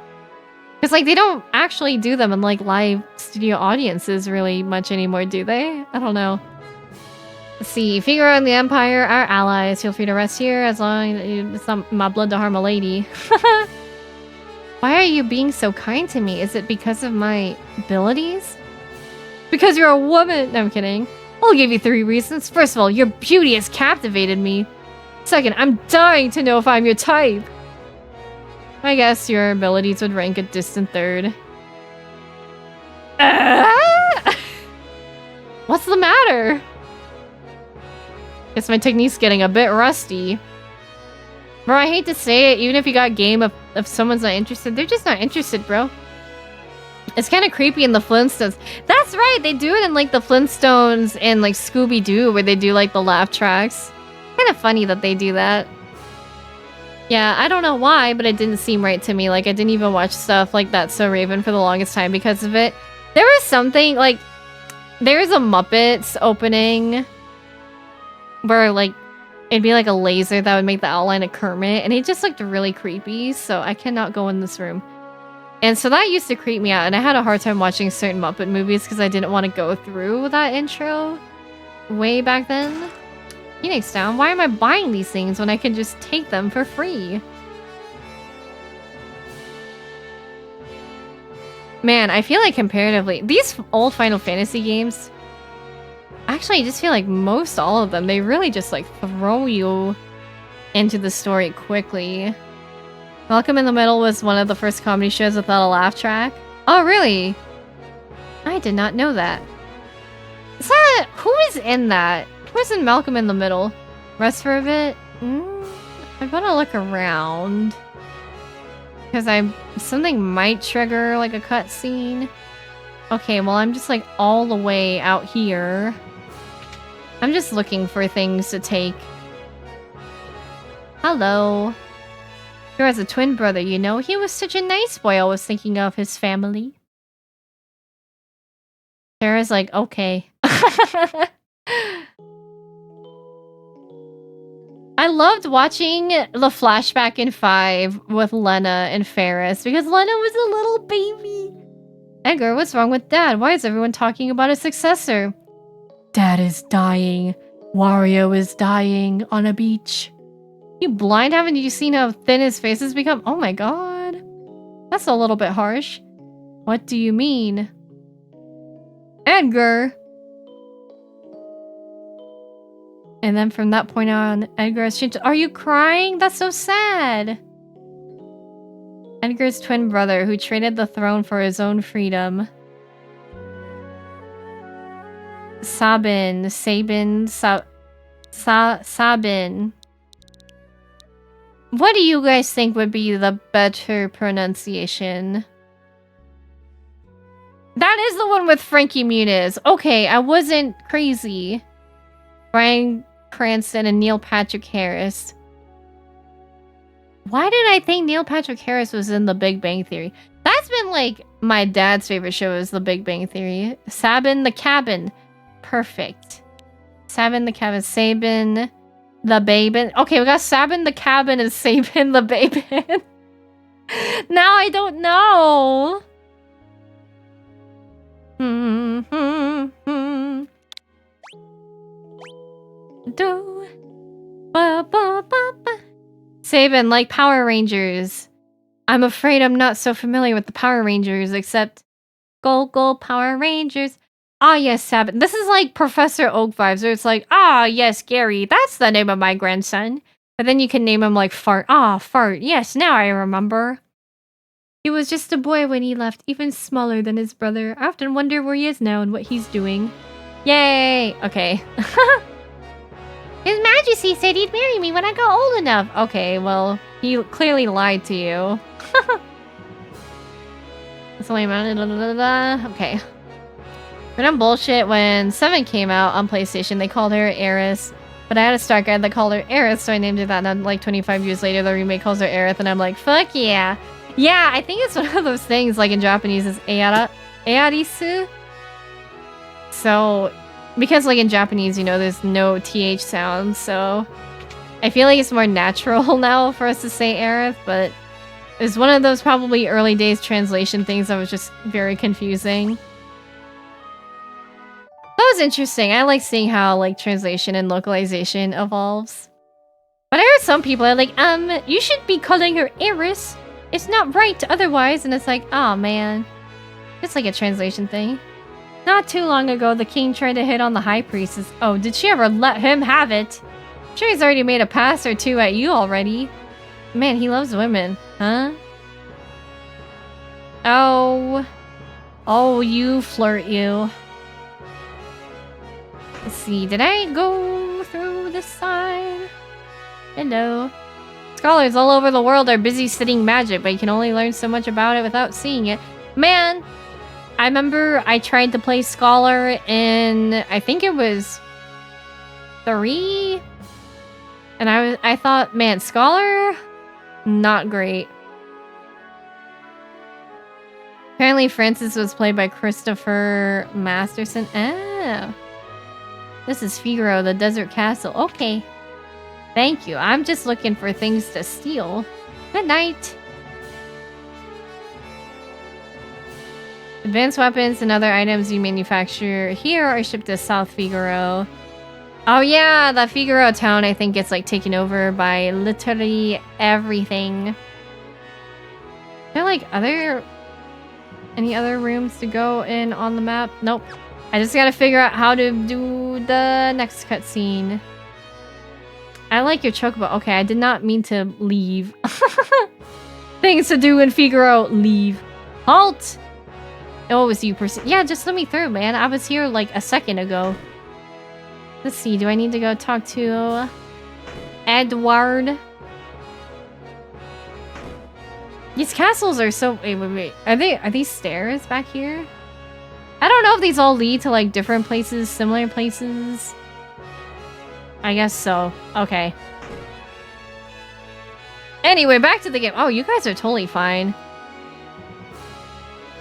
Because like they don't actually do them in like live studio audiences really much anymore, do they? I don't know. Let's see. Figaro and the Empire are allies. Feel free to rest here as long as it's not my blood to harm a lady. Why are you being so kind to me? Is it because of my abilities? Because you're a woman. No, I'm kidding. I'll give you 3 reasons. First of all, your beauty has captivated me. Second, I'm dying to know if I'm your type. I guess your abilities would rank a distant third. What's the matter? Guess my technique's getting a bit rusty. Bro, I hate to say it, even if you got game, if someone's not interested, they're just not interested, bro. It's kind of creepy in the Flintstones. That's right, they do it in like the Flintstones and like Scooby-Doo where they do like the laugh tracks. Kind of funny that they do that. Yeah, I don't know why, but it didn't seem right to me. Like, I didn't even watch stuff like That's So Raven for the longest time because of it. There was something, like, there's a Muppets opening where, like, it'd be like a laser that would make the outline of Kermit, and it just looked really creepy, so I cannot go in this room. And so that used to creep me out, and I had a hard time watching certain Muppet movies because I didn't want to go through that intro way back then. Phoenix Down, why am I buying these things when I can just take them for free? Man, I feel like comparatively, these old Final Fantasy games, actually I just feel like most all of them, they really just like throw you into the story quickly. Malcolm in the Middle was one of the first comedy shows without a laugh track. Oh, really? I did not know that. Is that... who is in that? Who's in Malcolm in the Middle? Rest for a bit? I'm gonna look around. Because something might trigger like a cutscene. Okay, well I'm just like all the way out here. I'm just looking for things to take. Hello. He has a twin brother, you know? He was such a nice boy, I was thinking of his family. Sarah's like, okay. I loved watching the flashback in 5 with Lena and Ferris because Lena was a little baby. Edgar, what's wrong with Dad? Why is everyone talking about a successor? Dad is dying. Wario is dying on a beach. You blind? Haven't you seen how thin his face has become? Oh my god. That's a little bit harsh. What do you mean? Edgar! And then from that point on, Edgar has changed. Are you crying? That's so sad. Edgar's twin brother who traded the throne for his own freedom. Sabin. What do you guys think would be the better pronunciation? That is the one with Frankie Muniz. Okay, I wasn't crazy. Bryan Cranston and Neil Patrick Harris. Why did I think Neil Patrick Harris was in The Big Bang Theory? That's been like my dad's favorite show is The Big Bang Theory. Sabin the Cabin. Perfect. Sabin the Cabin. Sabin the Babin. Okay, we got Sabin the Cabin and Sabin the Babin. Now I don't know. Do. Ba, ba, ba, ba. Sabin, like Power Rangers. I'm afraid I'm not so familiar with the Power Rangers, except Go Go Power Rangers. Ah, yes, Sabin. This is like Professor Oak vibes, where it's like, ah, yes, Gary, that's the name of my grandson. But then you can name him like Fart. Ah, Fart. Yes, now I remember. He was just a boy when he left, even smaller than his brother. I often wonder where he is now and what he's doing. Yay! Okay. His Majesty said he'd marry me when I got old enough. Okay, well, he clearly lied to you. That's only okay. For them bullshit, when 7 came out on PlayStation, they called her Aerith. But I had a Star Guide that called her Aerith, so I named her that. And then, like 25 years later, the remake calls her Aerith, and I'm like, fuck yeah. Yeah, I think it's one of those things, like in Japanese, is Earisu. So, because like in Japanese, you know, there's no TH sound, so I feel like it's more natural now for us to say Aerith, but it's one of those probably early days translation things that was just very confusing. That was interesting. I like seeing how like translation and localization evolves. But I heard some people are like, you should be calling her Aerith. It's not right otherwise, and it's like, oh man. It's like a translation thing. Not too long ago, the king tried to hit on the high priestess. Oh, did she ever let him have it? I'm sure he's already made a pass or two at you already. Man, he loves women, huh? Oh. Oh, you flirt, you. Let's see, did I go through this side? Hello. Scholars all over the world are busy studying magic, but you can only learn so much about it without seeing it. Man, I remember I tried to play Scholar in, I think it was 3? And I thought, man, Scholar? Not great. Apparently Francis was played by Christopher Masterson. Oh. This is Figaro, the Desert Castle. Okay. Thank you. I'm just looking for things to steal. Good night. Advanced weapons and other items you manufacture here are shipped to South Figaro. Oh yeah, the Figaro town I think gets like taken over by literally everything. Are there like any other rooms to go in on the map? Nope. I just gotta figure out how to do the next cutscene. I like your chocobo. Okay, I did not mean to leave. Things to do in Figaro. Leave. Halt! Oh, it was you person. Yeah, just let me through, man. I was here like a second ago. Let's see. Do I need to go talk to Edward? These castles are so... Wait. Are these stairs back here? I don't know if these all lead to like different places, similar places. I guess so. Okay. Anyway, back to the game. Oh, you guys are totally fine.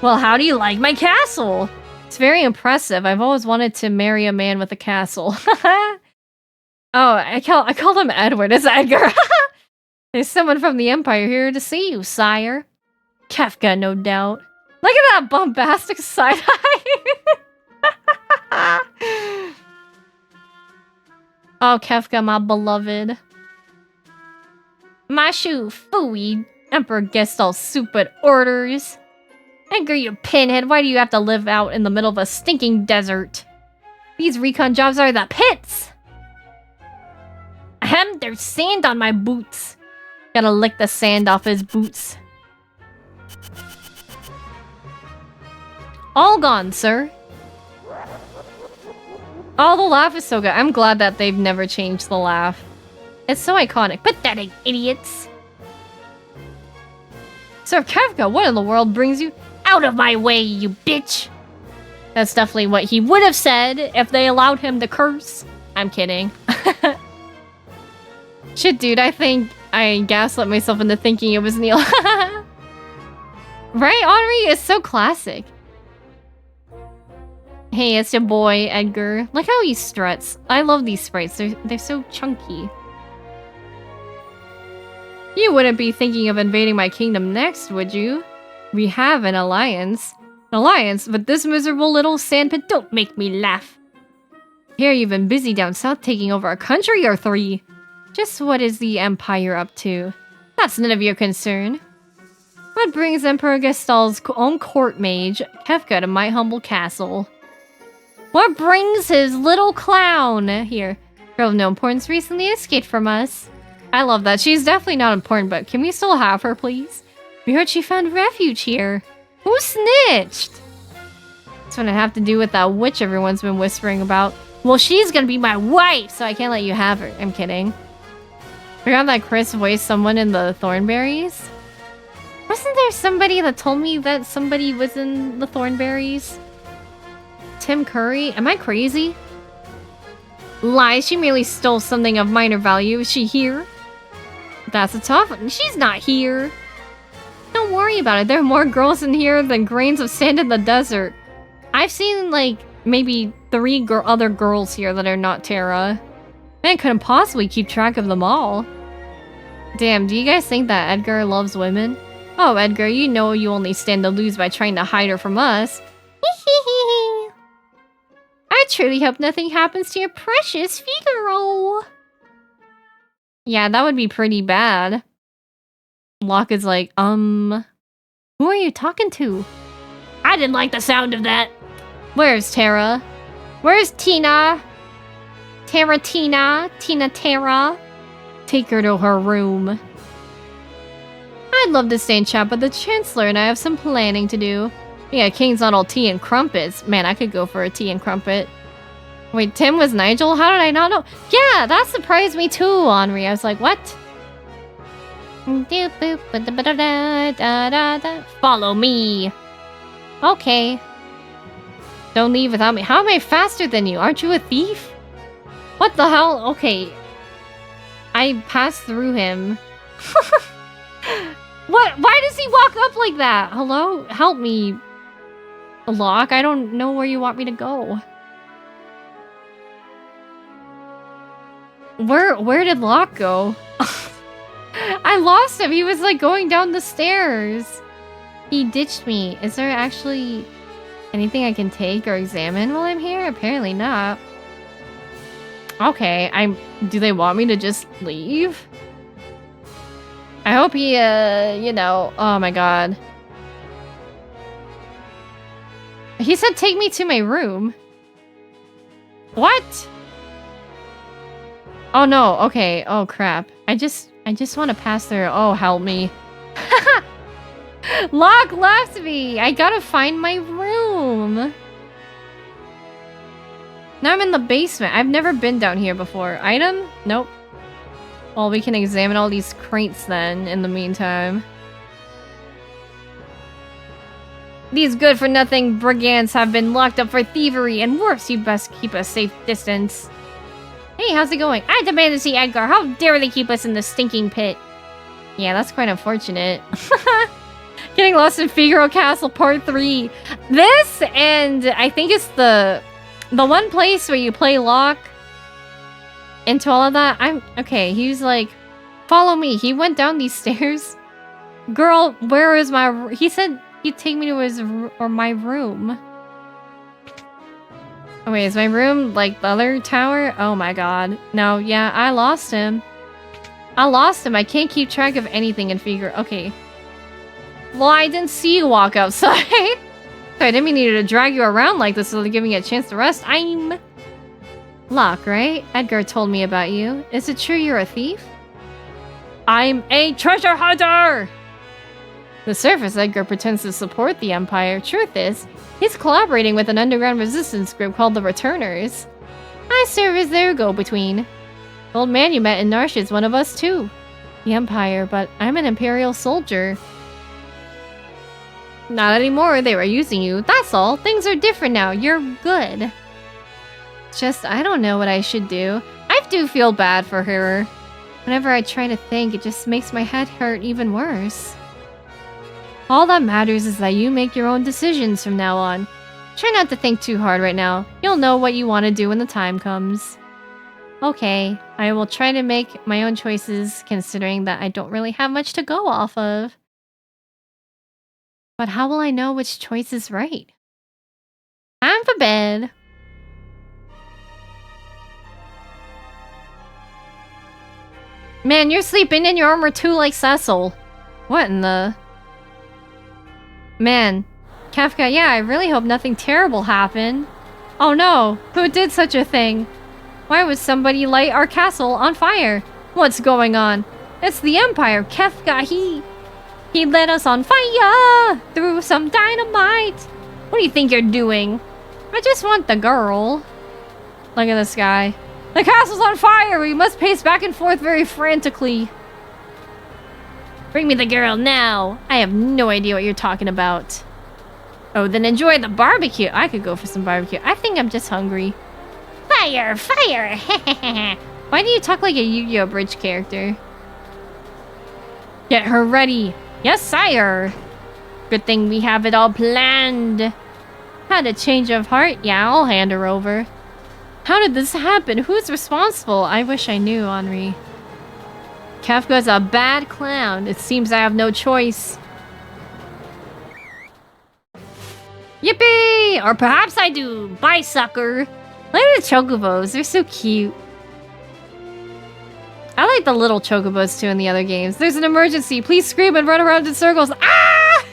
Well, how do you like my castle? It's very impressive. I've always wanted to marry a man with a castle. Oh, I called him Edward. It's Edgar. There's someone from the Empire here to see you, sire. Kefka, no doubt. Look at that bombastic side eye. Oh, Kefka, my beloved. Mashu, fooey. Emperor Gestalt stupid orders. Edgar, you pinhead, why do you have to live out in the middle of a stinking desert? These recon jobs are the pits! Ahem, there's sand on my boots. Gotta lick the sand off his boots. All gone, sir. Oh, the laugh is so good. I'm glad that they've never changed the laugh. It's so iconic. Pathetic idiots. Sir Kefka, what in the world brings you out of my way, you bitch? That's definitely what he would have said if they allowed him to curse. I'm kidding. Shit, dude, I think I gaslit myself into thinking it was Neil. Right? Henri is so classic. Hey, it's your boy, Edgar. Look how he struts. I love these sprites. They're so chunky. You wouldn't be thinking of invading my kingdom next, would you? We have an alliance. An alliance? But this miserable little sandpit, don't make me laugh. Here you've been busy down south taking over a country or three. Just what is the Empire up to? That's none of your concern. What brings Emperor Gestalt's own court mage, Kefka, to my humble castle? What brings his little clown here? Girl of no importance recently escaped from us. I love that. She's definitely not important, but can we still have her, please? We heard she found refuge here. Who snitched? That's what I have to do with that witch everyone's been whispering about. Well, she's gonna be my wife, so I can't let you have her. I'm kidding. Forgot that Chris voiced someone in the Thornberries? Wasn't there somebody that told me that somebody was in the Thornberries? Tim Curry? Am I crazy? Lies, she merely stole something of minor value. Is she here? That's a tough one. She's not here. Don't worry about it. There are more girls in here than grains of sand in the desert. I've seen, like, maybe 3 other girls here that are not Terra. Man, couldn't possibly keep track of them all. Damn, do you guys think that Edgar loves women? Oh, Edgar, you know you only stand to lose by trying to hide her from us. I truly hope nothing happens to your precious Figaro. Yeah, that would be pretty bad. Locke is like, who are you talking to? I didn't like the sound of that. Where's Terra? Where's Tina? Tina? Terra? Take her to her room. I'd love to stay and chat, but the Chancellor and I have some planning to do. Yeah, King's not all tea and crumpets. Man, I could go for a tea and crumpet. Wait, Tim was Nigel? How did I not know? Yeah, that surprised me too, Henri. I was like, what? Follow me. Okay. Don't leave without me. How am I faster than you? Aren't you a thief? What the hell? Okay. I passed through him. What? Why does he walk up like that? Hello? Help me. Locke, I don't know where you want me to go. Where did Locke go? I lost him. He was like going down the stairs. He ditched me. Is there actually anything I can take or examine while I'm here? Apparently not. Okay, do they want me to just leave? I hope he, you know, oh my god. He said take me to my room. What? Oh no, okay, oh crap. I just want to pass through. Oh, help me. Locke left me! I gotta find my room. Now I'm in the basement. I've never been down here before. Item? Nope. Well, we can examine all these crates then, in the meantime. These good-for-nothing brigands have been locked up for thievery, and worse, you best keep a safe distance. Hey, how's it going? I demand to see Edgar. How dare they keep us in the stinking pit? Yeah, that's quite unfortunate. Getting lost in Figaro Castle Part 3. This, and I think it's the one place where you play Locke into all of that. I'm okay. He was like, follow me. He went down these stairs. Girl, where is my... He said he'd take me to his or my room. Oh, wait, is my room like the other tower? Oh my god. No, yeah, I lost him. I can't keep track of anything and figure... Okay. Well, I didn't see you walk outside. So I didn't mean to drag you around like this so giving you a chance to rest. I'm... Locke, right? Edgar told me about you. Is it true you're a thief? I'm a treasure hunter! The surface, Edgar pretends to support the Empire. Truth is, he's collaborating with an underground resistance group called the Returners. I serve as their go-between. The old man you met in Narsha is one of us too. The Empire, but I'm an Imperial soldier. Not anymore, they were using you. That's all. Things are different now. You're good. Just, I don't know what I should do. I do feel bad for her. Whenever I try to think, it just makes my head hurt even worse. All that matters is that you make your own decisions from now on. Try not to think too hard right now. You'll know what you want to do when the time comes. Okay, I will try to make my own choices, considering that I don't really have much to go off of. But how will I know which choice is right? Time for bed. Man, you're sleeping in your armor too like Cecil. What in the... Man, Kefka, yeah, I really hope nothing terrible happened. Oh no, who did such a thing? Why would somebody light our castle on fire? What's going on? It's the Empire, Kefka, he lit us on fire! Threw some dynamite! What do you think you're doing? I just want the girl. Look at this guy. The castle's on fire! We must pace back and forth very frantically. Bring me the girl now! I have no idea what you're talking about. Oh, then enjoy the barbecue. I could go for some barbecue. I think I'm just hungry. Fire! Fire! Why do you talk like a Yu-Gi-Oh! Bridge character? Get her ready! Yes, sire! Good thing we have it all planned. Had a change of heart? Yeah, I'll hand her over. How did this happen? Who's responsible? I wish I knew, Henri. Kefka's a bad clown. It seems I have no choice. Yippee! Or perhaps I do. Bye, sucker. Look at the chocobos. They're so cute. I like the little chocobos too in the other games. There's an emergency. Please scream and run around in circles. Ah!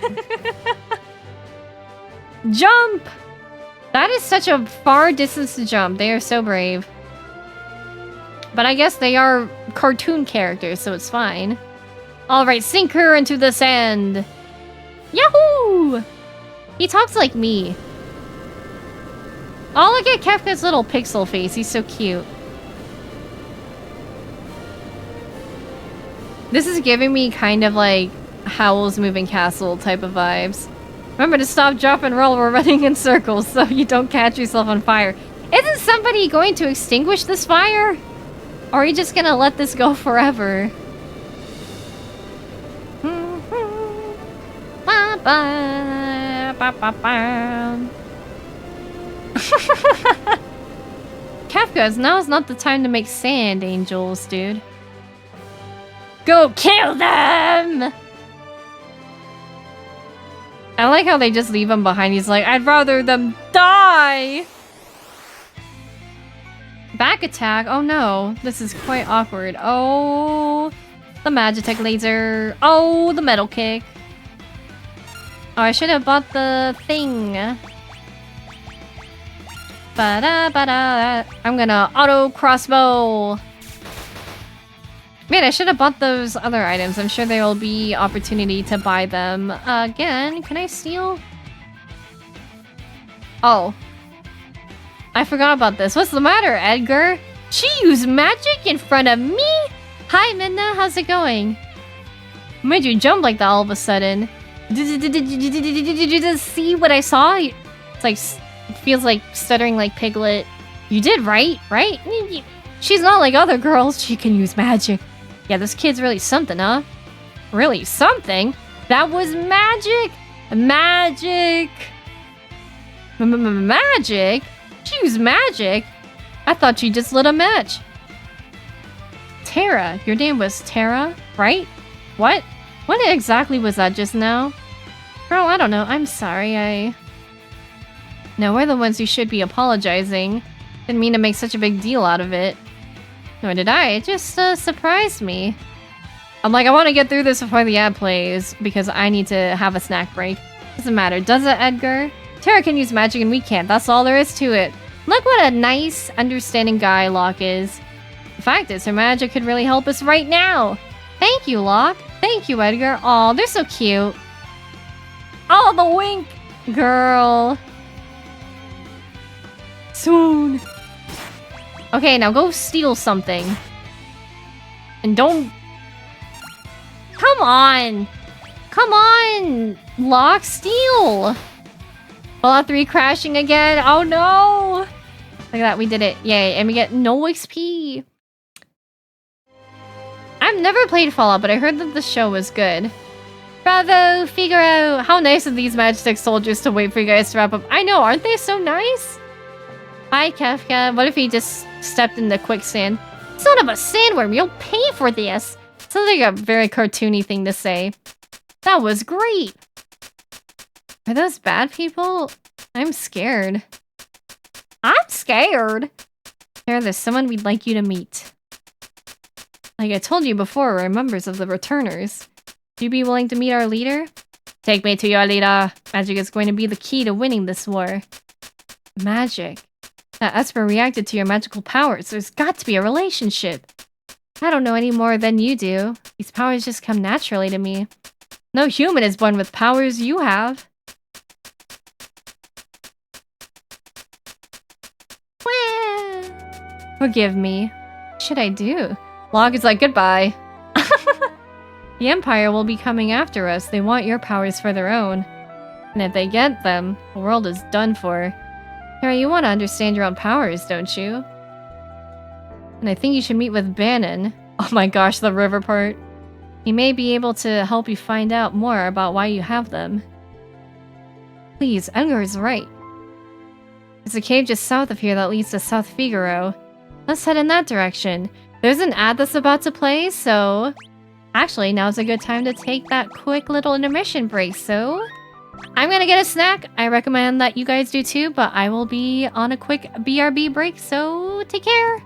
Jump! That is such a far distance to jump. They are so brave. But I guess they are cartoon characters, so it's fine. Alright, sink her into the sand. Yahoo! He talks like me. Oh, look at Kefka's little pixel face. He's so cute. This is giving me kind of like Howl's Moving Castle type of vibes. Remember to stop, drop, and roll. We're running in circles so you don't catch yourself on fire. Isn't somebody going to extinguish this fire? Or are you just gonna let this go forever? Kefka, now's not the time to make sand angels, dude. Go kill them! I like how they just leave him behind. He's like, I'd rather them die! Back attack? Oh no, this is quite awkward. Oh, the Magitech laser. Oh, the metal kick. Oh, I should have bought the thing. Ba-da-ba-da. I'm gonna auto crossbow. Man, I should have bought those other items. I'm sure there will be opportunity to buy them. Again, can I steal? Oh. I forgot about this. What's the matter, Edgar? She used magic in front of me? Hi, Midna. How's it going? What made you jump like that all of a sudden? Did you just see what I saw? It's like, feels like stuttering like Piglet. You did, right? Right? She's not like other girls. She can use magic. Yeah, this kid's really something, huh? Really something? That was magic! Magic! Magic? She used magic? I thought she just lit a match. Tara. Your name was Tara, right? What? What exactly was that just now? Bro, I don't know. I'm sorry, No, we're the ones who should be apologizing. Didn't mean to make such a big deal out of it. Nor did I. It just surprised me. I'm like, I want to get through this before the ad plays because I need to have a snack break. Doesn't matter, does it, Edgar? Tara can use magic and we can't. That's all there is to it. Look what a nice, understanding guy Locke is. The fact is, her magic could really help us right now. Thank you, Locke. Thank you, Edgar. Aw, they're so cute. Oh, the wink! Girl. Soon. Okay, now go steal something. And don't... Come on! Come on! Locke, steal! Fallout 3 crashing again. Oh no! Look at that, we did it. Yay, and we get no XP. I've never played Fallout, but I heard that the show was good. Bravo, Figaro! How nice of these Matchstick soldiers to wait for you guys to wrap up. I know, aren't they so nice? Hi, Kafka. What if he just stepped in the quicksand? Son of a sandworm, you'll pay for this! Sounds like a very cartoony thing to say. That was great! Are those bad people? I'm scared. I'm scared? Here, there's someone we'd like you to meet. Like I told you before, we're members of the Returners. Would you be willing to meet our leader? Take me to your leader. Magic is going to be the key to winning this war. Magic. That Esper reacted to your magical powers. There's got to be a relationship. I don't know any more than you do. These powers just come naturally to me. No human is born with powers you have. Forgive me. What should I do? Locke is like, goodbye. The Empire will be coming after us. They want your powers for their own. And if they get them, the world is done for. Harry, you want to understand your own powers, don't you? And I think you should meet with Bannon. Oh my gosh, the river part. He may be able to help you find out more about why you have them. Please, Edgar is right. There's a cave just south of here that leads to South Figaro. Let's head in that direction. There's an ad that's about to play, so... Actually, now's a good time to take that quick little intermission break, so... I'm gonna get a snack. I recommend that you guys do too, but I will be on a quick BRB break, so take care!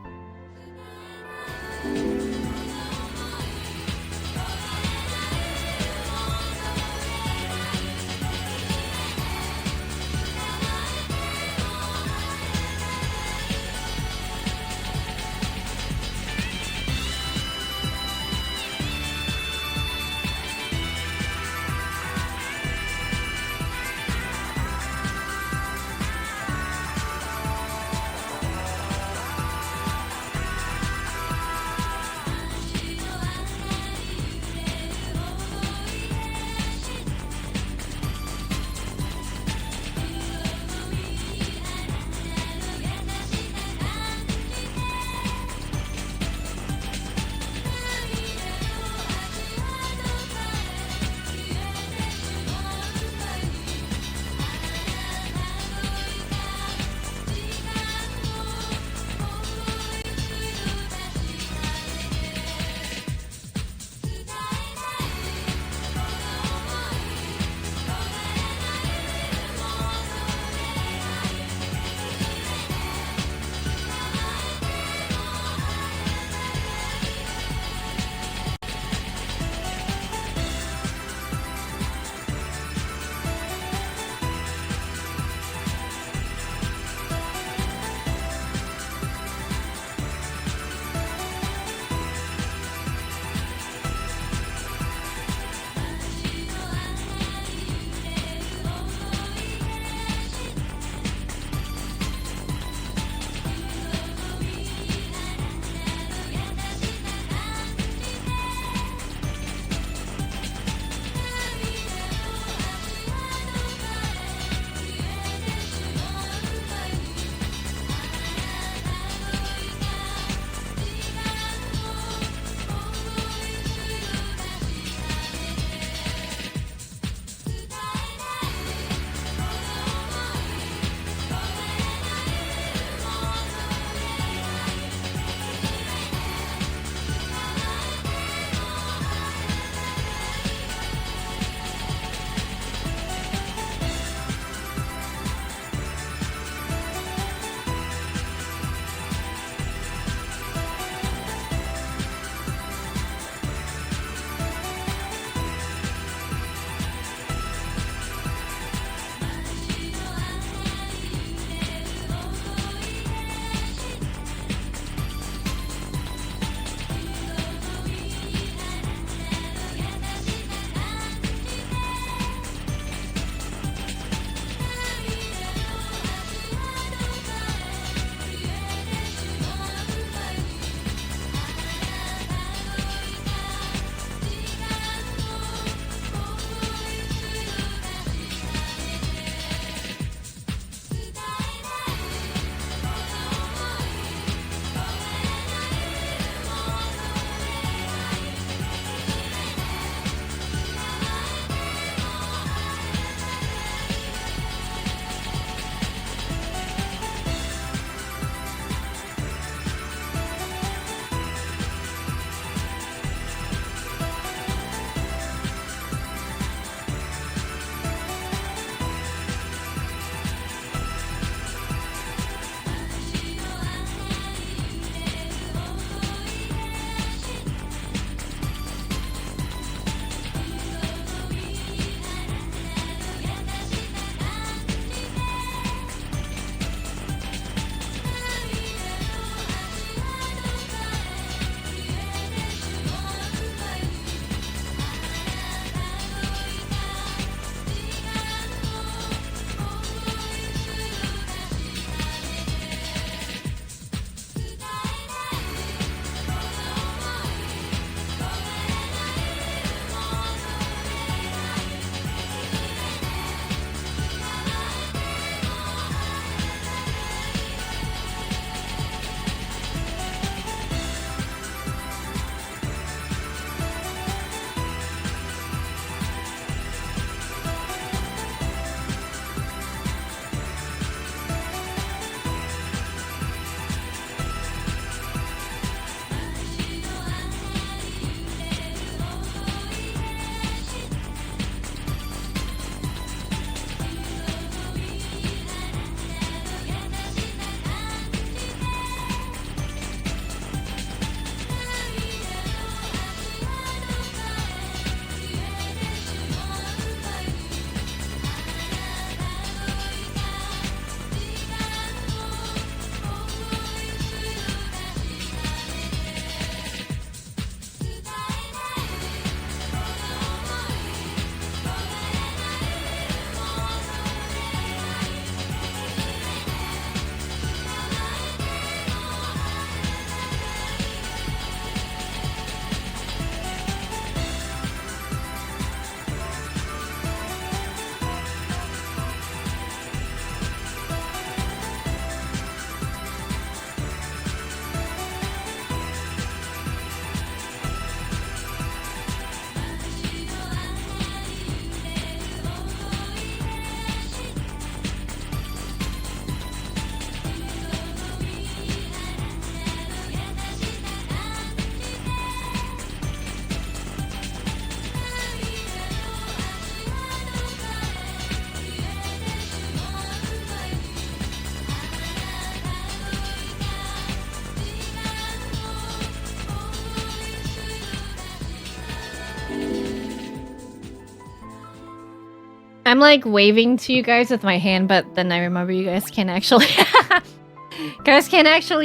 I'm like waving to you guys with my hand, but then I remember you guys can't actually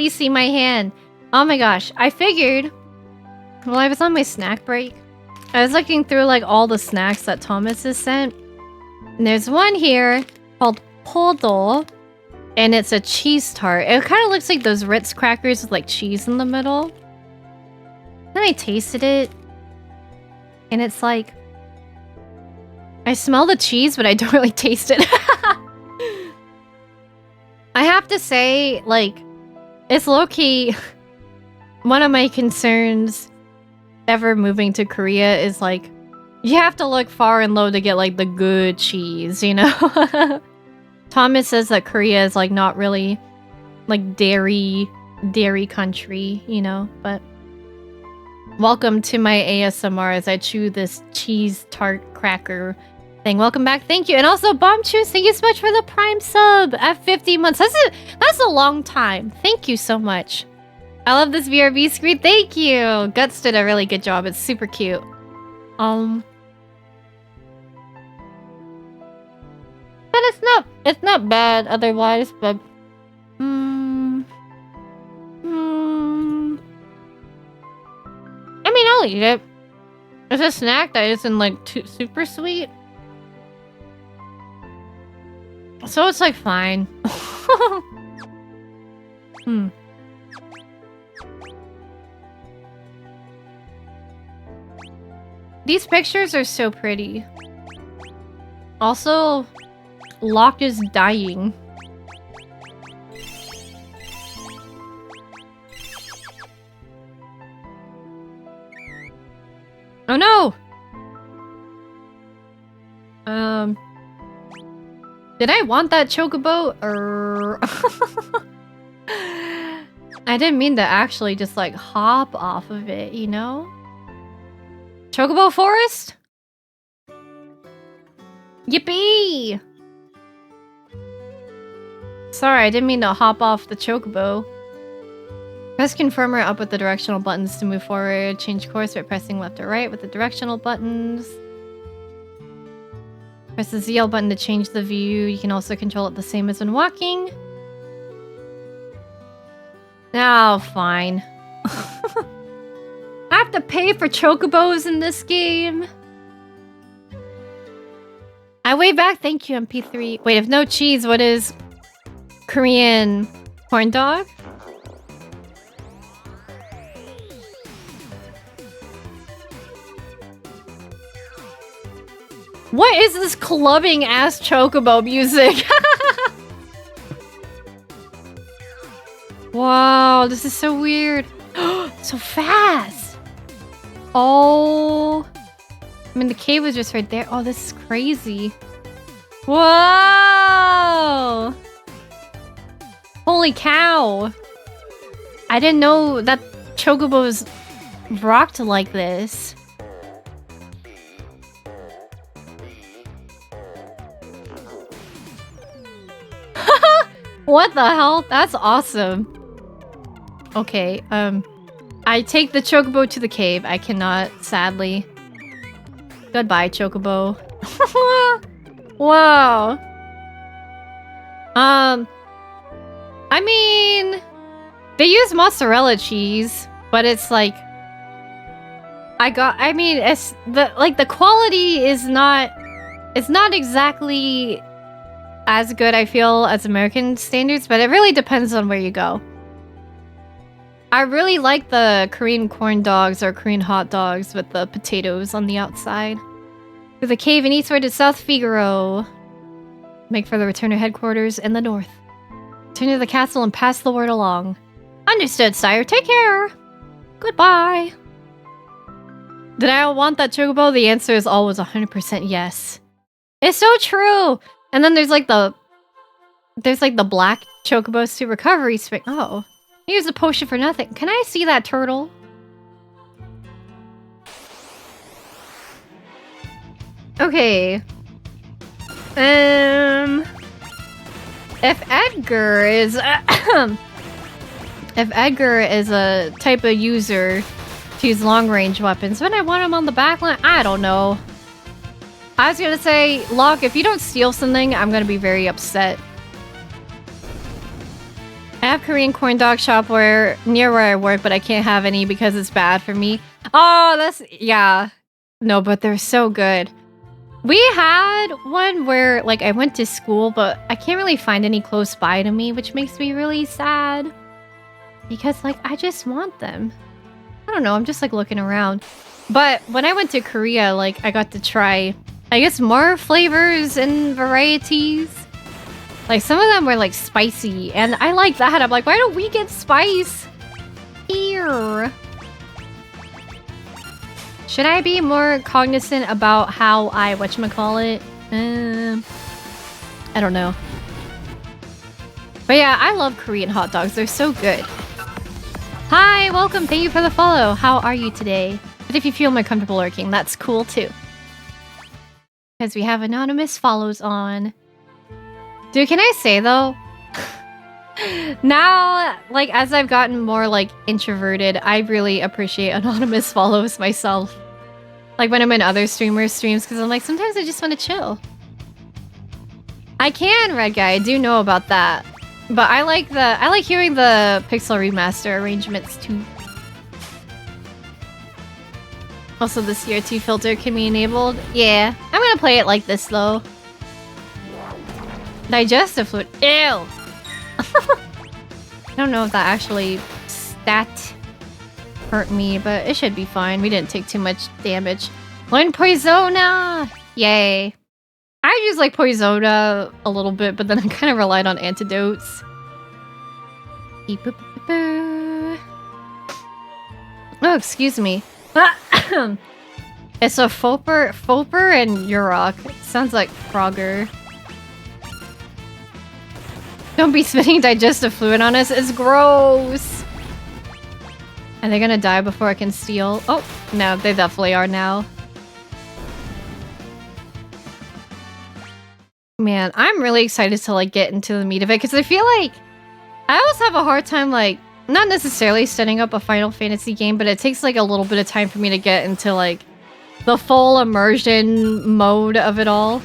see my hand. Oh my gosh, I figured while I was on my snack break, I was looking through like all the snacks that Thomas has sent. And there's one here called Podo, and it's a cheese tart. It kind of looks like those Ritz crackers with like cheese in the middle. Then I tasted it, and it's like, I smell the cheese, but I don't really taste it. I have to say, like, it's low-key one of my concerns ever moving to Korea is like, you have to look far and low to get like the good cheese, you know? Thomas says that Korea is like not really like dairy country, you know, but welcome to my ASMR as I chew this cheese tart cracker thing. Welcome back. Thank you. And also Bomb Chews, thank you so much for the Prime sub at 50 months. That's a long time. Thank you so much. I love this VRB screen. Thank you. Guts did a really good job. It's super cute. But it's not bad otherwise, but I mean, I'll eat it. It's a snack that isn't like too super sweet. So it's like fine. These pictures are so pretty. Also, Locke is dying. Oh no! Did I want that chocobo? I didn't mean to actually just like hop off of it, you know? Chocobo forest? Yippee! Sorry, I didn't mean to hop off the chocobo. Press confirmer up with the directional buttons to move forward. Change course by pressing left or right with the directional buttons. Press the ZL button to change the view. You can also control it the same as when walking. Oh, fine. I have to pay for chocobos in this game. I wave back. Thank you, MP3. Wait, if no cheese, what is Korean corn dog? What is this clubbing ass chocobo music? Wow, this is so weird. So fast. Oh. I mean, the cave was just right there. Oh, this is crazy. Whoa. Holy cow. I didn't know that chocobos rocked like this. What the hell? That's awesome. Okay, I take the chocobo to the cave. I cannot, sadly. Goodbye, chocobo. Whoa. I mean, they use mozzarella cheese, but it's like, I mean, it's the quality is not, it's not exactly as good, I feel, as American standards, but it really depends on where you go. I really like the Korean corn dogs or Korean hot dogs with the potatoes on the outside. Through the cave and eastward to South Figaro. Make for the returner headquarters in the north. Turn to the castle and pass the word along. Understood, sire. Take care. Goodbye. Did I want that chocobo? The answer is always 100% yes. It's so true. And then there's like the black chocobo to recovery spring. Oh, use a potion for nothing. Can I see that turtle? Okay. If Edgar is if Edgar is a type of user to use long range weapons, would I want him on the back line? I don't know. I was gonna say, Locke, if you don't steal something, I'm gonna be very upset. I have Korean corn dog shop near where I work, but I can't have any because it's bad for me. Oh, that's... yeah. No, but they're so good. We had one where, like, I went to school, but I can't really find any close by to me, which makes me really sad. Because, like, I just want them. I don't know, I'm just, like, looking around. But when I went to Korea, like, I got to try, I guess, more flavors and varieties. Like, some of them were, like, spicy, and I like that. I'm like, why don't we get spice here? Should I be more cognizant about how I whatchamacallit? I don't know. But yeah, I love Korean hot dogs. They're so good. Hi, welcome. Thank you for the follow. How are you today? But if you feel more comfortable lurking, that's cool too. Because we have anonymous follows on. Dude, can I say though? Now, like, as I've gotten more, like, introverted, I really appreciate anonymous follows myself. Like, when I'm in other streamers' streams, because I'm like, sometimes I just want to chill. I can, Red Guy, I do know about that. But I like hearing the Pixel Remaster arrangements, too. Also, the CRT filter can be enabled. Yeah, I'm gonna play it like this, though. Digestive fluid. Ew! I don't know if that actually hurt me, but it should be fine. We didn't take too much damage. Learn Poisona! Yay. I use like Poisona a little bit, but then I kind of relied on antidotes. Oh, excuse me. It's a Foper and Urok. Sounds like Frogger. Don't be spitting digestive fluid on us. It's gross. Are they gonna die before I can steal? Oh, no, they definitely are now. Man, I'm really excited to, like, get into the meat of it, because I feel like I always have a hard time, like, not necessarily setting up a Final Fantasy game, but it takes, like, a little bit of time for me to get into, like, the full immersion mode of it all.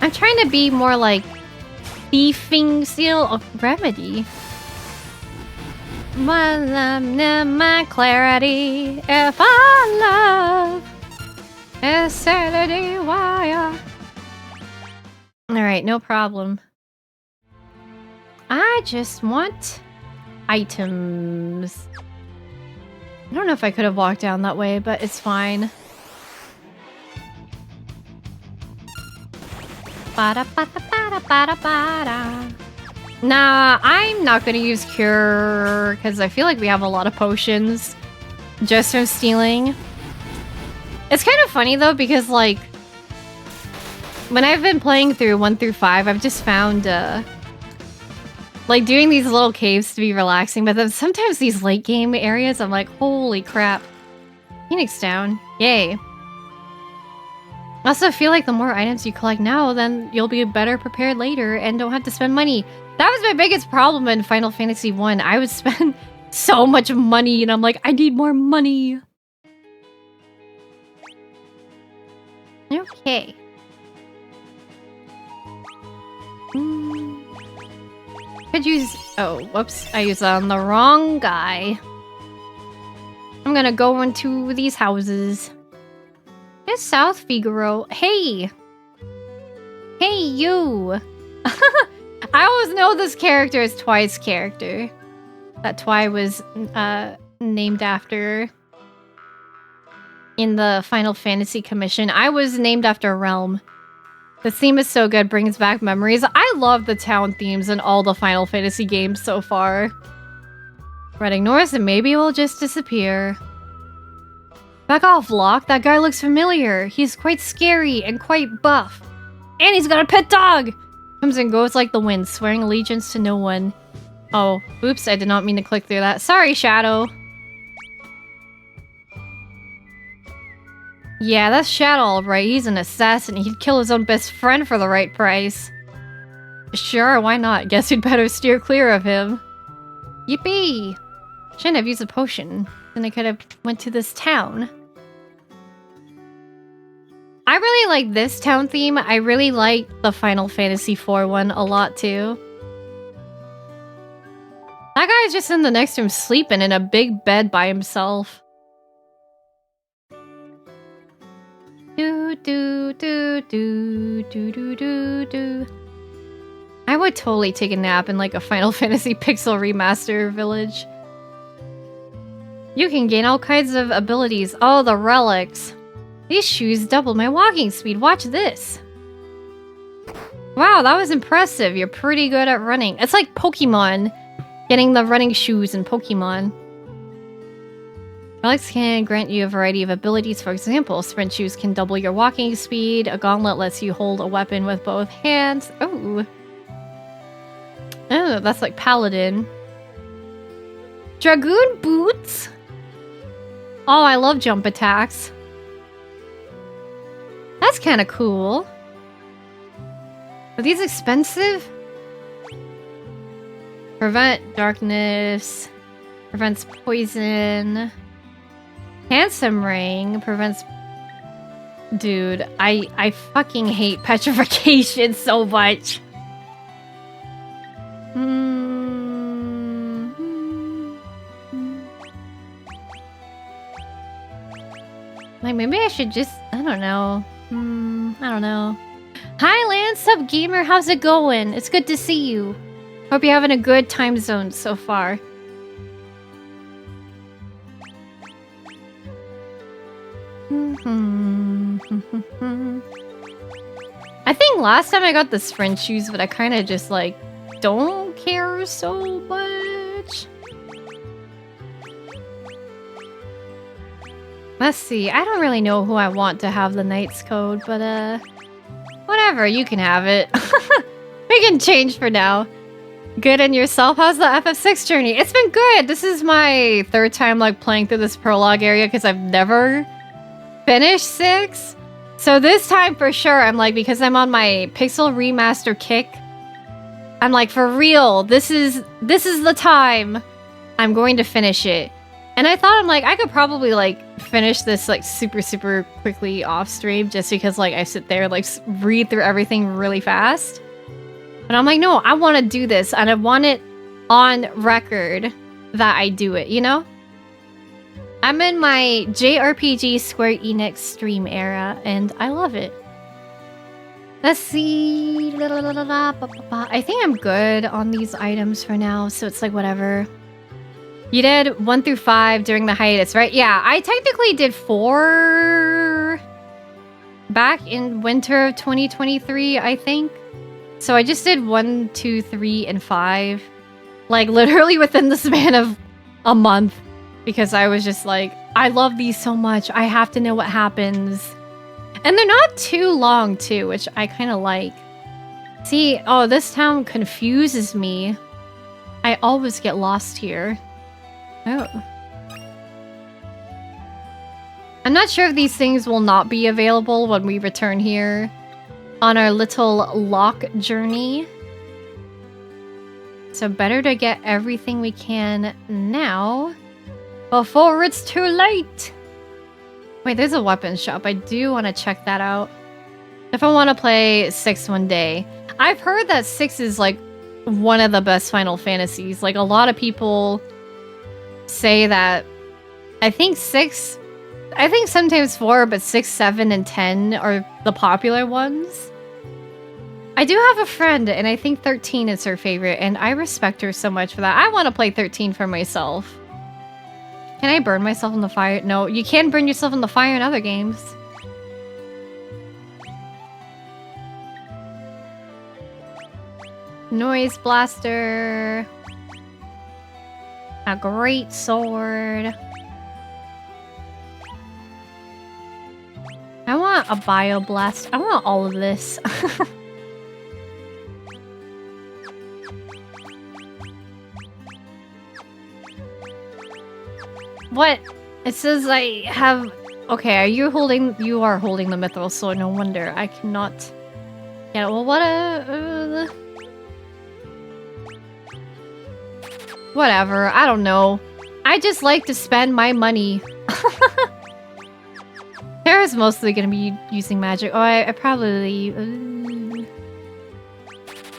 I'm trying to be more like thieving seal of remedy. My clarity, if I love is sanity, why? Alright, no problem. I just want items. I don't know if I could have walked down that way, but it's fine. Nah, I'm not gonna use Cure, because I feel like we have a lot of potions just from stealing. It's kind of funny, though, because, like, when I've been playing through 1 through 5, I've just found, like, doing these little caves to be relaxing, but then sometimes these late game areas, I'm like, holy crap. Phoenix down. Yay. I also feel like the more items you collect now, then you'll be better prepared later and don't have to spend money. That was my biggest problem in Final Fantasy 1. I would spend so much money and I'm like, I need more money. Okay. Could use... oh, whoops. I used on the wrong guy. I'm gonna go into these houses. It's South Figaro. Hey! Hey, you! I always know this character is Twi's character. That Twi was named after in the Final Fantasy Commission. I was named after Realm. The theme is so good, brings back memories. I love the town themes in all the Final Fantasy games so far. Heading north and maybe it will just disappear. Back off, Locke. That guy looks familiar. He's quite scary and quite buff. And he's got a pet dog! Comes and goes like the wind, swearing allegiance to no one. Oh, oops, I did not mean to click through that. Sorry, Shadow. Yeah, that's Shadow, alright. He's an assassin. He'd kill his own best friend for the right price. Sure, why not? Guess we'd better steer clear of him. Yippee! Shouldn't have used a potion. Then I could have went to this town. I really like this town theme. I really like the Final Fantasy IV one a lot too. That guy's just in the next room sleeping in a big bed by himself. Do do do do do do do do. I would totally take a nap in like a Final Fantasy Pixel Remaster village. You can gain all kinds of abilities. Oh, the relics. These shoes double my walking speed. Watch this. Wow, that was impressive. You're pretty good at running. It's like Pokemon. Getting the running shoes in Pokemon. Relics can grant you a variety of abilities. For example, sprint shoes can double your walking speed. A gauntlet lets you hold a weapon with both hands. Oh. Oh, that's like Paladin. Dragoon boots. Oh, I love jump attacks. That's kind of cool. Are these expensive? Prevent darkness. Prevents poison. Handsome ring. Prevents... Dude, I fucking hate petrification so much. Like, maybe I should just... I don't know. I don't know. Hi, Lance. Sup, gamer? How's it going? It's good to see you. Hope you're having a good time zone so far. I think last time I got the sprint shoes, but I kind of just, like, don't care so much. Let's see. I don't really know who I want to have the Knight's Code, but, whatever. You can have it. We can change for now. Good, and yourself? How's the FF6 journey? It's been good. This is my third time, like, playing through this prologue area because I've never finished 6. So this time, for sure, I'm like, because I'm on my Pixel Remaster kick, I'm like, for real, this is the time I'm going to finish it. And I thought, I'm like, I could probably, like, finish this, like, super quickly off stream just because, like, I sit there, like, read through everything really fast. But I'm like, no, I want to do this, and I want it on record that I do it, you know? I'm in my JRPG Square Enix stream era, and I love it. Let's see. I think I'm good on these items for now, so it's like whatever. You did 1 through 5 during the hiatus, right? Yeah, I technically did 4 back in winter of 2023, I think. So I just did 1, 2, 3, and 5. Like, literally within the span of a month. Because I was just like, I love these so much. I have to know what happens. And they're not too long, too, which I kind of like. See, oh, this town confuses me. I always get lost here. Oh. I'm not sure if these things will not be available when we return here on our little lock journey. So better to get everything we can now before it's too late. Wait, there's a weapons shop. I do want to check that out. If I want to play 6 one day. I've heard that 6 is like one of the best Final Fantasies. Like a lot of people say that. I think sometimes 4, but 6, 7, and 10 are the popular ones. I do have a friend, and I think 13 is her favorite, and I respect her so much for that. I want to play 13 for myself. Can I burn myself in the fire? No, you can burn yourself in the fire in other games. Noise blaster. A great sword. I want a bio blast. I want all of this. What? It says I have... Okay, are you holding... You are holding the mithril sword, no wonder. I cannot... Yeah, well, what a... Whatever, I don't know. I just like to spend my money. Can Tara's mostly gonna be using magic. Oh, I probably...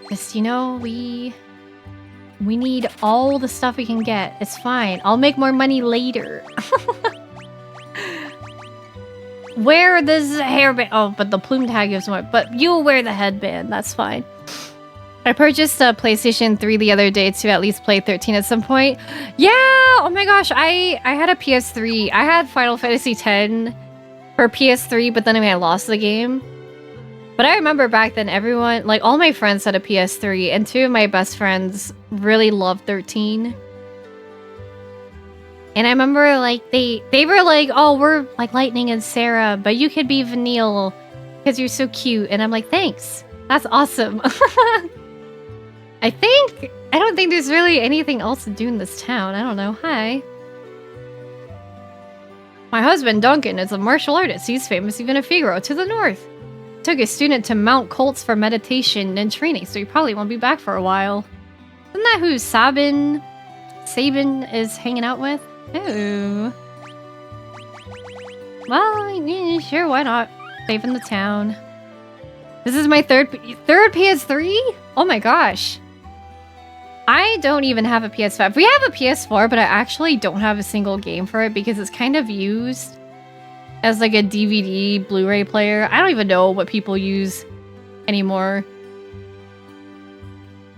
just, you know, we need all the stuff we can get. It's fine. I'll make more money later. Wear this hairband. Oh, but the plume tag gives more. But you wear the headband. That's fine. I purchased a PlayStation 3 the other day to at least play 13 at some point. Yeah! Oh my gosh, I had a PS3. I had Final Fantasy X for PS3, but then I lost the game. But I remember back then everyone, like all my friends had a PS3, and 2 of my best friends really loved 13. And I remember like they were like, oh, we're like Lightning and Sarah, but you could be Vanille because you're so cute. And I'm like, thanks. That's awesome. I don't think there's really anything else to do in this town. I don't know. Hi. My husband, Duncan, is a martial artist. He's famous even in Figaro to the north. Took a student to Mount Colts for meditation and training, so he probably won't be back for a while. Isn't that who Sabin is hanging out with? Oh. Well, yeah, sure, why not? Saving the town. This is my third PS3? Oh my gosh. I don't even have a PS5. We have a PS4, but I actually don't have a single game for it because it's kind of used as like a DVD Blu-ray player. I don't even know what people use anymore.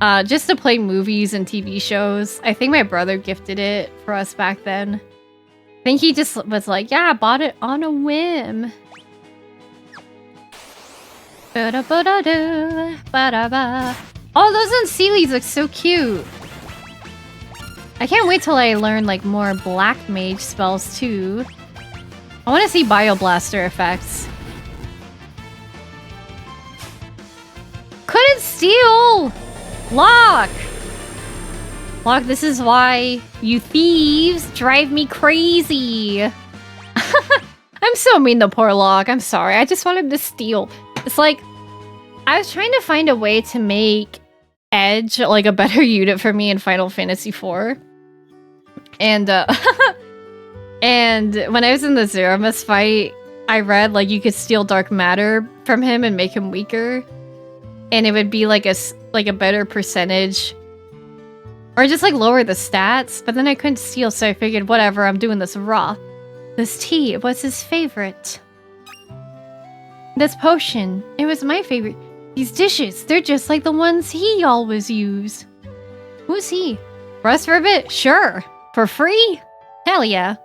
Just to play movies and TV shows. I think my brother gifted it for us back then. I think he just was like, yeah, I bought it on a whim. Ba-da-ba-da-da, oh, those Unseelies look so cute. I can't wait till I learn like more Black Mage spells too. I want to see Bioblaster effects. Couldn't steal! Locke! Locke, this is why you thieves drive me crazy. I'm so mean to poor Locke. I'm sorry. I just wanted to steal. It's like, I was trying to find a way to make Edge like a better unit for me in Final Fantasy IV. And, and when I was in the Zeramus fight, I read like you could steal dark matter from him and make him weaker. And it would be like a better percentage. Or just like lower the stats. But then I couldn't steal, so I figured, whatever, I'm doing this raw. This tea was his favorite. This potion, it was my favorite. These dishes, they're just like the ones he always used. Who's he? Russ Ribbit? Sure. For free? Hell yeah.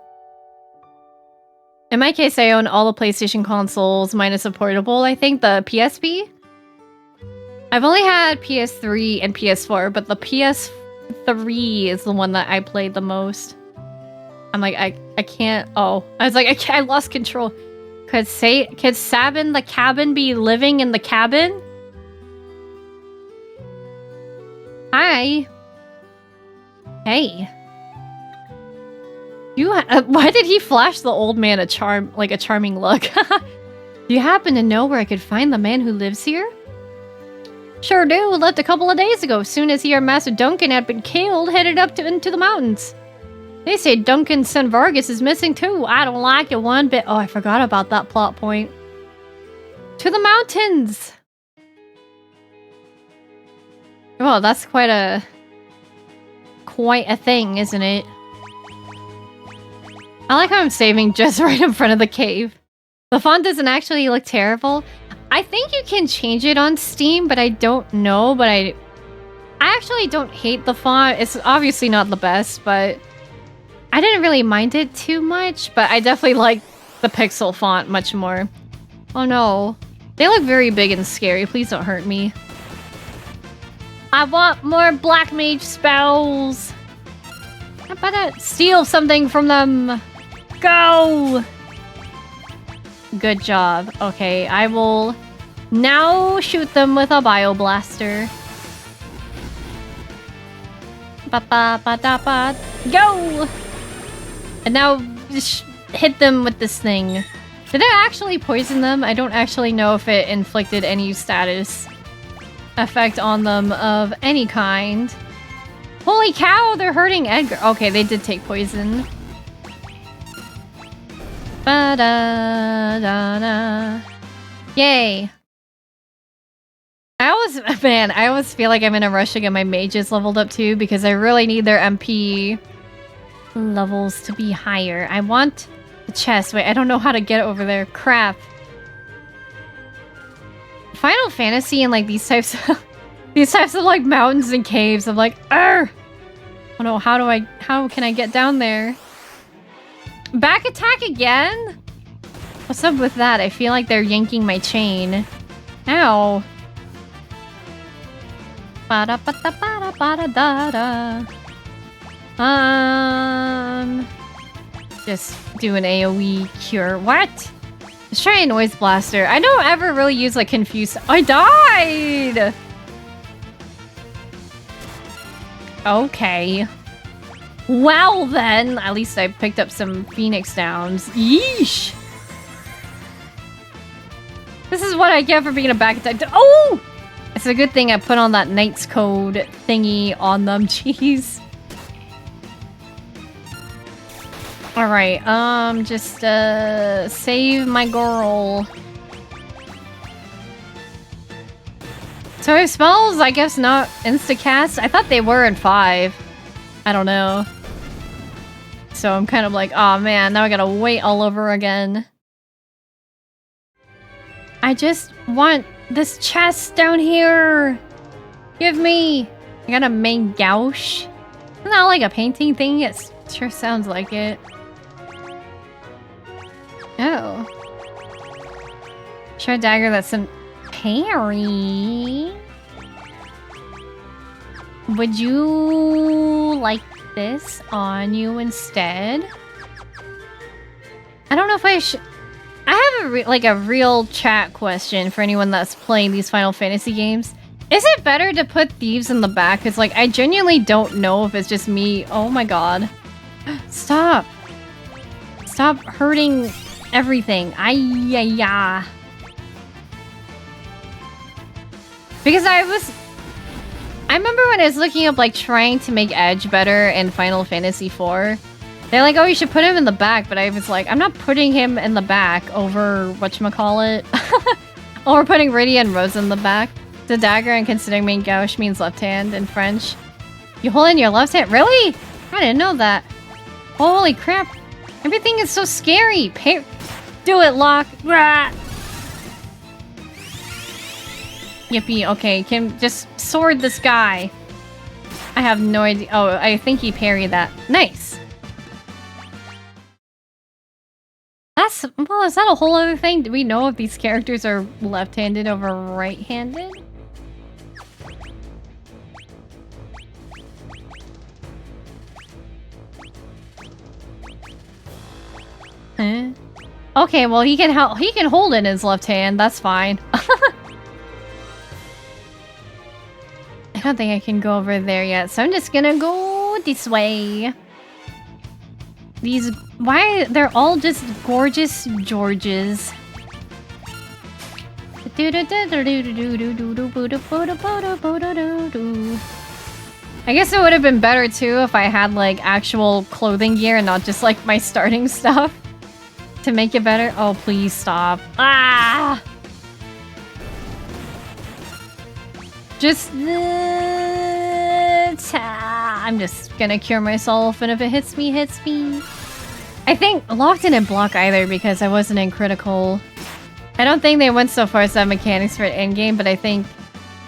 In my case, I own all the PlayStation consoles minus a portable, I think the PSP. I've only had PS3 and PS4, but the PS3 is the one that I played the most. I'm like, I can't, oh. I was like, I lost control. Could Sabin the cabin be living in the cabin? Hi. Hey. Why did he flash the old man a charming look? Do you happen to know where I could find the man who lives here? Sure do. Left a couple of days ago. As soon as he heard Master Duncan had been killed, headed up into the mountains. They say Duncan's son Vargas is missing too. I don't like it one bit. Oh, I forgot about that plot point. To the mountains! Well, that's quite a thing, isn't it? I like how I'm saving just right in front of the cave. The font doesn't actually look terrible. I think you can change it on Steam, but I don't know. But I actually don't hate the font. It's obviously not the best, but I didn't really mind it too much. But I definitely like the pixel font much more. Oh no. They look very big and scary. Please don't hurt me. I want more Black Mage spells. How about that? Steal something from them. Go! Good job. Okay, I will now shoot them with a Bioblaster. Ba-ba-ba-da-ba. Go! And now just hit them with this thing. Did I actually poison them? I don't actually know if it inflicted any status effect on them of any kind. Holy cow, they're hurting Edgar. Okay, they did take poison. Ba-da-da-da. Yay. I always feel like I'm in a rush to get my mages leveled up too, because I really need their MP levels to be higher. I want the chest. Wait, I don't know how to get over there. Crap. Final Fantasy and like these types of like mountains and caves. I'm like, oh no, how can I get down there? Back attack again? What's up with that? I feel like they're yanking my chain. Ow. Ba-da-ba-da-ba-da-ba-da-da-da. Just do an AoE cure. What? Let's try a noise blaster. I don't ever really use like confuse. I died! Okay. Well then, at least I picked up some Phoenix downs. Yeesh! This is what I get for being a back attack. Oh! It's a good thing I put on that Knight's Code thingy on them. Jeez. Alright, just, save my girl. So spells, I guess not insta-cast? I thought they were in 5. I don't know. So I'm kind of like, oh man, now I gotta wait all over again. I just want this chest down here. Give me. I got a main gouge. Isn't that like a painting thing? It sure sounds like it. Oh. Try a dagger that's some parry. Would you like this on you instead? I don't know if I should. I have a real chat question for anyone that's playing these Final Fantasy games. Is it better to put thieves in the back? Because like I genuinely don't know if it's just me. Oh my god! Stop! Stop hurting everything. Ay-ya-ya. Because I remember when I was looking up like trying to make Edge better in Final Fantasy IV. They're like, oh, you should put him in the back, but I was like, I'm not putting him in the back over whatchamacallit. Or putting Rydia and Rose in the back. The dagger and considering main gouge means left hand in French. You hold in your left hand? Really? I didn't know that. Holy crap. Everything is so scary. Do it, Locke. Rah! Yippee, okay, can just sword this guy. I have no idea. Oh, I think he parried that. Nice. Well, is that a whole other thing? Do we know if these characters are left-handed over right-handed? Huh? Okay, well he can hold in his left hand. That's fine. I don't think I can go over there yet, so I'm just gonna go this way. Why they're all just gorgeous Georges. I guess it would have been better too if I had like actual clothing gear and not just like my starting stuff to make it better. Oh, please stop. Ah! Just I'm just gonna cure myself, and if it hits me, hits me. I think Locke didn't block either because I wasn't in critical. I don't think they went so far as to have mechanics for it in-game, but I think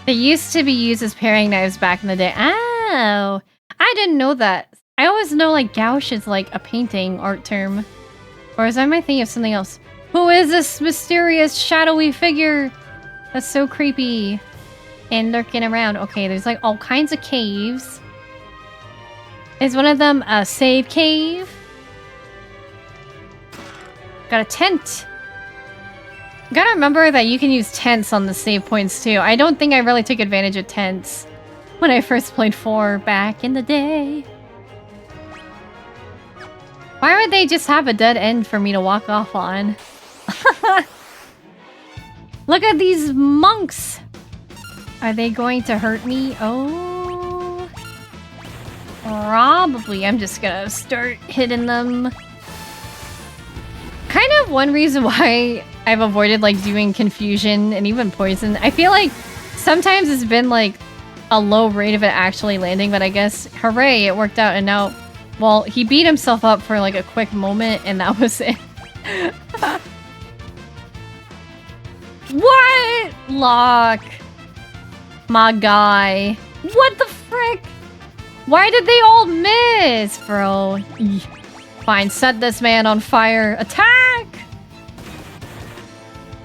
they used to be used as paring knives back in the day. Oh, I didn't know that. I always know like gouge is like a painting art term. Or is I might think of something else. Who is this mysterious shadowy figure? That's so creepy. And lurking around. Okay, there's like all kinds of caves. Is one of them a save cave? Got a tent. Gotta remember that you can use tents on the save points too. I don't think I really took advantage of tents when I first played 4 back in the day. Why would they just have a dead end for me to walk off on? Look at these monks! Are they going to hurt me? Oh. Probably. I'm just gonna start hitting them. Kind one reason why I've avoided like doing confusion and even poison. I feel like sometimes it's been like a low rate of it actually landing, but I guess hooray, it worked out. And now, well, he beat himself up for like a quick moment and that was it. What? Locke. My guy. What the frick? Why did they all miss, bro? Fine, set this man on fire. Attack!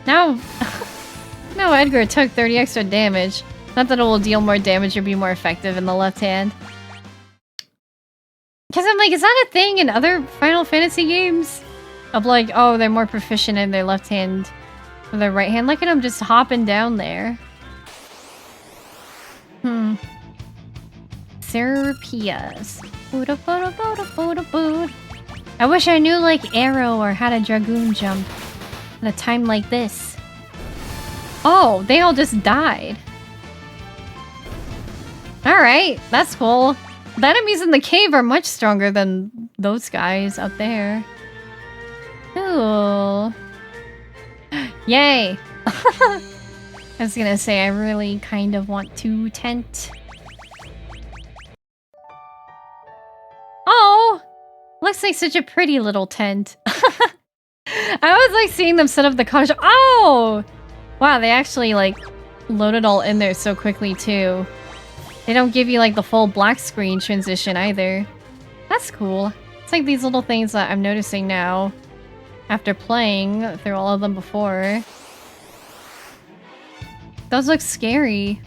Now... now Edgar took 30 extra damage. Not that it will deal more damage or be more effective in the left hand. Because I'm like, is that a thing in other Final Fantasy games? Of like, oh, they're more proficient in their left hand than their right hand. Look at him just hopping down there. Serapias. I wish I knew like arrow or how to dragoon jump at a time like this. Oh, they all just died. Alright, that's cool. The enemies in the cave are much stronger than those guys out there. Ooh. Yay! I was gonna say, I really kind of want to tent. Oh! Looks like such a pretty little tent. I was like seeing them set up the cottage. Oh! Wow, they actually like load it all in there so quickly too. They don't give you like the full black screen transition either. That's cool. It's like these little things that I'm noticing now after playing through all of them before. Those look scary.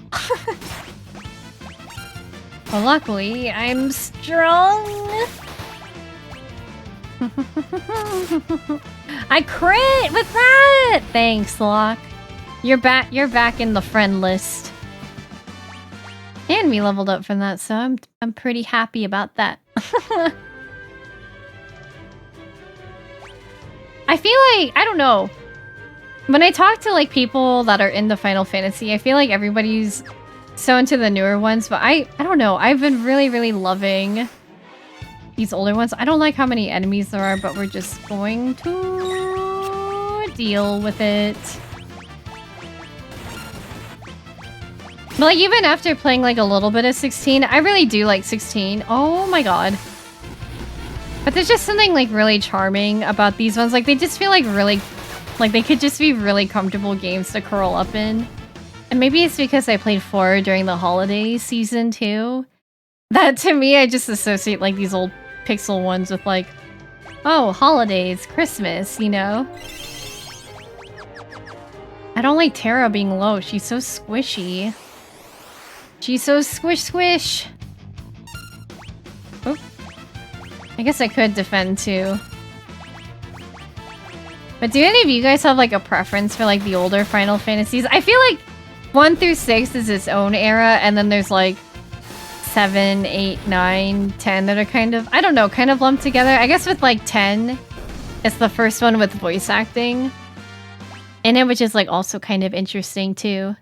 Well, luckily, I'm strong. I crit with that! Thanks, Locke. You're back in the friend list. And we leveled up from that, so I'm pretty happy about that. I feel like, I don't know. When I talk to like people that are into Final Fantasy, I feel like everybody's so into the newer ones, but I don't know. I've been really loving these older ones. I don't like how many enemies there are, but we're just going to deal with it. But like even after playing like a little bit of 16, I really do like 16. Oh my god. But there's just something like really charming about these ones. Like they just feel like really, like they could just be really comfortable games to curl up in. And maybe it's because I played 4 during the holiday season too. That to me, I just associate like these old pixel ones with like, oh, holidays, Christmas, you know? I don't like Terra being low. She's so squishy. She's so squish. Oh. I guess I could defend too. But do any of you guys have like a preference for like the older Final Fantasies? I feel like 1 through 6 is its own era, and then there's like 7, 8, 9, 10 that are kind of, I don't know, kind of lumped together. I guess with like 10, it's the first one with voice acting in it, which is like also kind of interesting too.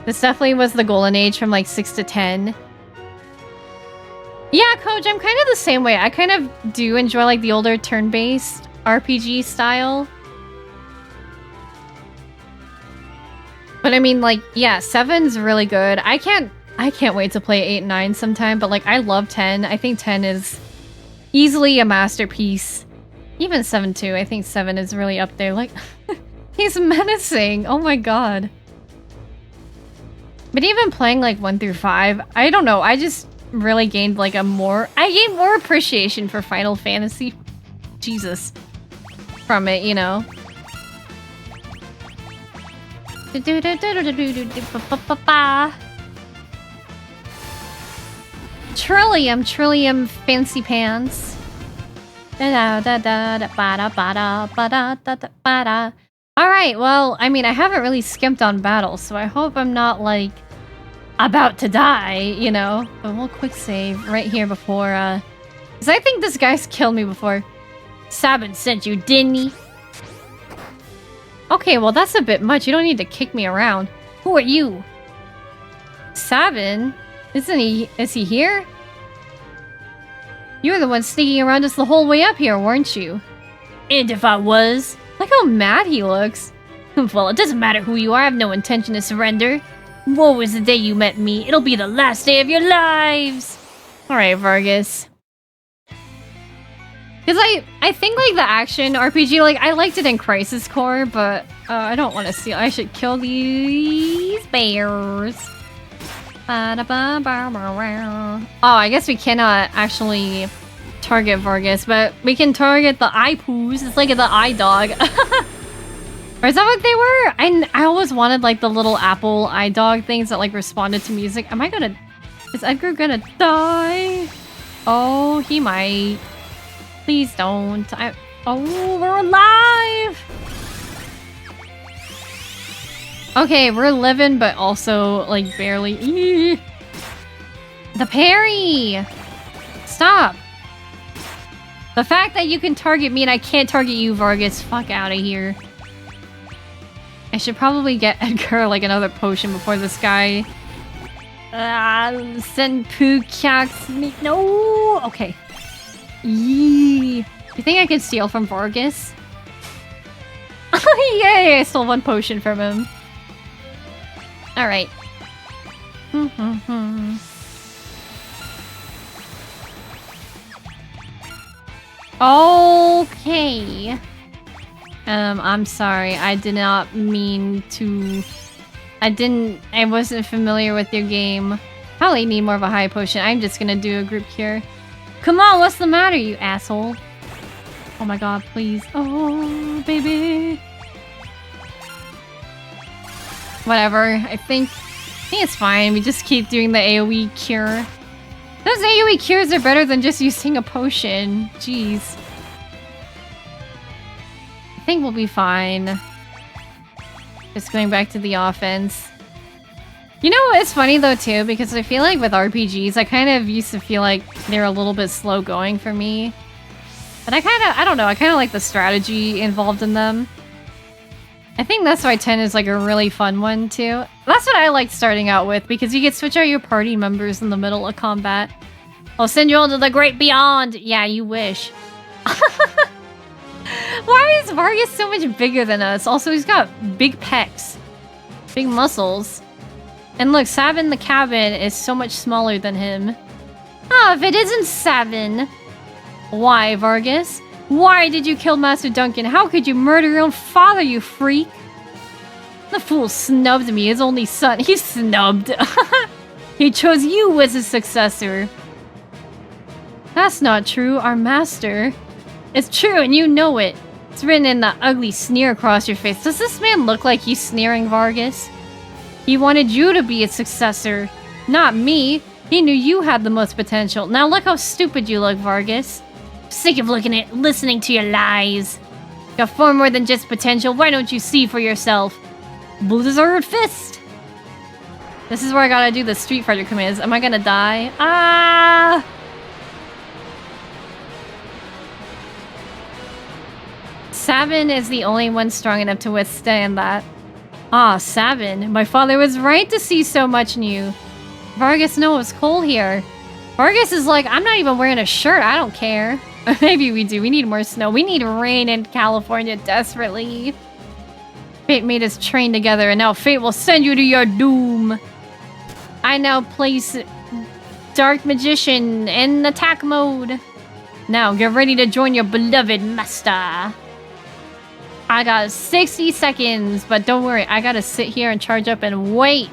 This definitely was the golden age from like 6 to 10. Yeah, Coach, I'm kind of the same way. I kind of do enjoy like the older turn-based RPG style. But I mean, like, yeah, 7's really good. I can't wait to play 8 and 9 sometime, but like, I love 10. I think 10 is easily a masterpiece. Even 7 too. I think 7 is really up there. Like, he's menacing. Oh my god. But even playing like 1 through 5, I don't know. I just really gained like I gained more appreciation for Final Fantasy. Jesus. From it, you know. Trillium fancy pants. Alright, well, I mean, I haven't really skimped on battles, so I hope I'm not, like, about to die, you know? But we'll quick save right here before, because I think this guy's killed me before. Sabin sent you, didn't he? Okay, well, that's a bit much. You don't need to kick me around. Who are you? Sabin? Isn't he? Is he here? You were the one sneaking around us the whole way up here, weren't you? And if I was, Look how mad he looks. Well, it doesn't matter who you are. I have no intention to surrender. Woe is the day you met me. It'll be the last day of your lives. Alright, Vargas. Because I think, like, the action RPG, like, I liked it in Crisis Core, but I don't want to see. I should kill these bears. Oh, I guess we cannot actually target Vargas, but we can target the eye poos. It's like the eye dog. Or is that what they were? I always wanted, like, the little apple eye dog things that, like, responded to music. Is Edgar gonna die? Oh, he might. Please don't. Oh, we're alive! Okay, we're living, but also, like, barely. Eee. The parry! Stop! The fact that you can target me and I can't target you, Vargas, fuck out of here. I should probably get Edgar, like, another potion before this guy... Senpu Kyax me. No! Okay. Yee. You think I can steal from Vargas? Yay! I stole one potion from him. Alright. Okay. I'm sorry. I did not mean to... I wasn't familiar with your game. Probably need more of a high potion. I'm just gonna do a group cure. Come on, what's the matter, you asshole? Oh my god, please. Oh, baby. Whatever. I think it's fine. We just keep doing the AoE cure. Those AoE cures are better than just using a potion. Jeez. I think we'll be fine. Just going back to the offense. You know, it's funny though too, because I feel like with RPGs, I kind of used to feel like they're a little bit slow going for me. But I don't know, I kind of like the strategy involved in them. I think that's why 10 is like a really fun one too. That's what I like starting out with, because you get to switch out your party members in the middle of combat. I'll send you all to the great beyond! Yeah, you wish. Why is Vargas so much bigger than us? Also, he's got big pecs. Big muscles. And look, Savin the cabin is so much smaller than him. Ah, if it isn't Savin. Why, Vargas? Why did you kill Master Duncan? How could you murder your own father, you freak? The fool snubbed me, his only son. He's snubbed. He chose you as his successor. That's not true, our master. It's true, and you know it. It's written in the ugly sneer across your face. Does this man look like he's sneering, Vargas? He wanted you to be its successor, not me. He knew you had the most potential. Now look how stupid you look, Vargas. Sick of listening to your lies. You're far more than just potential. Why don't you see for yourself? Blizzard Fist! This is where I gotta do the Street Fighter commands. Am I gonna die? Ah! Savin is the only one strong enough to withstand that. Ah, Savin. My father was right to see so much in you. Vargas, no, it's cold here. Vargas is like, I'm not even wearing a shirt. I don't care. Maybe we do. We need more snow. We need rain in California desperately. Fate made us train together, and now fate will send you to your doom. I now place Dark Magician in attack mode. Now, get ready to join your beloved master. I got 60 seconds, but don't worry. I gotta sit here and charge up and wait.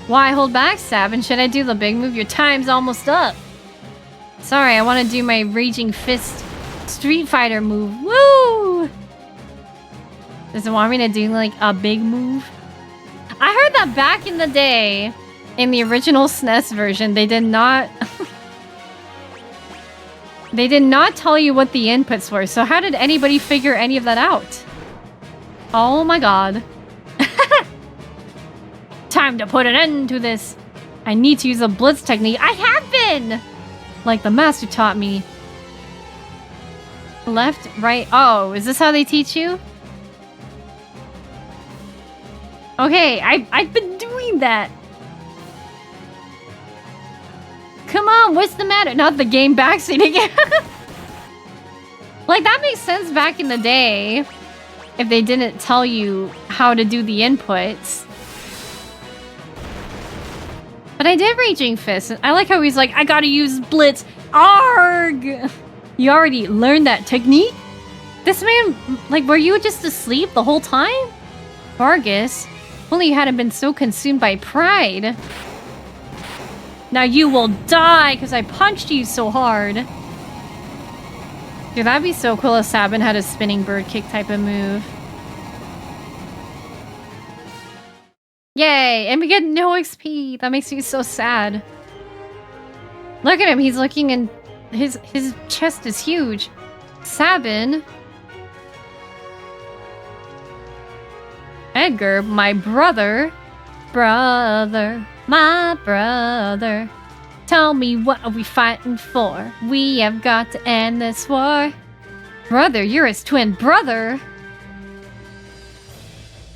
Why hold back, Savin? Should I do the big move? Your time's almost up. Sorry, I want to do my Raging Fist Street Fighter move. Woo! Does it want me to do, like, a big move? I heard that back in the day, in the original SNES version, they did not... they did not tell you what the inputs were, so how did anybody figure any of that out? Oh my god. Time to put an end to this. I need to use a blitz technique. I have been! Like the master taught me. Left, right. Oh, is this how they teach you? Okay, I've been doing that. Come on, what's the matter? Not the game backseat again. Like, that makes sense back in the day if they didn't tell you how to do the inputs. But I did Raging Fist. I like how he's like, I gotta use Blitz. Arg! You already learned that technique? This man, like, were you just asleep the whole time? Vargas, only you hadn't been so consumed by pride. Now you will die because I punched you so hard. Dude, that'd be so cool if Sabin had a spinning bird kick type of move. Yay! And we get no XP. That makes me so sad. Look at him. He's looking and his chest is huge. Sabin. Edgar, my brother. My brother. Tell me, what are we fighting for? We have got to end this war. Brother, you're his twin brother.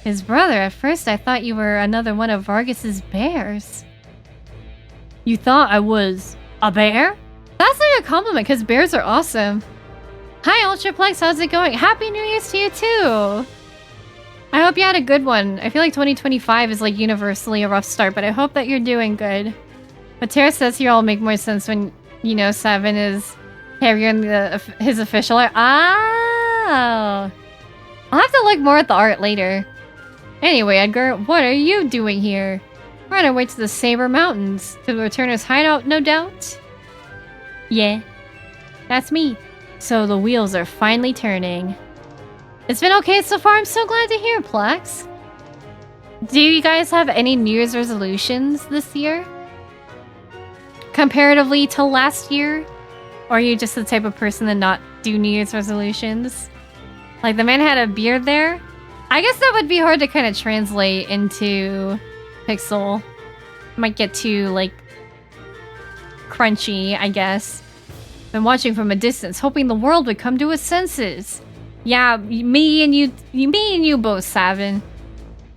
His brother? At first I thought you were another one of Vargas's bears. You thought I was a bear? That's like a compliment because bears are awesome. Hi Ultraplex, how's it going? Happy New Year's to you too. I hope you had a good one. I feel like 2025 is like universally a rough start, but I hope that you're doing good. But Tara says here all make more sense when, you know, Sabin is carrying his official art. Oh! I'll have to look more at the art later. Anyway, Edgar, what are you doing here? We're on our way to the Saber Mountains. To the Returner's hideout, no doubt? Yeah. That's me. So the wheels are finally turning. It's been okay so far. I'm so glad to hear, Plex. Do you guys have any New Year's resolutions this year? Comparatively to last year? Or are you just the type of person to not do New Year's resolutions? Like, the man had a beard there? I guess that would be hard to kind of translate into Pixel. Might get too, like, crunchy, I guess. Been watching from a distance, hoping the world would come to its senses. Yeah, me and you both, Sabin.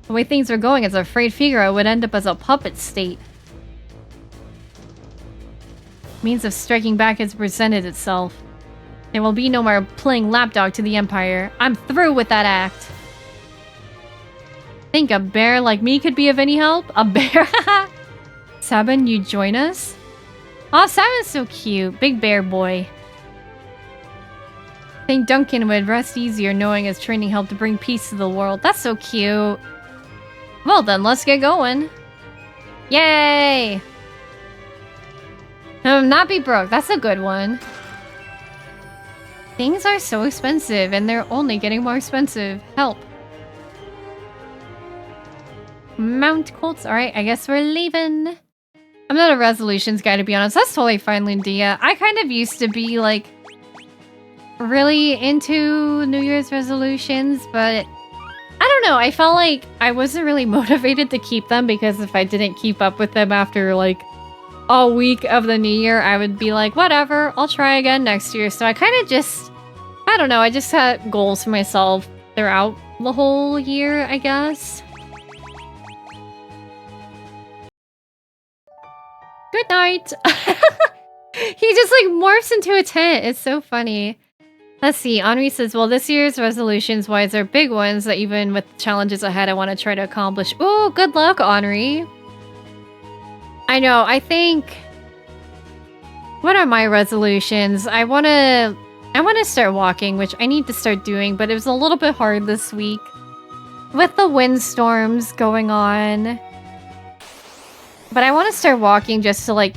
The way things are going, as a afraid Figaro would end up as a puppet state. Means of striking back has presented itself. There will be no more playing lapdog to the Empire. I'm through with that act. Think a bear like me could be of any help? A bear? Sabin, you join us? Oh, Sabin's so cute. Big bear boy. Think Duncan would rest easier knowing his training helped to bring peace to the world. That's so cute. Well then, let's get going. Yay! Not be broke. That's a good one. Things are so expensive, and they're only getting more expensive. Help. Mount Colts. Alright, I guess we're leaving. I'm not a resolutions guy, to be honest. That's totally fine, Lindia. I kind of used to be, like, really into New Year's resolutions, but I don't know. I felt like I wasn't really motivated to keep them because if I didn't keep up with them after, like, a week of the new year, I would be like, whatever, I'll try again next year. So I kind of just, I don't know, I just set goals for myself throughout the whole year, I guess. Good night. He just like morphs into a tent. It's so funny. Let's see. Henri says, well, this year's resolutions wise are big ones that even with challenges ahead, I want to try to accomplish. Oh, good luck, Henri. I know. I think... What are my resolutions? I want to start walking, which I need to start doing, but it was a little bit hard this week with the windstorms going on. But I want to start walking just to, like,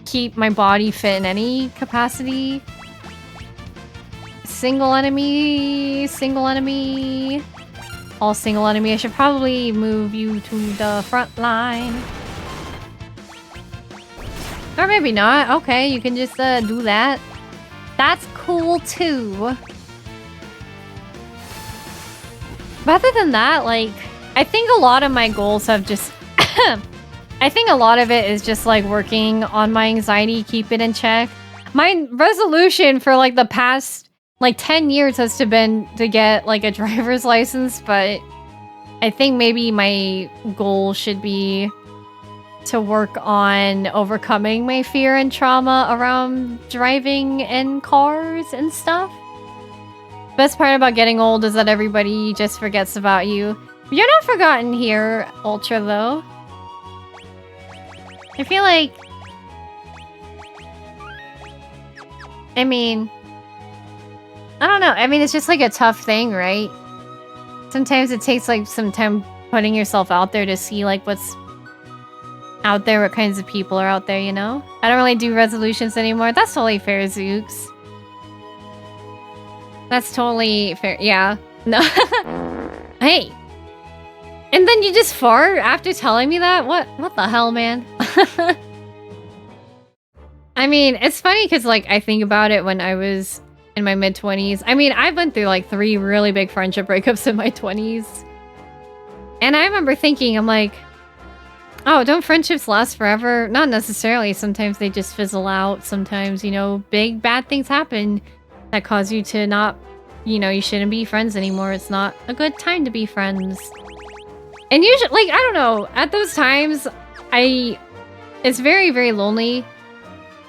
keep my body fit in any capacity. Single enemy, single enemy. All single enemy. I should probably move you to the front line. Or maybe not. Okay, you can just do that. That's cool too. But other than that, like, I think a lot of my goals have just... I think a lot of it is just like working on my anxiety, keep it in check. My resolution for like the past like 10 years has been to get like a driver's license, but I think maybe my goal should be to work on overcoming my fear and trauma around driving in cars and stuff. Best part about getting old is that everybody just forgets about you. You're not forgotten here, Ultra, though. I feel like... I mean... I don't know. I mean, it's just like a tough thing, right? Sometimes it takes like some time putting yourself out there to see like what's out there, what kinds of people are out there, you know? I don't really do resolutions anymore. That's totally fair, Zooks. That's totally fair. Yeah. No. Hey. And then you just fart after telling me that? What the hell, man? I mean, it's funny because like I think about it when I was in my mid-20s. I mean, I went through like 3 really big friendship breakups in my 20s. And I remember thinking, I'm like, oh, don't friendships last forever? Not necessarily. Sometimes they just fizzle out. Sometimes, you know, big bad things happen that cause you to not, you know, you shouldn't be friends anymore. It's not a good time to be friends. And usually, like, I don't know, at those times, it's very, very lonely.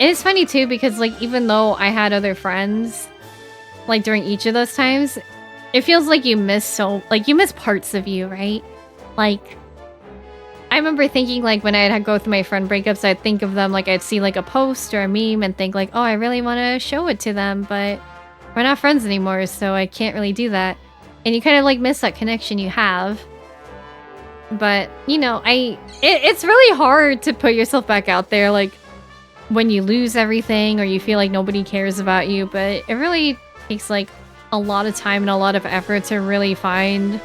And it's funny too, because like, even though I had other friends, like during each of those times, it feels like you miss parts of you, right? Like, I remember thinking like when I'd go through my friend breakups, I'd think of them like I'd see like a post or a meme and think like, oh, I really want to show it to them, but we're not friends anymore, so I can't really do that. And you kind of like miss that connection you have. But, you know, it's really hard to put yourself back out there like when you lose everything or you feel like nobody cares about you, but it really takes like a lot of time and a lot of effort to really find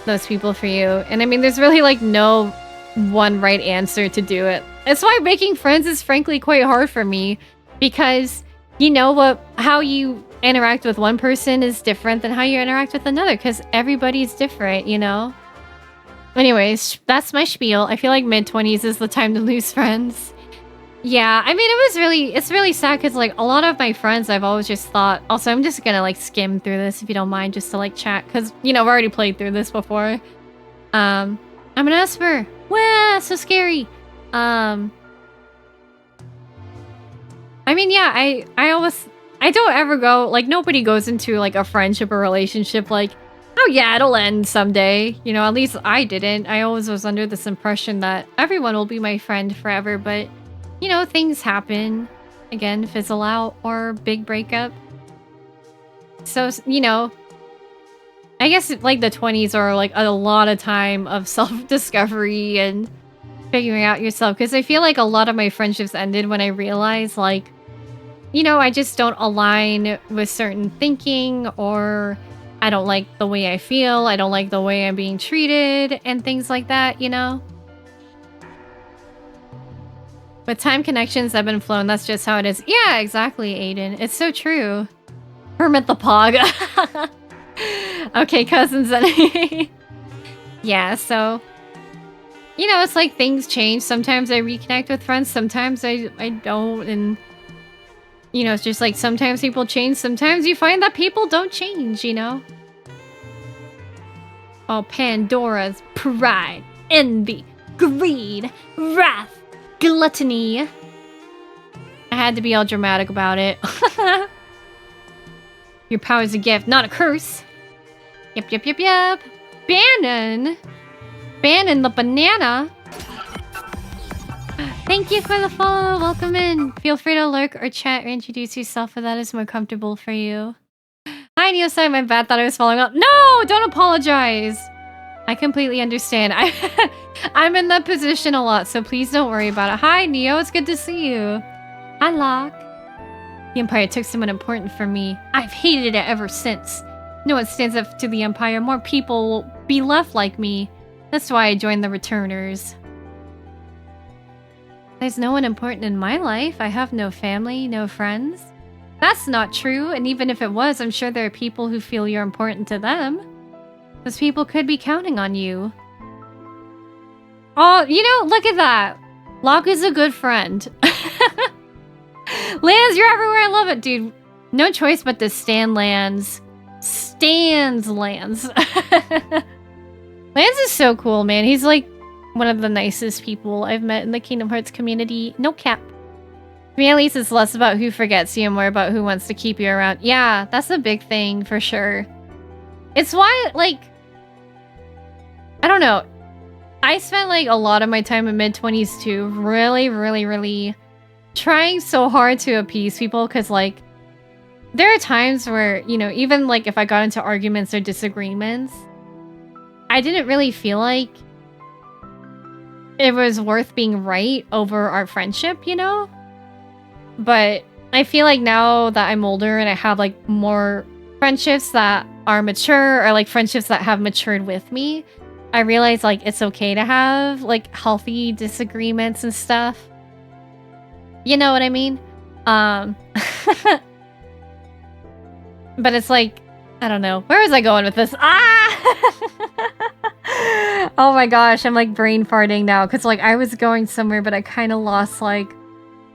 those people for you. And I mean, there's really like no one right answer to do it. That's why making friends is frankly quite hard for me, because you know how you interact with one person is different than how you interact with another, because everybody's different, you know? Anyways, that's my spiel. I feel like mid-20s is the time to lose friends. Yeah, I mean, it's really sad because like a lot of my friends I've always just thought, also I'm just gonna like skim through this if you don't mind, just to like chat, because you know, I've already played through this before. I'm an Esper. Wow, so scary. I mean, yeah, I don't ever go, like nobody goes into like a friendship or relationship like, oh yeah, it'll end someday. You know, at least I didn't. I always was under this impression that everyone will be my friend forever, but you know, things happen. Again, fizzle out or big breakup. So, you know, I guess like the 20s are like a lot of time of self-discovery and figuring out yourself. Because I feel like a lot of my friendships ended when I realized like, you know, I just don't align with certain thinking, or I don't like the way I feel. I don't like the way I'm being treated and things like that, you know? With time connections ebb and flow, and that's just how it is. Yeah, exactly, Aiden. It's so true. Hermit the Pog. Okay, cousins. Yeah, so... You know, it's like things change. Sometimes I reconnect with friends. Sometimes I don't. And, you know, it's just like sometimes people change. Sometimes you find that people don't change, you know? Oh, Pandora's pride, envy, greed, wrath, gluttony. I had to be all dramatic about it. Your power is a gift, not a curse. Yep. Bannon the banana. Thank you for the follow. Welcome in. Feel free to lurk or chat or introduce yourself if that is more comfortable for you. Hi, Neo. Sorry, my bad. Thought I was following up. No, don't apologize. I completely understand. I'm in that position a lot, so please don't worry about it. Hi, Neo. It's good to see you. Hi, Locke. The Empire took someone important from me. I've hated it ever since. No one stands up to the Empire. More people will be left like me. That's why I joined the Returners. There's no one important in my life. I have no family, no friends. That's not true, and even if it was, I'm sure there are people who feel you're important to them. Those people could be counting on you. Oh, you know, look at that. Locke is a good friend. Lance, you're everywhere. I love it, dude. No choice but to stan Lance. Stans Lance. Lance is so cool, man. He's like one of the nicest people I've met in the Kingdom Hearts community. No cap. For me, at least, it's less about who forgets you and more about who wants to keep you around. Yeah, that's a big thing for sure. It's why, like, I don't know. I spent like a lot of my time in mid-20s too, really trying so hard to appease people, because like there are times where, you know, even like if I got into arguments or disagreements, I didn't really feel like it was worth being right over our friendship, you know? But I feel like now that I'm older and I have like more friendships that are mature, or like friendships that have matured with me, I realize like it's okay to have like healthy disagreements and stuff. You know what I mean? But it's like, I don't know. Where was I going with this? Oh my gosh, I'm like brain farting now, because like I was going somewhere, but I kind of lost like,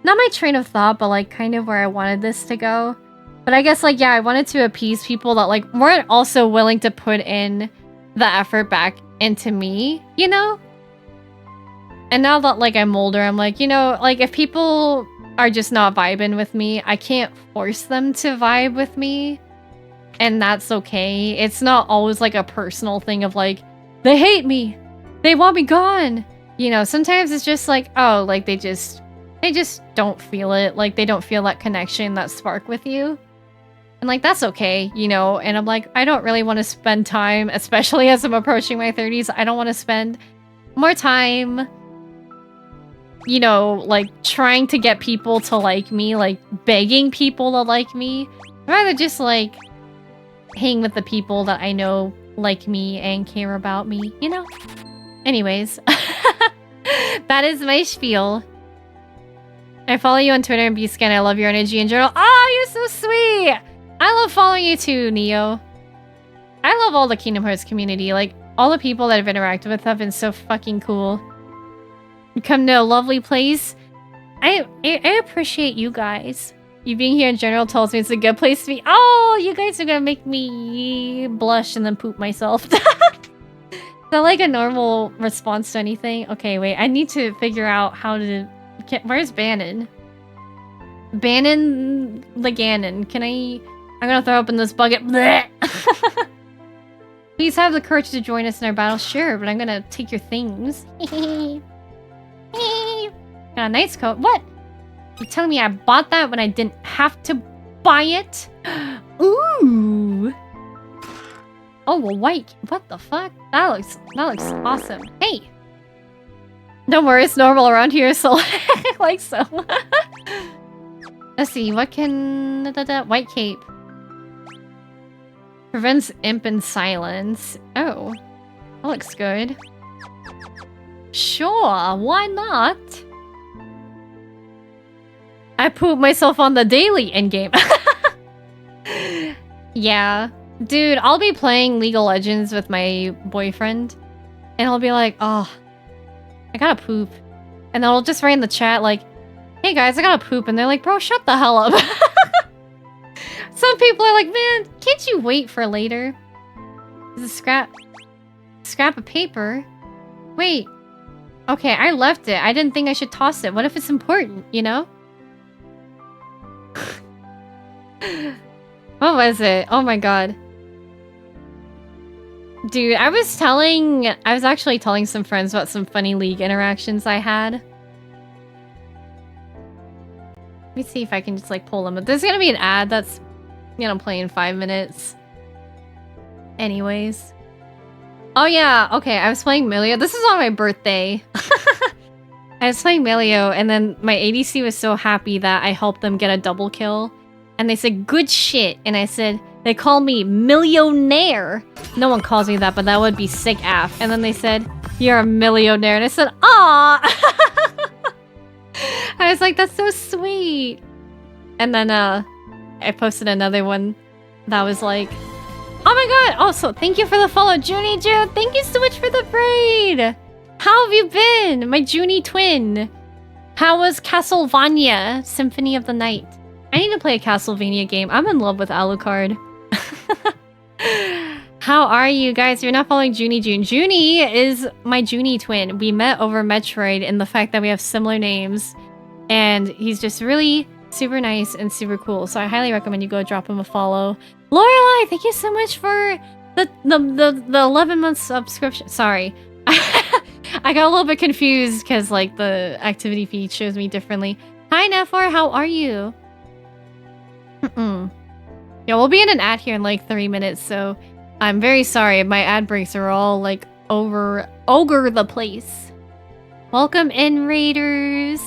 not my train of thought, but like kind of where I wanted this to go. But I guess like, yeah, I wanted to appease people that like weren't also willing to put in the effort back into me, you know? And now that like I'm older, I'm like, you know, like if people are just not vibing with me, I can't force them to vibe with me. And that's okay. It's not always like a personal thing of like, they hate me, they want me gone. You know, sometimes it's just like, oh, like they just don't feel it. Like they don't feel that connection, that spark with you. And like, that's okay, you know? And I'm like, I don't really want to spend time, especially as I'm approaching my 30s, I don't want to spend more time, you know, like trying to get people to like me, like begging people to like me. I'd rather just like hang with the people that I know like me and care about me, you know? Anyways, that is my spiel. I follow you on Twitter and BSky, and I love your energy in general. Oh, you're so sweet! I love following you too, Neo. I love all the Kingdom Hearts community. Like, all the people that I've interacted with have been so fucking cool. You come to a lovely place. I appreciate you guys. You being here in general tells me it's a good place to be. Oh, you guys are gonna make me blush and then poop myself. Is that like a normal response to anything? Okay, wait. I need to figure out how to... Where's Bannon? Bannon the Ganon. Can I... I'm gonna throw up in this bucket. Please have the courage to join us in our battle. Sure, but I'm gonna take your things. Got a nice coat. What? You're telling me I bought that when I didn't have to buy it? Ooh. Oh, well, white. What the fuck? That looks awesome. Hey. Don't worry, it's normal around here, so like so. Let's see, what can... White cape. Prevents imp and silence. Oh. That looks good. Sure, why not? I poop myself on the daily endgame. Yeah. Dude, I'll be playing League of Legends with my boyfriend, and I'll be like, oh, I gotta poop. And then I'll just write in the chat like, hey guys, I gotta poop. And they're like, bro, shut the hell up. Some people are like, man, can't you wait for later? There's a scrap of paper. Wait. Okay, I left it. I didn't think I should toss it. What if it's important, you know? What was it? Oh my god. Dude, I was actually telling some friends about some funny League interactions I had. Let me see if I can just like pull them. There's gonna be an ad that's gonna play in 5 minutes. Anyways. Oh yeah, okay, I was playing Milio. This is on my birthday. I was playing Milio, and then my ADC was so happy that I helped them get a double kill. And they said, good shit. And I said, they call me millionaire. No one calls me that, but that would be sick af. And then they said, you're a millionaire. And I said, aw. I was like, that's so sweet. And then I posted another one that was like, oh my god. Also, thank you for the follow, Junie June. Thank you so much for the braid. How have you been? My Junie twin. How was Castlevania Symphony of the Night? I need to play a Castlevania game. I'm in love with Alucard. How are you guys? You're not following Junie June. Junie is my Junie twin. We met over Metroid in the fact that we have similar names. And he's just really super nice and super cool. So I highly recommend you go drop him a follow. Lorelai, thank you so much for the 11-month subscription. Sorry. I got a little bit confused because like the activity feed shows me differently. Hi Nefor, how are you? Yeah, we'll be in an ad here in like 3 minutes, so I'm very sorry if my ad breaks are all like ogre the place. Welcome in, Raiders.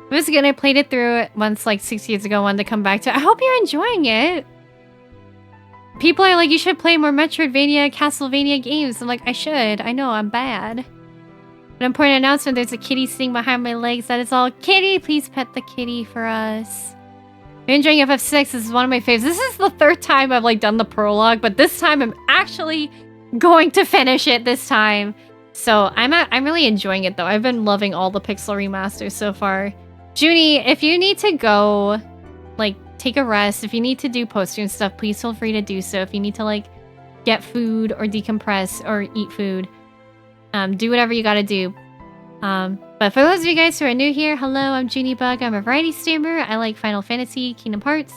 Once again, I played it through once like 6 years ago, wanted to come back to it. I hope you're enjoying it. People are like, you should play more Metroidvania, Castlevania games. I'm like, I should. I know, I'm bad. An important announcement, there's a kitty sitting behind my legs. That is all. Kitty, please pet the kitty for us. You're enjoying FF6. This is one of my faves. This is the 3rd time I've like done the prologue, but this time I'm actually going to finish it this time. So I'm really enjoying it though. I've been loving all the pixel remasters so far. Junie, if you need to go, like, take a rest, if you need to do poster and stuff, please feel free to do so. If you need to like get food or decompress or eat food, do whatever you gotta do. But for those of you guys who are new here, hello, I'm juunibug. I'm a variety streamer. I like Final Fantasy, Kingdom Hearts,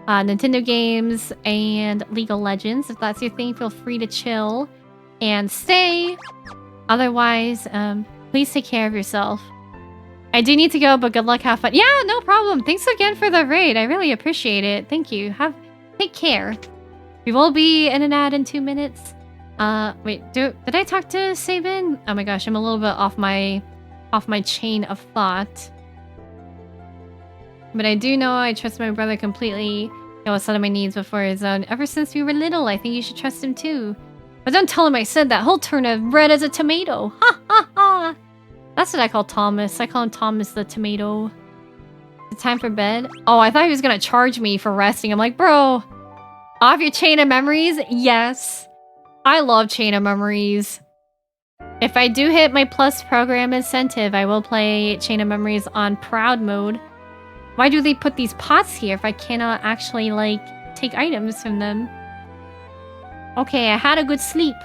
Nintendo games, and League of Legends. If that's your thing, feel free to chill and stay. Otherwise, please take care of yourself. I do need to go, but good luck, have fun. Yeah, no problem. Thanks again for the raid. I really appreciate it. Thank you. Take care. We will be in an ad in 2 minutes. Wait, did I talk to Sabin? Oh my gosh, I'm a little bit off my chain of thought. But I do know I trust my brother completely. He always thought of my needs before his own. Ever since we were little, I think you should trust him too. But don't tell him I said that. He'll turn as red as a tomato. Ha ha ha! That's what I call Thomas. I call him Thomas the tomato. Is it time for bed? Oh, I thought he was gonna charge me for resting. I'm like, bro, off your chain of memories? Yes. I love chain of memories. If I do hit my plus program incentive, I will play Chain of Memories on proud mode. Why do they put these pots here if I cannot actually, like, take items from them? Okay, I had a good sleep.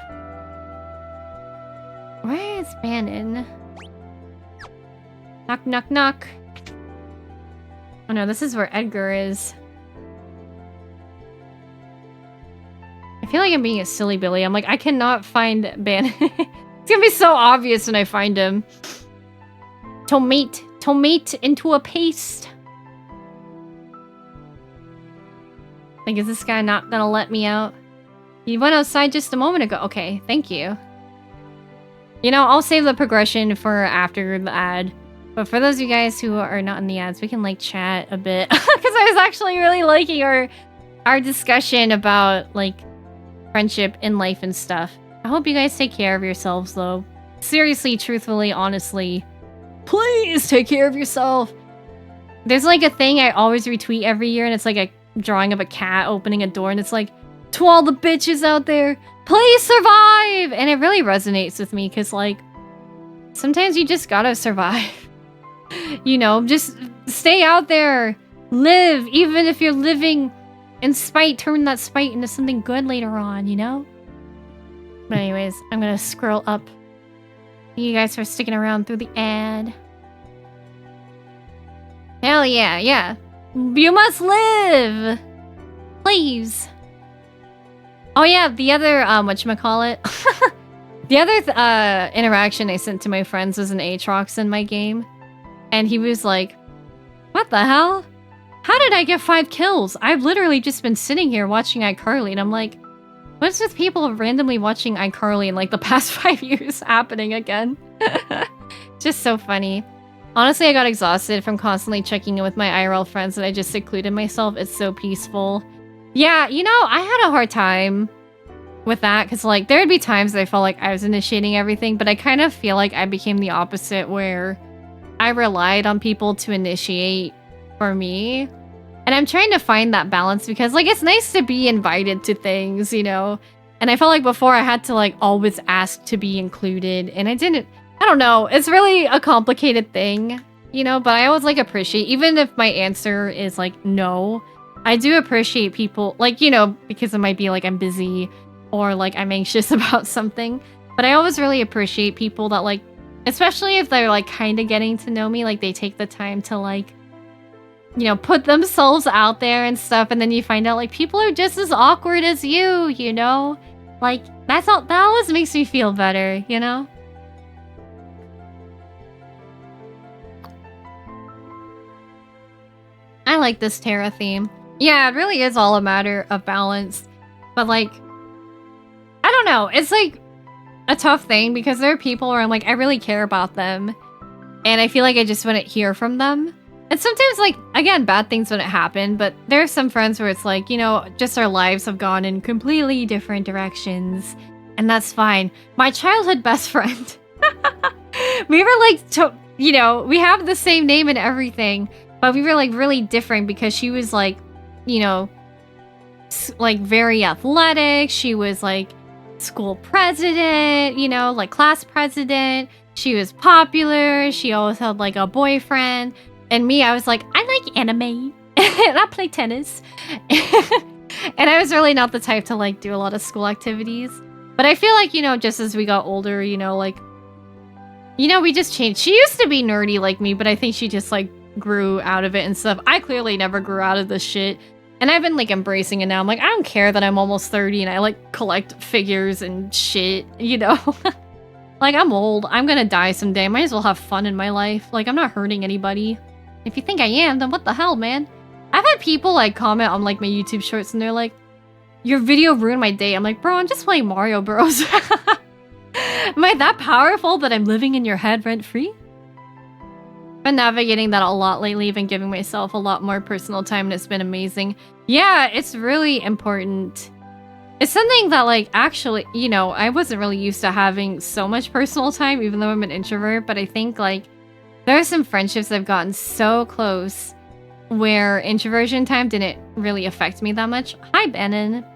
Where is Bannon? Knock, knock, knock. Oh no, this is where Edgar is. I feel like I'm being a silly Billy. I'm like, I cannot find Bannon. It's gonna be so obvious when I find him. Tomate into a paste. Like, is this guy not gonna let me out? He went outside just a moment ago. Okay, thank you. You know, I'll save the progression for after the ad. But for those of you guys who are not in the ads, we can like chat a bit. Because I was actually really liking our discussion about like friendship in life and stuff. I hope you guys take care of yourselves, though. Seriously, truthfully, honestly. Please take care of yourself. There's like a thing I always retweet every year, and it's like a drawing of a cat opening a door, and it's like, to all the bitches out there, please survive! And it really resonates with me, because like, sometimes you just gotta survive. You know, just stay out there. Live, even if you're living in spite, turn that spite into something good later on, you know? But anyways, I'm gonna scroll up. Thank you guys for sticking around through the ad. Hell yeah, yeah. You must live! Please. Oh yeah, the other, whatchamacallit? The other interaction I sent to my friends was an Aatrox in my game. And he was like, what the hell? How did I get 5 kills? I've literally just been sitting here watching iCarly, and I'm like, what's with people randomly watching iCarly in like the past 5 years happening again? Just so funny. Honestly, I got exhausted from constantly checking in with my IRL friends that I just secluded myself. It's so peaceful. Yeah, you know, I had a hard time with that because like there would be times that I felt like I was initiating everything, but I kind of feel like I became the opposite where I relied on people to initiate for me. And I'm trying to find that balance because like it's nice to be invited to things, you know? And I felt like before I had to like always ask to be included, and I don't know, it's really a complicated thing, you know, but I always like appreciate, even if my answer is like no, I do appreciate people, like, you know, because it might be like I'm busy or like I'm anxious about something. But I always really appreciate people that like, especially if they're like kind of getting to know me, like they take the time to like, you know, put themselves out there and stuff, and then you find out like people are just as awkward as you know? Like that always makes me feel better, you know? I like this Terra theme. Yeah, it really is all a matter of balance. But like, I don't know, it's like a tough thing because there are people where I'm like, I really care about them. And I feel like I just wouldn't hear from them. And sometimes like, again, bad things wouldn't happen, but there are some friends where it's like, you know, just our lives have gone in completely different directions. And that's fine. My childhood best friend. We were like, you know, we have the same name and everything, but we were like really different because she was like, you know, like very athletic. She was like school president, you know, like class president. She was popular. She always had like a boyfriend. And me, I was like, I like anime and I play tennis. And I was really not the type to like do a lot of school activities. But I feel like, you know, just as we got older, you know, like, you know, we just changed. She used to be nerdy like me, but I think she just like grew out of it and stuff. I clearly never grew out of this shit. And I've been like embracing it now. I'm like, I don't care that I'm almost 30 and I like collect figures and shit, you know? Like, I'm old. I'm gonna die someday. I might as well have fun in my life. Like, I'm not hurting anybody. If you think I am, then what the hell, man? I've had people like comment on like my YouTube shorts and they're like, your video ruined my day. I'm like, bro, I'm just playing Mario Bros. Am I that powerful that I'm living in your head rent-free? Been navigating that a lot lately, been giving myself a lot more personal time, and it's been amazing. Yeah, it's really important. It's something that, like, actually, you know, I wasn't really used to having so much personal time, even though I'm an introvert, but I think, like, there are some friendships I've gotten so close where introversion time didn't really affect me that much. Hi, Bannon.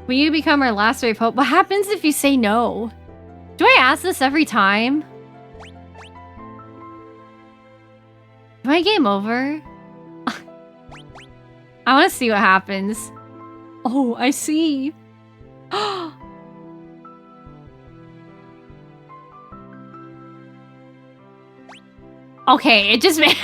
Will you become our last ray of hope? What happens if you say no? Do I ask this every time? Am I game over? I want to see what happens. Oh, I see. Okay, it just made...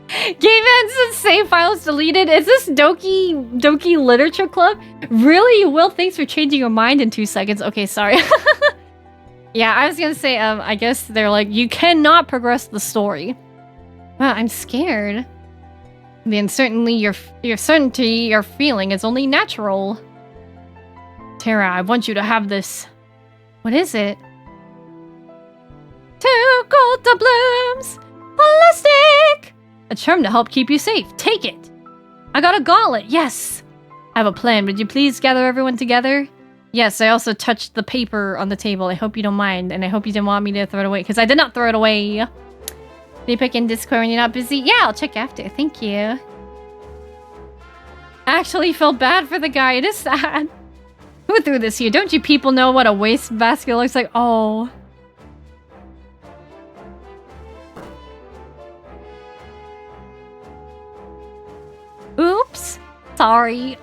Game ends and save files deleted. Is this Doki Literature Club? Really? Will, thanks for changing your mind in 2 seconds. Okay, sorry. Yeah, I was gonna say, I guess they're like, you cannot progress the story. Wow, I'm scared. The uncertainty you're feeling is only natural. Terra, I want you to have this. What is it? 2 gold doubloons! Plastic! A charm to help keep you safe. Take it! I got a gauntlet, yes! I have a plan. Would you please gather everyone together? Yes, I also touched the paper on the table. I hope you don't mind, and I hope you didn't want me to throw it away, because I did not throw it away. Can you pick in Discord when you're not busy? Yeah, I'll check after. Thank you. I actually felt bad for the guy. It is sad. Who threw this here? Don't you people know what a wastebasket looks like? Oh. Oops. Sorry.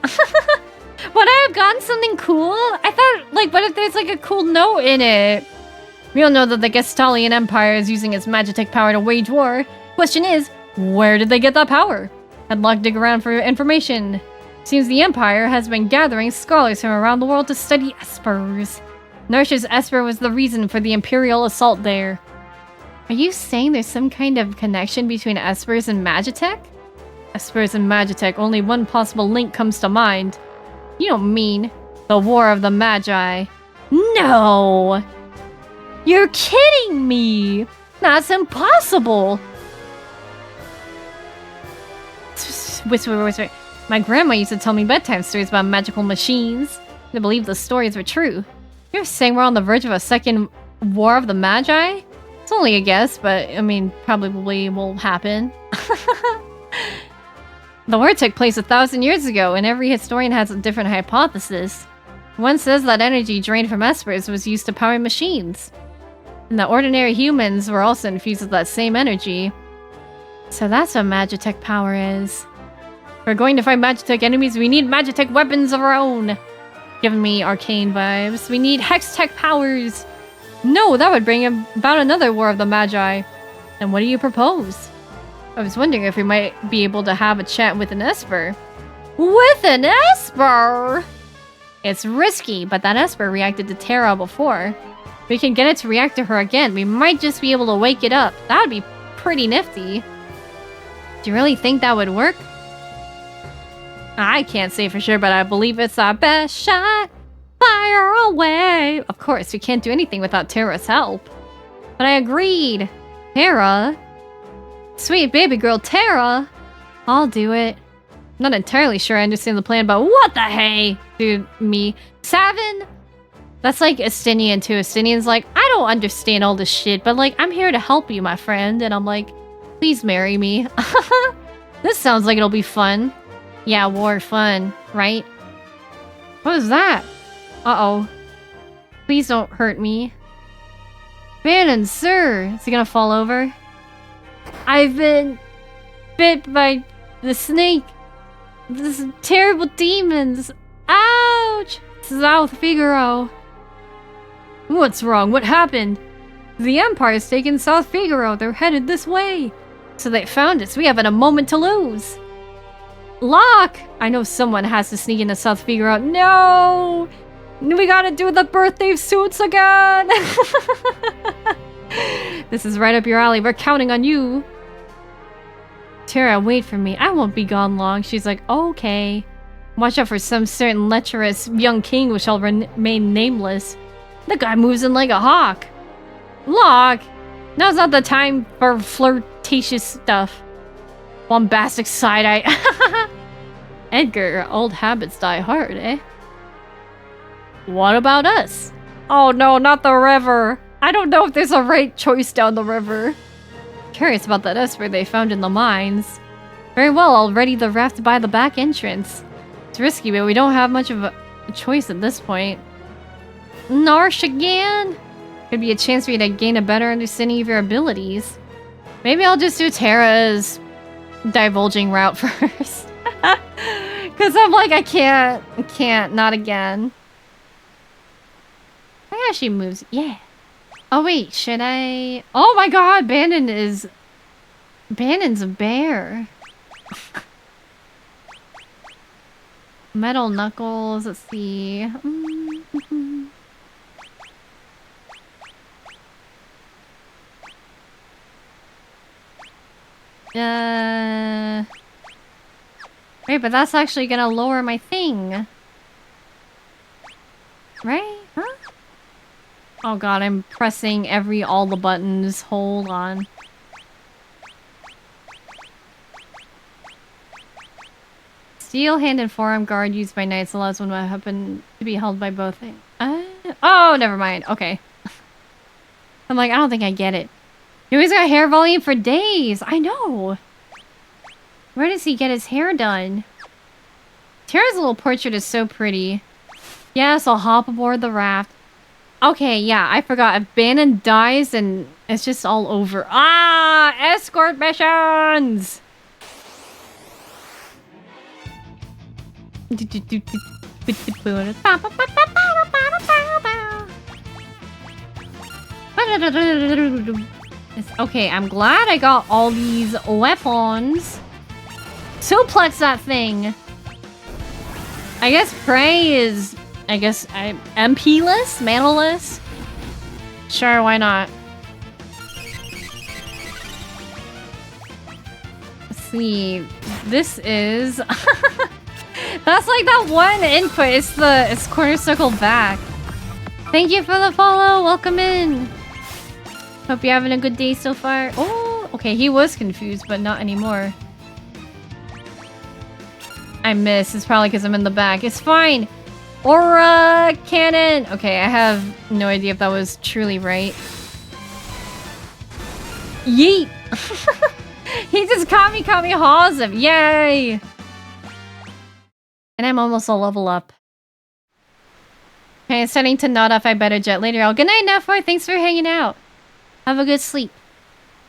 Would I have gotten something cool? I thought, like, what if there's, like, a cool note in it? We all know that the Gestalian Empire is using its Magitech power to wage war. Question is, where did they get that power? I'd like to dig around for information. Seems the Empire has been gathering scholars from around the world to study espers. Narsha's esper was the reason for the Imperial assault there. Are you saying there's some kind of connection between espers and Magitech? Espers and Magitech, only one possible link comes to mind. You don't mean the War of the Magi. No! You're kidding me! That's impossible! Whisper, whisper. My grandma used to tell me bedtime stories about magical machines. I believe the stories were true. You're saying we're on the verge of a second War of the Magi? It's only a guess, but I mean, probably will happen. The war took place 1,000 years ago, and every historian has a different hypothesis. One says that energy drained from espers was used to power machines, and that ordinary humans were also infused with that same energy. So that's what Magitech power is. If we're going to fight Magitech enemies, we need Magitech weapons of our own. Giving me arcane vibes. We need hex tech powers. No, that would bring about another War of the Magi. And what do you propose? I was wondering if we might be able to have a chat with an Esper. With an Esper? It's risky, but that Esper reacted to Terra before. We can get it to react to her again. We might just be able to wake it up. That would be pretty nifty. Do you really think that would work? I can't say for sure, but I believe it's our best shot. Fire away! Of course, we can't do anything without Terra's help. But I agreed. Terra? Sweet baby girl Terra? I'll do it. I'm not entirely sure I understand the plan, but what the hey? Dude, me. Savin? That's like Estinian too. Estinian's like, I don't understand all this shit, but like, I'm here to help you, my friend. And I'm like, please marry me. This sounds like it'll be fun. Yeah, war fun, right? What was that? Uh-oh. Please don't hurt me. Bannon, sir! Is he gonna fall over? I've been bit by the snake. This terrible demons. Ouch! South Figaro. What's wrong? What happened? The Empire's taken South Figaro. They're headed this way. So they found us. We haven't a moment to lose. Lock! I know someone has to sneak into South Figaro. No! We gotta do the birthday suits again! This is right up your alley. We're counting on you. Terra, wait for me. I won't be gone long. She's like, okay. Watch out for some certain lecherous young king who shall remain nameless. The guy moves in like a hawk. Lock! Now's not the time for flirtatious stuff. Bombastic side-eye. Edgar, old habits die hard, eh? What about us? Oh no, not the river. I don't know if there's a right choice down the river. Curious about that Esper they found in the mines. Very well, I'll ready the raft by the back entrance. It's risky, but we don't have much of a choice at this point. Narsh again? Could be a chance for you to gain a better understanding of your abilities. Maybe I'll just do Terra's divulging route first. Cause I'm like, I can't, not again. I actually moves, yeah. Oh wait, should I? Oh my god, Bannon's a bear. Metal Knuckles, let's see. Wait, but that's actually gonna lower my thing. Right? Huh? Oh god, I'm pressing all the buttons. Hold on. Steel hand and forearm guard used by knights allows one weapon to be held by both. Oh, never mind. Okay. I'm like, I don't think I get it. He's got hair volume for days. I know. Where does he get his hair done? Terra's little portrait is so pretty. Yes, I'll hop aboard the raft. Okay, yeah, I forgot. If Bannon dies, then it's just all over. Ah! Escort missions! Okay, I'm glad I got all these weapons. Suplex that thing! I guess Prey is... I guess I'm MP-less? Mana-less? Sure, why not? Let's see. This is... That's like that one input. It's corner circle back. Thank you for the follow. Welcome in. Hope you're having a good day so far. Oh, okay. He was confused, but not anymore. I miss. It's probably because I'm in the back. It's fine. Aura cannon. Okay, I have no idea if that was truly right. Yeet. He just Kami-Kami-Haws him. Yay. And I'm almost a level up. Okay, it's starting to nod off. I better jet later. Good night, Nefor. Thanks for hanging out. Have a good sleep.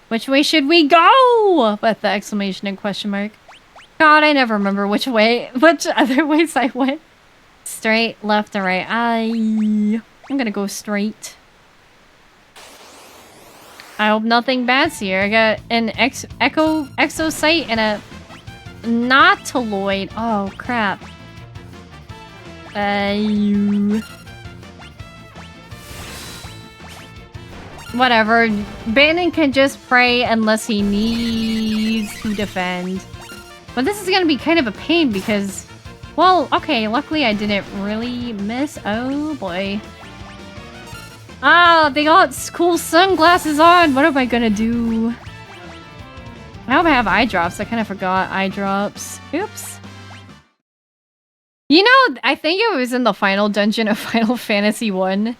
Which way should we go? With the exclamation and question mark. God, I never remember which other ways I went. Straight, left, or right? I'm gonna go straight. I hope nothing bad's here. I got an exocyte and a nautiloid. Oh, crap. Whatever. Bannon can just pray unless he needs to defend. But this is gonna be kind of a pain because... Well, okay, luckily I didn't really miss. Oh, boy. Ah, they got cool sunglasses on. What am I gonna do? I hope I have eye drops. I kind of forgot eye drops. Oops. You know, I think it was in the final dungeon of Final Fantasy 1.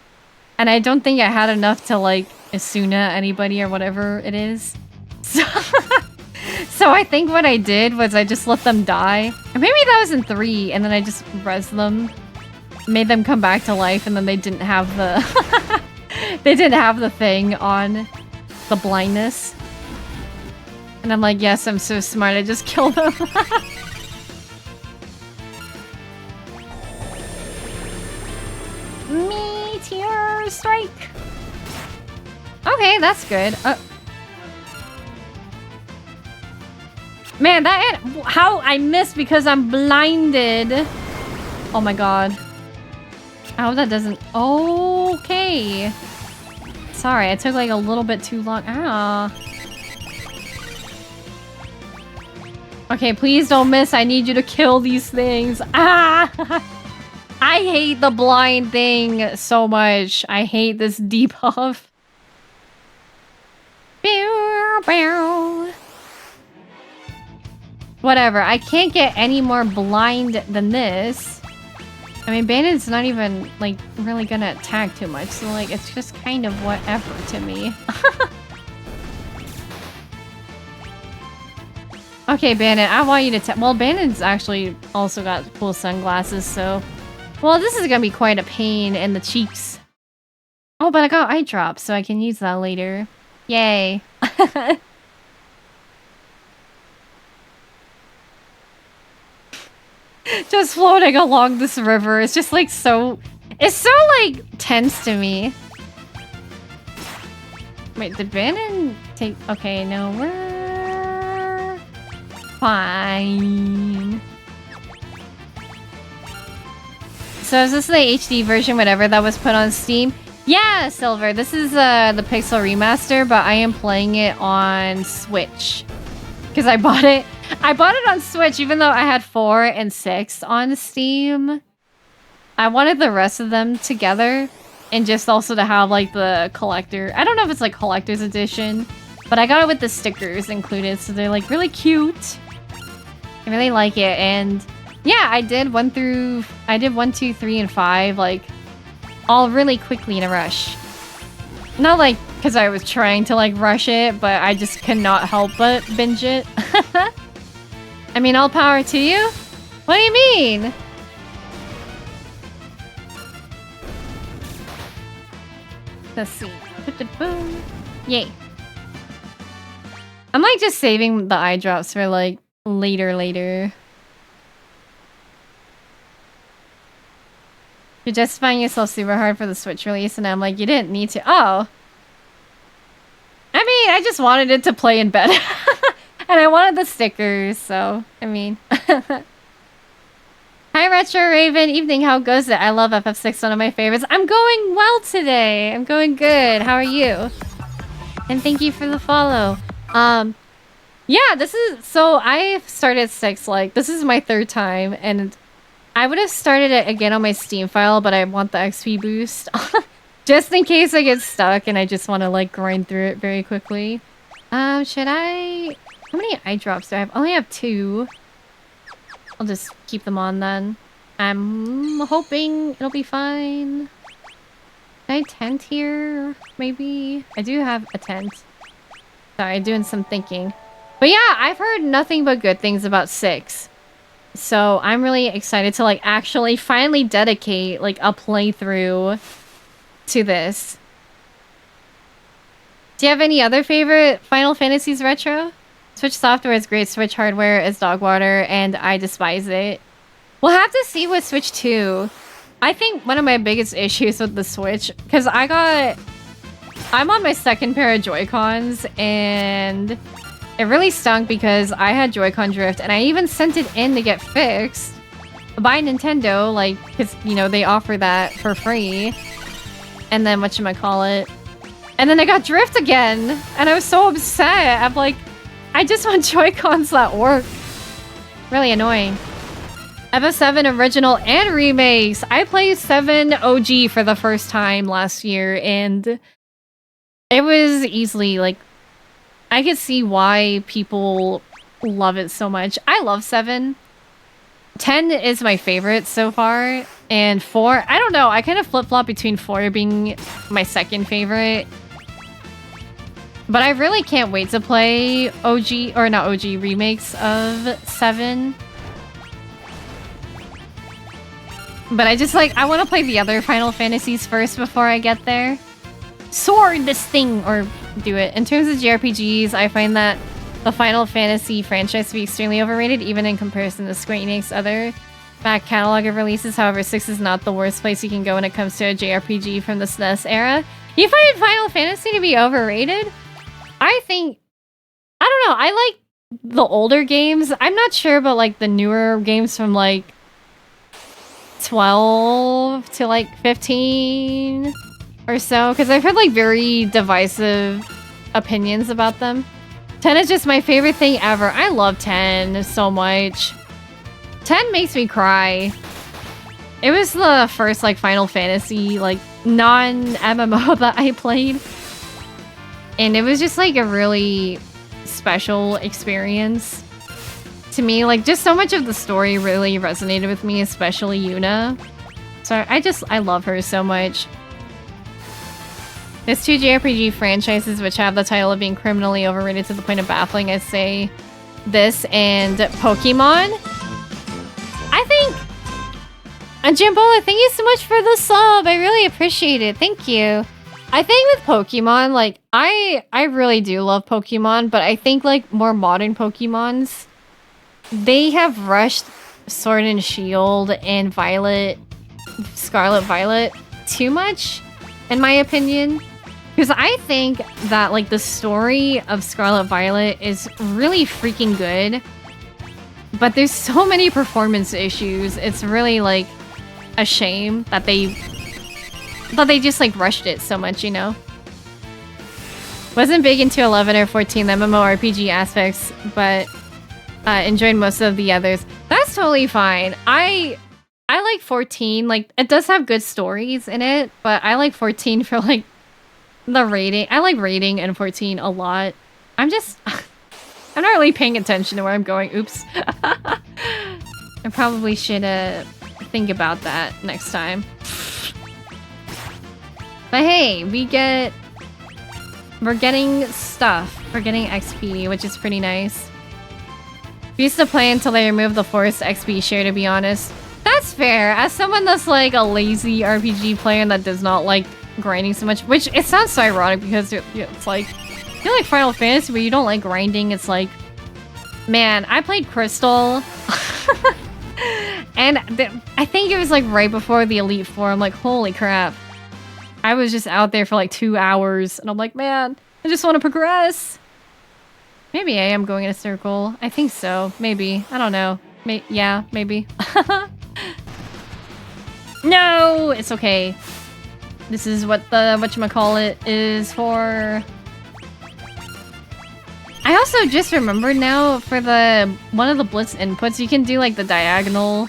And I don't think I had enough to, like, Asuna anybody or whatever it is. So I think what I did was I just let them die. Or maybe that was in 3, and then I just res them. Made them come back to life, and then they didn't have the... they didn't have the thing on the blindness. And I'm like, yes, I'm so smart, I just killed them. Meteor strike! Okay, that's good. Man, that how I missed because I'm blinded. Oh my god. I hope that doesn't... Okay. Sorry, I took like a little bit too long. Ah. Okay, please don't miss. I need you to kill these things. Ah! I hate the blind thing so much. I hate this debuff. Whatever, I can't get any more blind than this. I mean, Bandit's not even, like, really gonna attack too much, so, like, it's just kind of whatever to me. Okay, Bandit, I want you to well, Bandit's actually also got cool sunglasses, so... Well, this is gonna be quite a pain in the cheeks. Oh, but I got eye drops, so I can use that later. Yay. Just floating along this river. It's just like so... It's so like tense to me. Wait, did Bannon take... Okay, no, we're... fine. So is this the HD version, whatever, that was put on Steam? Yeah, Silver, this is the Pixel Remaster, but I am playing it on Switch. Because I bought it on Switch, even though I had 4 and 6 on Steam. I wanted the rest of them together, and just also to have, like, the collector. I don't know if it's, like, collector's edition, but I got it with the stickers included, so they're, like, really cute. I really like it, and yeah, I did 1, 2, 3, and 5, like, all really quickly in a rush. Not, like, because I was trying to, like, rush it, but I just cannot help but binge it. I mean, all power to you? What do you mean? Let's see. Yay. I'm, like, just saving the eye drops for, like, later. You're justifying yourself super hard for the Switch release, and I'm like, you didn't need to. Oh. I mean, I just wanted it to play in bed. And I wanted the stickers, so, I mean. Hi, Retro Raven. Evening, how goes it? I love FF6, one of my favorites. I'm going well today. I'm going good. How are you? And thank you for the follow. Yeah, this is... So, I started 6, like, this is my 3rd time, and I would have started it again on my Steam file, but I want the XP boost. Just in case I get stuck and I just want to, like, grind through it very quickly. Should I... How many eye drops do I have? I only have 2. I'll just keep them on then. I'm hoping it'll be fine. Can I tent here? Maybe? I do have a tent. Sorry, doing some thinking. But yeah, I've heard nothing but good things about 6. So I'm really excited to, like, actually finally dedicate, like, a playthrough to this. Do you have any other favorite Final Fantasies retro? Switch software is great, Switch hardware is dog water, and I despise it. We'll have to see with Switch 2. I think one of my biggest issues with the Switch, because I'm on my second pair of Joy-Cons, and it really stunk because I had Joy-Con drift, and I even sent it in to get fixed by Nintendo, like, because, you know, they offer that for free. And then, whatchamacallit, and then I got drift again, and I was so upset. I'm like, I just want Joy-Cons that work. Really annoying. FF7 original and remakes. I played 7 OG for the first time last year, and it was easily, like, I could see why people love it so much. I love 7. 10 is my favorite so far, and 4, I don't know, I kind of flip-flop between 4 being my second favorite. But I really can't wait to play OG, or not OG, remakes of 7. But I just, like, I want to play the other Final Fantasies first before I get there. Sword this thing! Or do it. In terms of JRPGs, I find that the Final Fantasy franchise to be extremely overrated, even in comparison to Square Enix's other back catalog of releases. However, 6 is not the worst place you can go when it comes to a JRPG from the SNES era. You find Final Fantasy to be overrated? I think... I don't know, I like the older games. I'm not sure about, like, the newer games from, like, 12 to like 15 or so, because I've heard like very divisive opinions about them. 10 is just my favorite thing ever. I love 10 so much. 10 makes me cry. It was the first like Final Fantasy like non-MMO that I played, and it was just like a really special experience to me. Like, just so much of the story really resonated with me, especially Yuna. So I love her so much. There's 2 JRPG franchises which have the title of being criminally overrated to the point of baffling. I say this and Pokemon. I think... Jimbola, thank you so much for the sub. I really appreciate it. Thank you. I think with Pokemon, like, I really do love Pokemon, but I think, like, more modern Pokemons, they have rushed Sword and Shield and Scarlet Violet too much, in my opinion. Because I think that, like, the story of Scarlet Violet is really freaking good, but there's so many performance issues. It's really, like, a shame that they just, like, rushed it so much, you know? Wasn't big into 11 or 14 MMORPG aspects, but enjoyed most of the others. That's totally fine. I like 14. Like, it does have good stories in it, but I like 14 for, like, the rating. I like rating in 14 a lot. I'm not really paying attention to where I'm going. Oops. I probably should think about that next time. But hey, we're getting stuff. We're getting XP, which is pretty nice. We used to play until they removed the forced XP share, to be honest. That's fair. As someone that's like a lazy RPG player and that does not like grinding so much, which it sounds so ironic because it's like, you like Final Fantasy, but you don't like grinding. It's like, man, I played Crystal. And I think it was like right before the Elite Four. I'm like, holy crap. I was just out there for like 2 hours, and I'm like, man, I just want to progress. Maybe I am going in a circle. I think so. Maybe. I don't know. Yeah, maybe. No! It's okay. This is what the whatchamacallit is for. I also just remembered now, for one of the Blitz inputs, you can do like the diagonal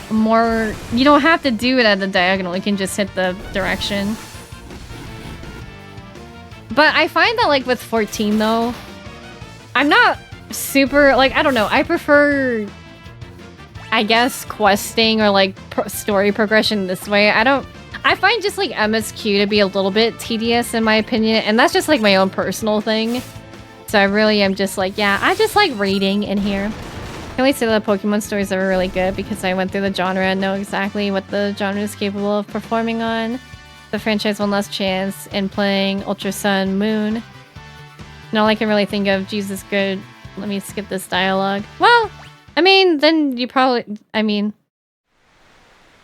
more. You don't have to do it at the diagonal, you can just hit the direction. But I find that like with 14 though, I'm not super, like, I don't know, I prefer, I guess, questing or like story progression this way. I find just like MSQ to be a little bit tedious in my opinion, and that's just like my own personal thing. So I really am just like, yeah, I just like reading in here. I can only say that the Pokemon stories are really good because I went through the genre and know exactly what the genre is capable of performing on. The franchise one last chance in playing Ultra Sun Moon. And all I can really think of, Jesus good, let me skip this dialogue. Well, I mean, then you probably, I mean,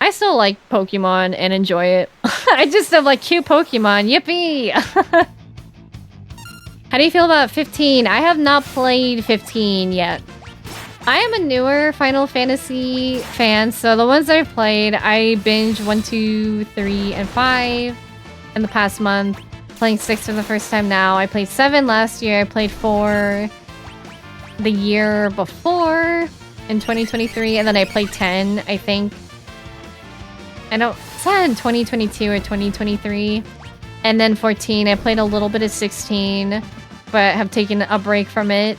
I still like Pokemon and enjoy it. I just have like cute Pokemon. Yippee! How do you feel about 15? I have not played 15 yet. I am a newer Final Fantasy fan, so the ones I've played, I binged 1, 2, 3, and 5 in the past month. Playing 6 for the first time now. I played 7 last year. I played 4 the year before in 2023, and then I played 10, I think. I don't... Is that in 2022 or 2023? And then 14. I played a little bit of 16, but have taken a break from it.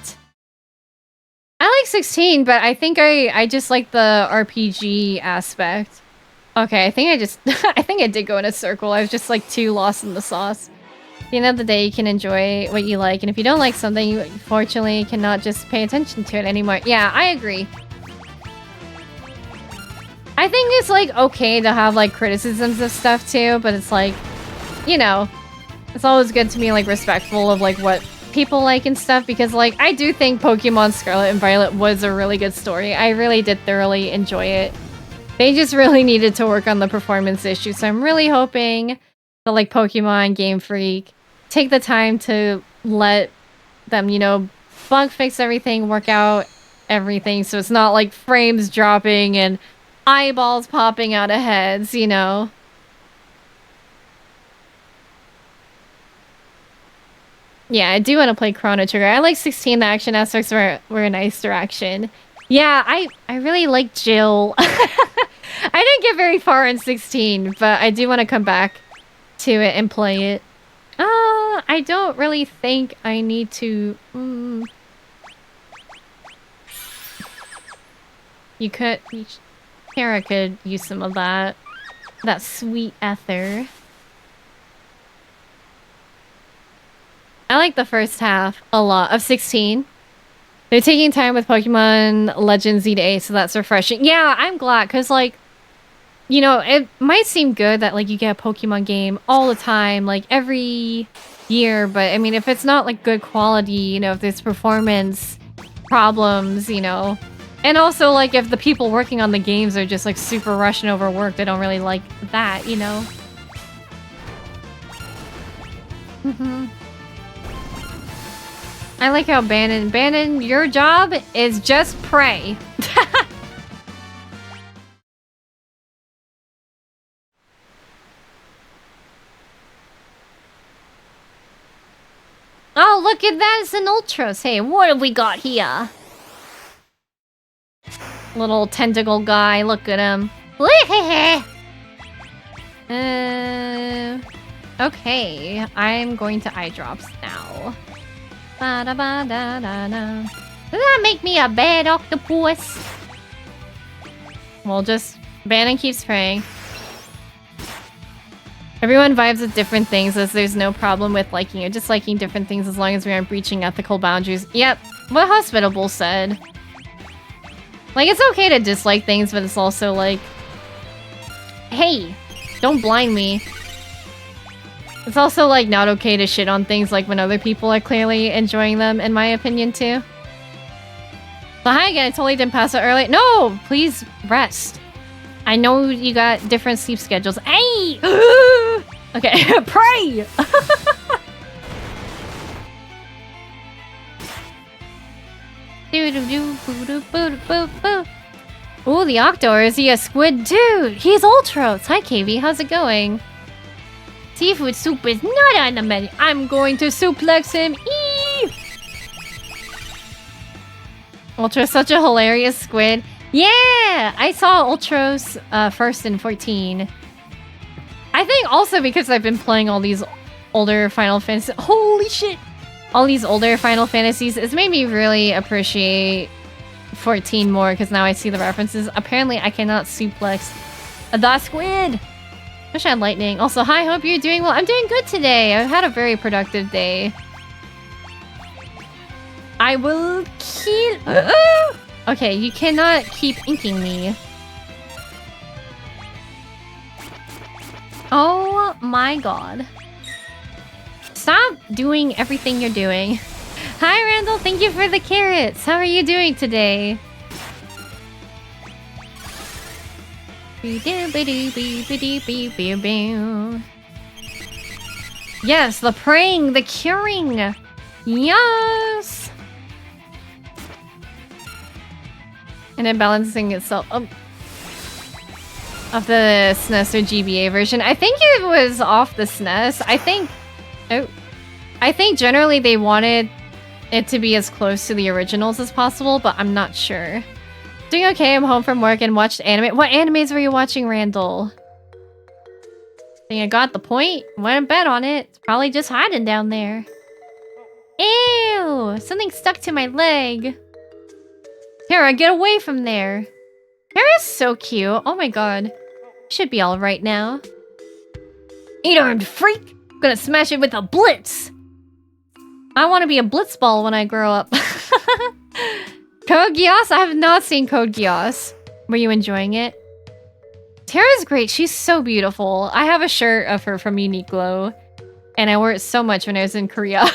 I like 16, but I think I just like the RPG aspect. Okay, I think I just... I think I did go in a circle. I was just like too lost in the sauce. At the end of the day, you can enjoy what you like, and if you don't like something, you fortunately cannot just pay attention to it anymore. Yeah, I agree. I think it's like okay to have like criticisms of stuff too, but it's like, you know, it's always good to be like respectful of like what people like and stuff, because like I do think Pokemon Scarlet and Violet was a really good story. I really did thoroughly enjoy it. They just really needed to work on the performance issue, so I'm really hoping that like Pokemon Game Freak take the time to let them, you know, bug fix everything, work out everything, so it's not like frames dropping and eyeballs popping out of heads, you know. Yeah, I do want to play Chrono Trigger. I like 16. The action aspects were a nice direction. Yeah, I really like Jill. I didn't get very far in 16, but I do want to come back to it and play it. I don't really think I need to... You could... Kara could use some of that. That sweet ether. I like the first half a lot of 16. They're taking time with Pokemon Legends Z to A, so that's refreshing. Yeah, I'm glad, because, like, you know, it might seem good that, like, you get a Pokemon game all the time, like, every year, but, I mean, if it's not, like, good quality, you know, if there's performance problems, you know, and also, like, if the people working on the games are just, like, super rushed and overworked, I don't really like that, you know? I like how Bannon, your job is just pray. Oh, look at that, it's an Ultros. Hey, what have we got here? Little tentacle guy, look at him. Okay, I'm going to eye drops now. Does that make me a bad octopus? Well, just Bannon keeps praying. Everyone vibes with different things, as there's no problem with liking or disliking different things as long as we aren't breaching ethical boundaries. Yep, what Hospitable said. Like, it's okay to dislike things, but it's also like, hey, don't blind me. It's also, like, not okay to shit on things, like, when other people are clearly enjoying them, in my opinion, too. So hi again, I totally didn't pass out early. No! Please rest. I know you got different sleep schedules. Hey! Okay, pray! Ooh, the Octor, is he a squid? Dude, he's Ultros! Hi, KV, how's it going? Seafood soup is not on the menu. I'm going to suplex him. Eee! Ultra's such a hilarious squid. Yeah! I saw Ultros first in 14. I think also because I've been playing all these older Final Fantasy... Holy shit! All these older Final Fantasies. It's made me really appreciate 14 more, because now I see the references. Apparently, I cannot suplex the squid! Wish I had lightning. Also, hi, hope you're doing well. I'm doing good today. I've had a very productive day. I will kill... Okay, you cannot keep inking me. Oh my god. Stop doing everything you're doing. Hi, Randall. Thank you for the carrots. How are you doing today? Yes, the praying, the curing. Yes. And then balancing itself up of the SNES or GBA version. I think it was off the SNES. I think generally they wanted it to be as close to the originals as possible, but I'm not sure. Doing okay, I'm home from work and watched anime. What animes were you watching, Randall? I think I got the point. Went and bet on it. It's probably just hiding down there. Ew! Something stuck to my leg. Tara, get away from there. Tara's so cute. Oh my god. Should be alright now. 8-armed freak! Gonna smash it with a blitz! I want to be a blitzball when I grow up. Code Geass? I have not seen Code Geass. Were you enjoying it? Tara's great. She's so beautiful. I have a shirt of her from Uniqlo. And I wore it so much when I was in Korea.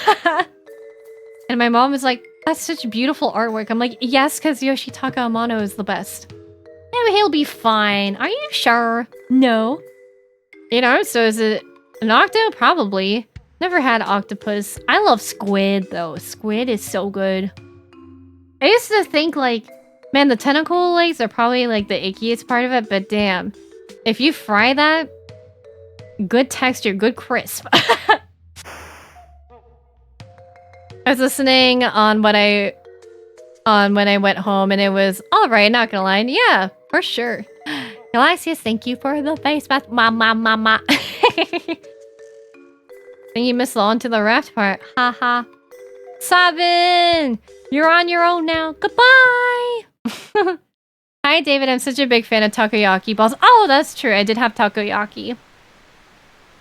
And my mom was like, that's such beautiful artwork. I'm like, yes, because Yoshitaka Amano is the best. Yeah, he'll be fine. Are you sure? No. You know, so is it an octo? Probably. Never had octopus. I love squid, though. Squid is so good. I used to think, like, man, the tentacle legs are probably, like, the ickiest part of it, but damn. If you fry that, good texture, good crisp. I was listening on when I went home, and it was alright, not gonna lie. Yeah, for sure. Galaxius, thank you for the face mask. Ma. Then you missed the onto the raft part. Haha. Sabin! You're on your own now. Goodbye! Hi, David. I'm such a big fan of takoyaki balls. Oh, that's true. I did have takoyaki.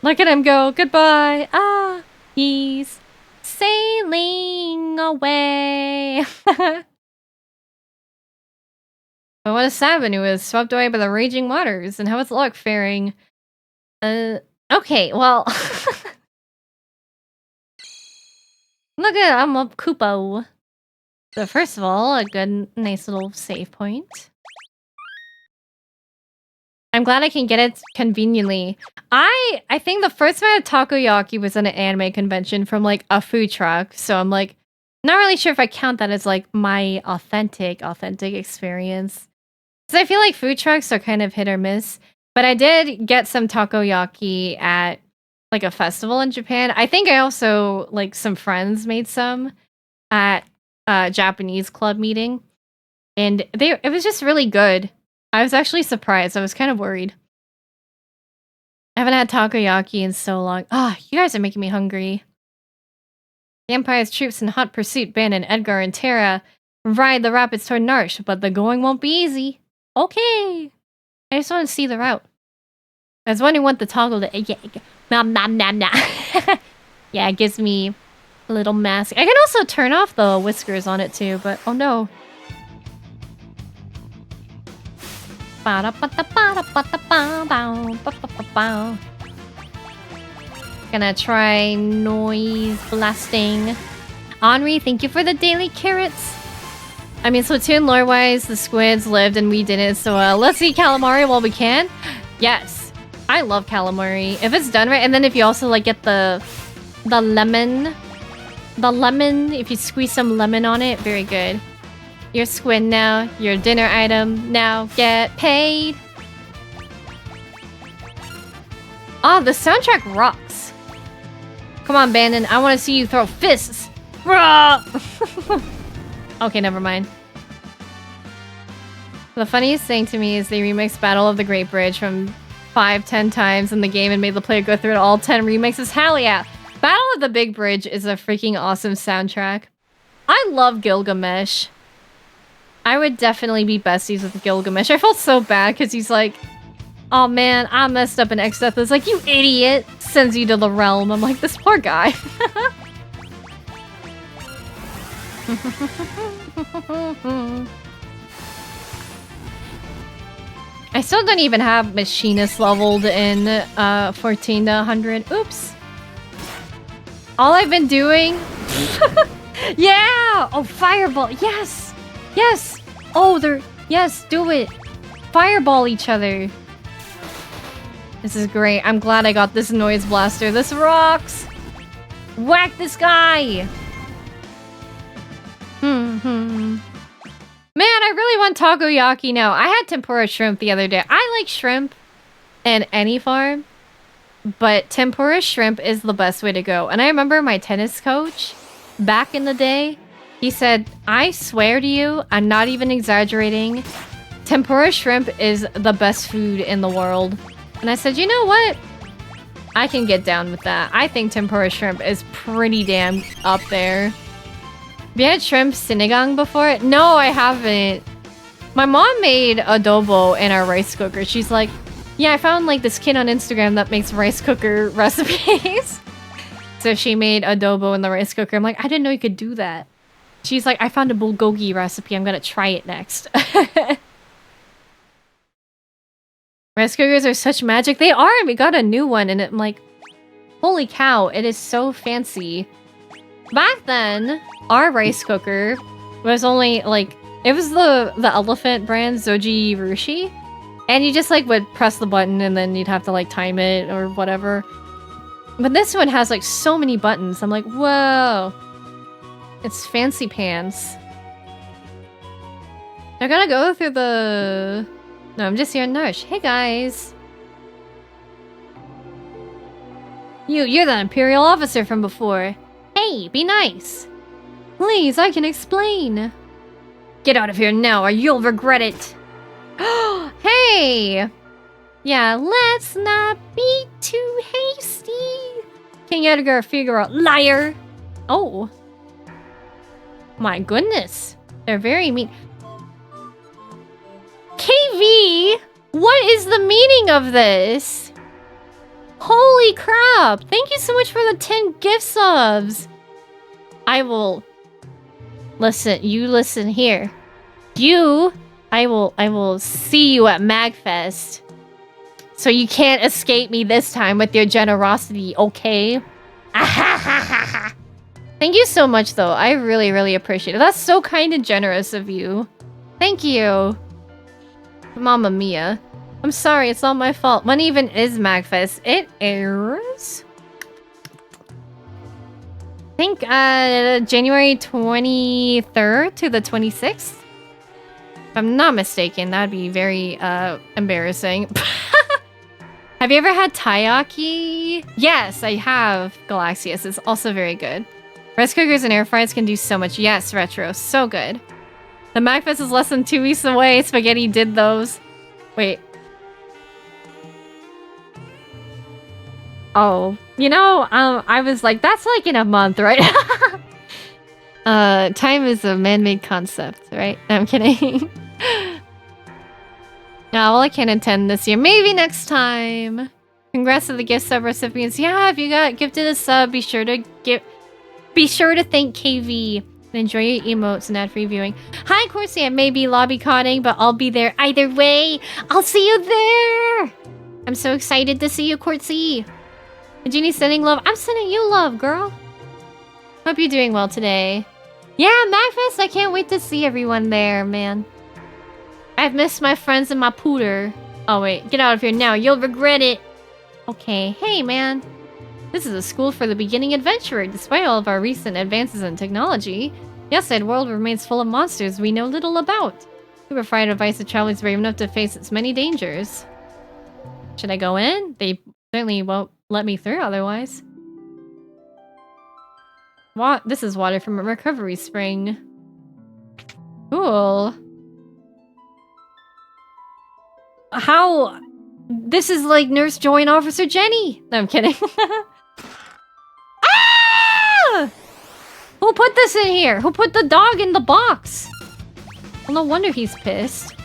Look at him go. Goodbye. Ah, he's sailing away. But what is Sabin, who was swept away by the raging waters? And how is Luck faring? Okay, well... Look at I'm a Koopa. So first of all, a good, nice little save point. I'm glad I can get it conveniently. I think the first time I had takoyaki was at an anime convention from like a food truck. So I'm like, not really sure if I count that as like my authentic experience. Because I feel like food trucks are kind of hit or miss. But I did get some takoyaki at like a festival in Japan. I think I also, like, some friends made some at a Japanese club meeting. And it was just really good. I was actually surprised. I was kind of worried. I haven't had takoyaki in so long. Ah, you guys are making me hungry. The Empire's troops in hot pursuit, Bannon, Edgar, and Terra ride the rapids toward Narsh, but the going won't be easy. Okay. I just want to see the route. I was wondering what the toggle to... Yeah, it gives me a little mask. I can also turn off the whiskers on it too, but oh no. Gonna try noise blasting. Henri, thank you for the daily carrots. I mean, Splatoon lore-wise, the squids lived and we didn't, so let's eat calamari while we can. Yes. I love calamari. If it's done right, and then if you also like get the lemon, if you squeeze some lemon on it, very good. Your squid now, your dinner item now, get paid. Oh, the soundtrack rocks. Come on, Bannon, I want to see you throw fists. Okay, never mind. The funniest thing to me is they remixed Battle of the Great Bridge from 5-10 times in the game and made the player go through it all 10 remixes. Hell yeah! Battle of the Big Bridge is a freaking awesome soundtrack. I love Gilgamesh. I would definitely be besties with Gilgamesh. I felt so bad because he's like, oh man, I messed up in X-Death. It's like, you idiot! Sends you to the realm. I'm like, this poor guy. I still don't even have Machinist leveled in 14 to 100. Oops. All I've been doing... Yeah! Oh, Fireball! Yes! Yes! Oh, they're... Yes, do it! Fireball each other. This is great. I'm glad I got this noise blaster. This rocks! Whack this guy! Man, I really want takoyaki now. I had tempura shrimp the other day. I like shrimp in any farm, but tempura shrimp is the best way to go. And I remember my tennis coach back in the day, he said, I swear to you, I'm not even exaggerating, tempura shrimp is the best food in the world. And I said, you know what? I can get down with that. I think tempura shrimp is pretty damn up there. Have you had shrimp sinigang before? No, I haven't. My mom made adobo in our rice cooker. She's like, yeah, I found like this kid on Instagram that makes rice cooker recipes. So she made adobo in the rice cooker. I'm like, I didn't know you could do that. She's like, I found a bulgogi recipe. I'm gonna try it next. Rice cookers are such magic. They are, and we got a new one, and I'm like, holy cow, it is so fancy. Back then, our rice cooker was only like, it was the elephant brand Zoji Rushi, and you just like would press the button and then you'd have to like time it or whatever. But this one has like so many buttons. I'm like, whoa, it's fancy pants. I gotta go through the... No, I'm just here in Nourish. Hey guys. You're that Imperial officer from before. Hey, be nice. Please, I can explain. Get out of here now or you'll regret it. Hey! Yeah, let's not be too hasty. King Edgar Figaro, liar! Oh. My goodness. They're very mean. KV! What is the meaning of this? Holy crap! Thank you so much for the 10 gift subs. I will... Listen, you listen here. I will see you at MagFest. So you can't escape me this time with your generosity, okay? Thank you so much, though. I really, really appreciate it. That's so kind and generous of you. Thank you. Mamma mia. I'm sorry, it's not my fault. When even is MagFest? It airs? I think January 23rd to the 26th. If I'm not mistaken, that'd be very embarrassing. Have you ever had taiyaki? Yes, I have, Galaxius. It's also very good. Rice cookers and air fryers can do so much. Yes, Retro. So good. The MagFest is less than 2 weeks away. Spaghetti did those. Wait. Oh. You know, I was like, that's like in a month, right? Time is a man-made concept, right? No, I'm kidding. No, well, I can't attend this year. Maybe next time. Congrats to the gift sub recipients. Yeah, if you got gifted a sub, be sure to thank KV and enjoy your emotes and ad-free viewing. Hi, Corsi. I may be lobby cotting, but I'll be there either way. I'll see you there. I'm so excited to see you, Corsi. Jeannie's sending love. I'm sending you love, girl. Hope you're doing well today. Yeah, MagFest. I can't wait to see everyone there, man. I've missed my friends and my pooter. Oh, wait. Get out of here now. You'll regret it. Okay. Hey, man. This is a school for the beginning adventurer. Despite all of our recent advances in technology, the outside world remains full of monsters we know little about. We provide advice to travelers brave enough to face its many dangers. Should I go in? They certainly won't let me through otherwise. What? This is water from a recovery spring. Cool. How? This is like Nurse Joy and Officer Jenny. No, I'm kidding. Ah! Who put this in here? Who put the dog in the box? Well, no wonder he's pissed.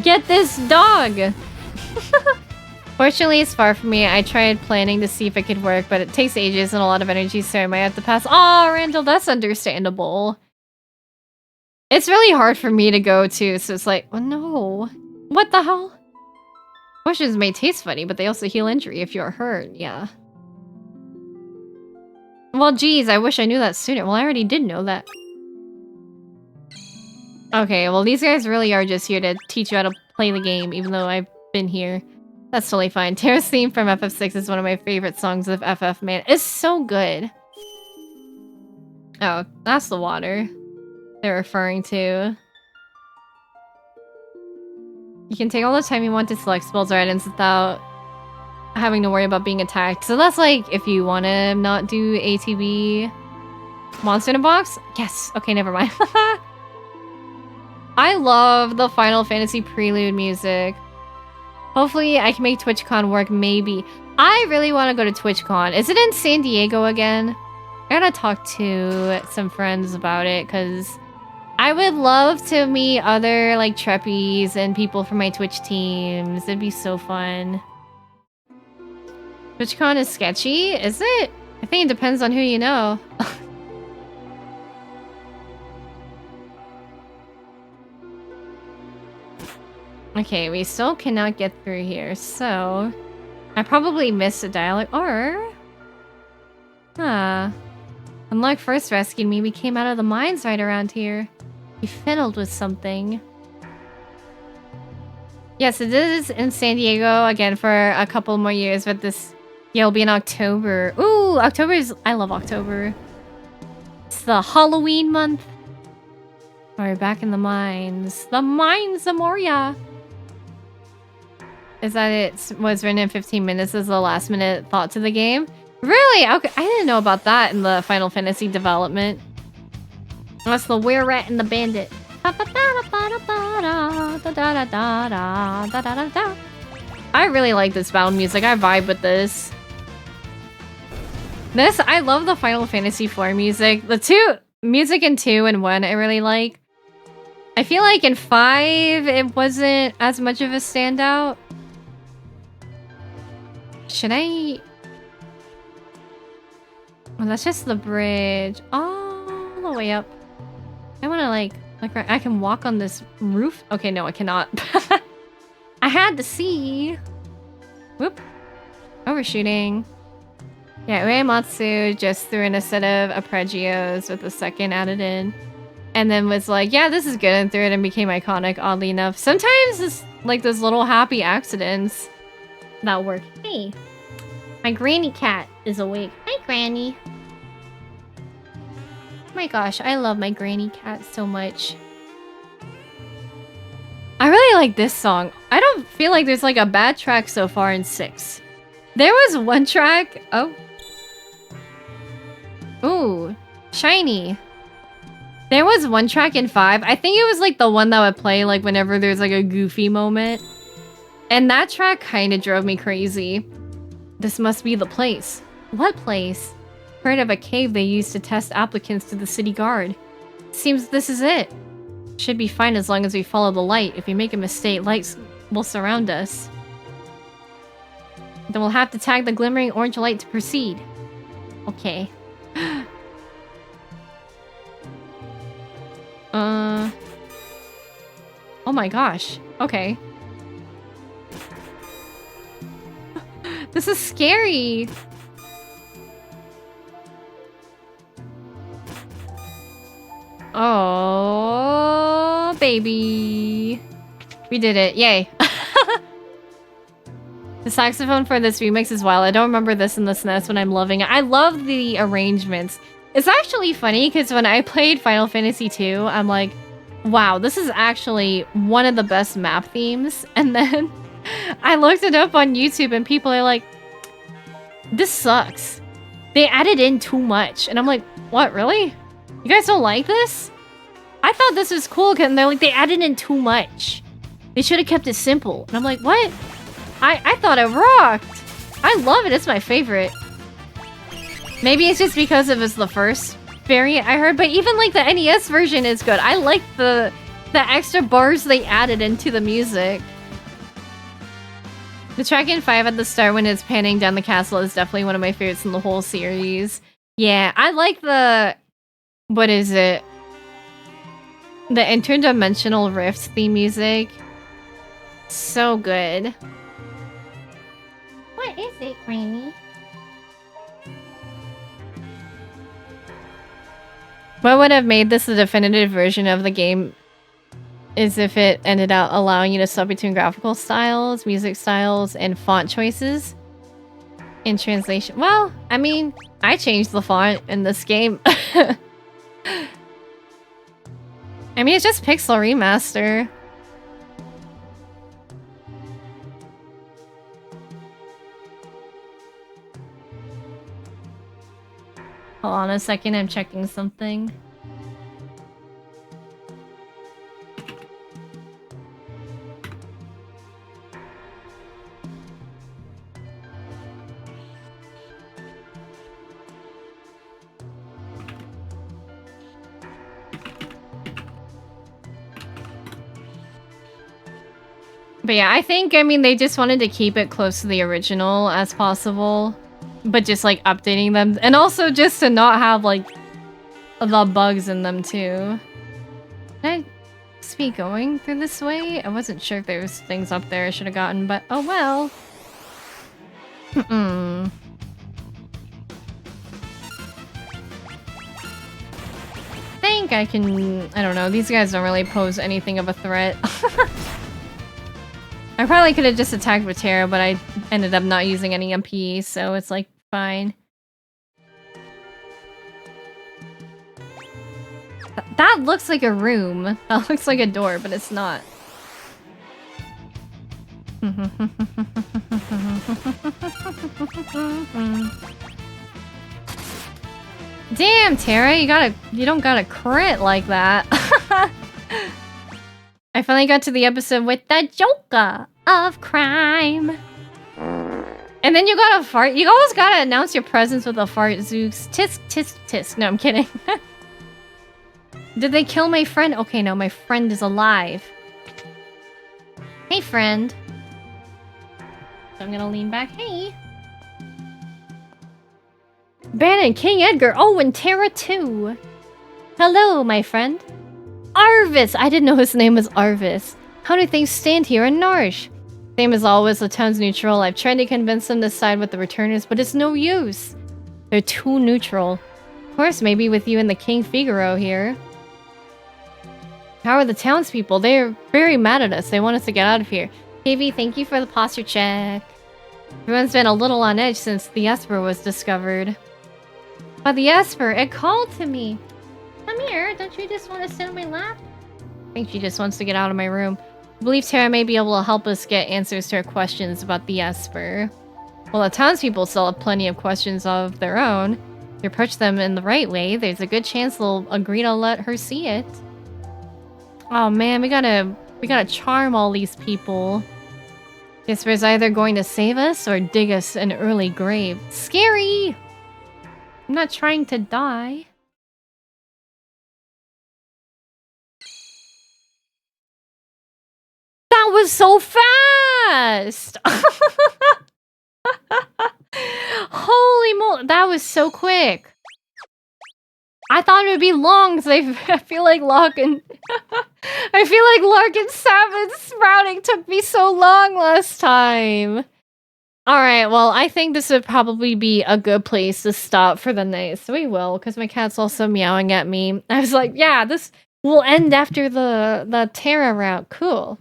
Get this dog! Fortunately, it's far from me. I tried planning to see if it could work, but it takes ages and a lot of energy, so I might have to pass. Aw, Randall, that's understandable. It's really hard for me to go to, so it's like, oh no. What the hell? Potions may taste funny, but they also heal injury if you're hurt, yeah. Well, geez, I wish I knew that sooner. Well, I already did know that. Okay, well, these guys really are just here to teach you how to play the game, even though I've been here. That's totally fine. Terra's theme from FF6 is one of my favorite songs of FF, man. It's so good. Oh, that's the water they're referring to. You can take all the time you want to select spells or items without having to worry about being attacked. So that's like if you want to not do ATB monster in a box. Yes. Okay, never mind. I love the Final Fantasy Prelude music. Hopefully I can make TwitchCon work, maybe. I really want to go to TwitchCon. Is it in San Diego again? I gotta talk to some friends about it, because I would love to meet other, like, Treppies and people from my Twitch teams. It'd be so fun. TwitchCon is sketchy? Is it? I think it depends on who you know. Okay, we still cannot get through here, so... I probably missed a dialogue, or... Huh. Unlike first rescued me, we came out of the mines right around here. We fiddled with something. Yes, it is in San Diego, again, for a couple more years, but this... Yeah, it'll be in October. Ooh, October is... I love October. It's the Halloween month. We're back in the mines. The mines of Moria! Is that it was written in 15 minutes as the last minute thought to the game? Really? Okay, I didn't know about that in the Final Fantasy development. That's the Were-Rat and the Bandit. I really like this battle music. I vibe with this. I love the Final Fantasy 4 music. The two music in 2 and 1 I really like. I feel like in 5 it wasn't as much of a standout. Should I... Oh, that's just the bridge. All the way up. I want to like I can walk on this roof. Okay, no, I cannot. I had to see. Whoop. Overshooting. Yeah, Uematsu just threw in a set of arpeggios with the second added in. And then was like, yeah, this is good, and threw it and became iconic, oddly enough. Sometimes it's like those little happy accidents that work. Hey, my granny cat is awake. Hi, Granny. My gosh, I love my granny cat so much. I really like this song. I don't feel like there's like a bad track so far in 6. There was one track... Oh. Ooh. Shiny. There was one track in 5. I think it was like the one that would play like whenever there's like a goofy moment. And that track kind of drove me crazy. This must be the place. What place? Heard of a cave they used to test applicants to the city guard. Seems this is it. Should be fine as long as we follow the light. If we make a mistake, lights will surround us. Then we'll have to tag the glimmering orange light to proceed. Okay. Oh my gosh. Okay. This is scary. Oh, baby. We did it. Yay. The saxophone for this remix is wild. I don't remember this in the SNES, but I'm loving it. I love the arrangements. It's actually funny because when I played Final Fantasy II, I'm like, wow, this is actually one of the best map themes. And then I looked it up on YouTube and people are like, this sucks. They added in too much. And I'm like, what, really? You guys don't like this? I thought this was cool because they're like, they added in too much. They should have kept it simple. And I'm like, what? I thought it rocked. I love it. It's my favorite. Maybe it's just because it was the first variant I heard, but even like the NES version is good. I like the extra bars they added into the music. The track in 5 at the start when it's panning down the castle is definitely one of my favorites in the whole series. Yeah, I like the... What is it? The Interdimensional Rift theme music. So good. What is it, Granny? What would have made this the definitive version of the game is if it ended up allowing you to sub between graphical styles, music styles, and font choices in translation. Well, I mean, I changed the font in this game. I mean, it's just Pixel Remaster. Hold on a second, I'm checking something. But yeah, I mean, they just wanted to keep it close to the original as possible. But just, like, updating them. And also just to not have, like, the bugs in them, too. Can I just be going through this way? I wasn't sure if there was things up there I should have gotten, but oh well. I think I can... I don't know, these guys don't really pose anything of a threat. I probably could have just attacked with Terra, but I ended up not using any MP, so it's like, fine. That looks like a room. That looks like a door, but it's not. Damn, Terra, you don't got a crit like that. I finally got to the episode with the Joker of crime. And then you got a fart. You always gotta announce your presence with a fart, Zooks. Tisk, tisk, tisk. No, I'm kidding. Did they kill my friend? Okay, no, my friend is alive. Hey, friend. So I'm gonna lean back. Hey. Bannon, King Edgar. Oh, and Terra too. Hello, my friend. Arvis! I didn't know his name was Arvis. How do things stand here in Narsh? Same as always, the town's neutral. I've tried to convince them to side with the returners, but it's no use. They're too neutral. Of course, maybe with you and the King Figaro here. How are the townspeople? They're very mad at us. They want us to get out of here. KV, thank you for the posture check. Everyone's been a little on edge since the Esper was discovered. But the Esper, it called to me. Come here, don't you just want to sit on my lap? I think she just wants to get out of my room. I believe Terra may be able to help us get answers to our questions about the Esper. Well, the townspeople still have plenty of questions of their own. If you approach them in the right way, there's a good chance they'll agree to let her see it. Oh man, we gotta charm all these people. Esper's either going to save us or dig us an early grave. Scary! I'm not trying to die. That was so fast! Holy moly, that was so quick. I thought it would be long because I feel like Lark and Salmon sprouting took me so long last time. Alright, well, I think this would probably be a good place to stop for the night. So we will, because my cat's also meowing at me. I was like, yeah, this will end after the Terra route. Cool.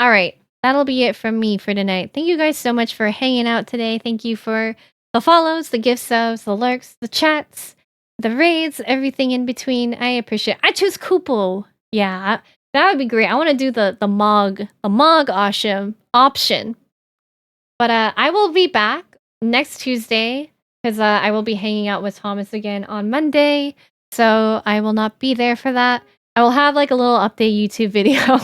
Alright, that'll be it from me for tonight. Thank you guys so much for hanging out today. Thank you for the follows, the gift subs, the lurks, the chats, the raids, everything in between. I appreciate it. I choose Kupo. Yeah, that would be great. I want to do the Mog option. But I will be back next Tuesday because I will be hanging out with Thomas again on Monday. So I will not be there for that. I will have like a little update YouTube video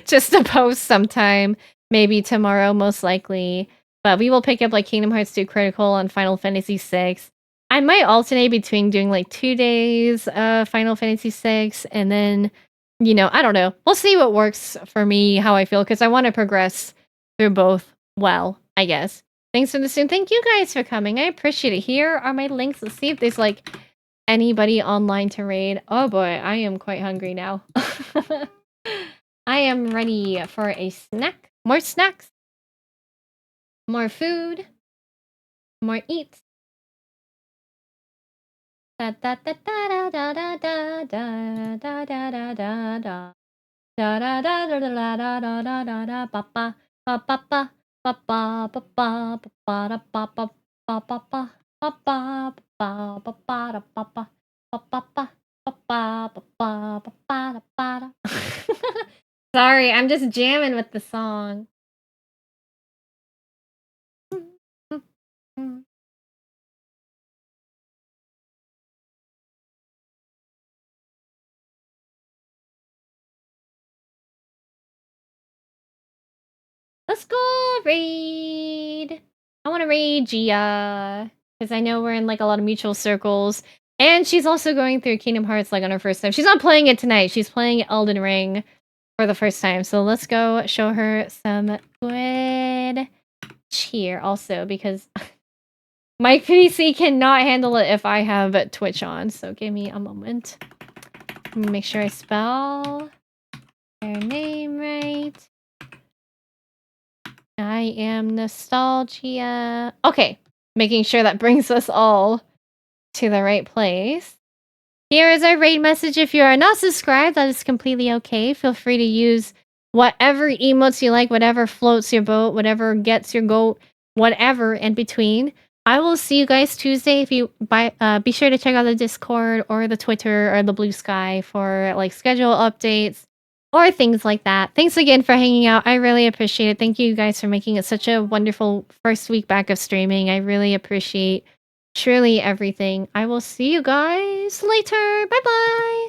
just to post sometime. Maybe tomorrow, most likely. But we will pick up like Kingdom Hearts 2 Critical and Final Fantasy 6. I might alternate between doing like 2 days of Final Fantasy 6 and then, you know, I don't know. We'll see what works for me, how I feel, because I want to progress through both. Well, I guess. Thanks for listening. Thank you guys for coming. I appreciate it. Here are my links. Let's see if there's like anybody online to raid. Oh boy, I am quite hungry now. I am ready for a snack. More snacks. More food. More eats. Da da da da da da da da da da da da da. Da da da da da da da da da da ba ba ba ba ba ba ba ba ba ba da ba ba ba ba ba ba ba ba ba ba da ba ba ba ba ba ba ba ba ba ba da. Sorry, I'm just jamming with the song. Let's go raid. I want to raid Gia because I know we're in like a lot of mutual circles, and she's also going through Kingdom Hearts like on her first time. She's not playing it tonight. She's playing Elden Ring for the first time. So let's go show her some good cheer also because my PC cannot handle it if I have Twitch on. So give me a moment. Make sure I spell their name right. I am nostalgia. Okay, making sure that brings us all to the right place. Here is our raid message. If you are not subscribed, that is completely okay. Feel free to use whatever emotes you like, whatever floats your boat, whatever gets your goat, whatever in between. I will see you guys Tuesday. If you be sure to check out the Discord or the Twitter or the Blue Sky for like schedule updates or things like that. Thanks again for hanging out. I really appreciate it. Thank you guys for making it such a wonderful first week back of streaming. I really appreciate truly everything. I will see you guys later. Bye bye.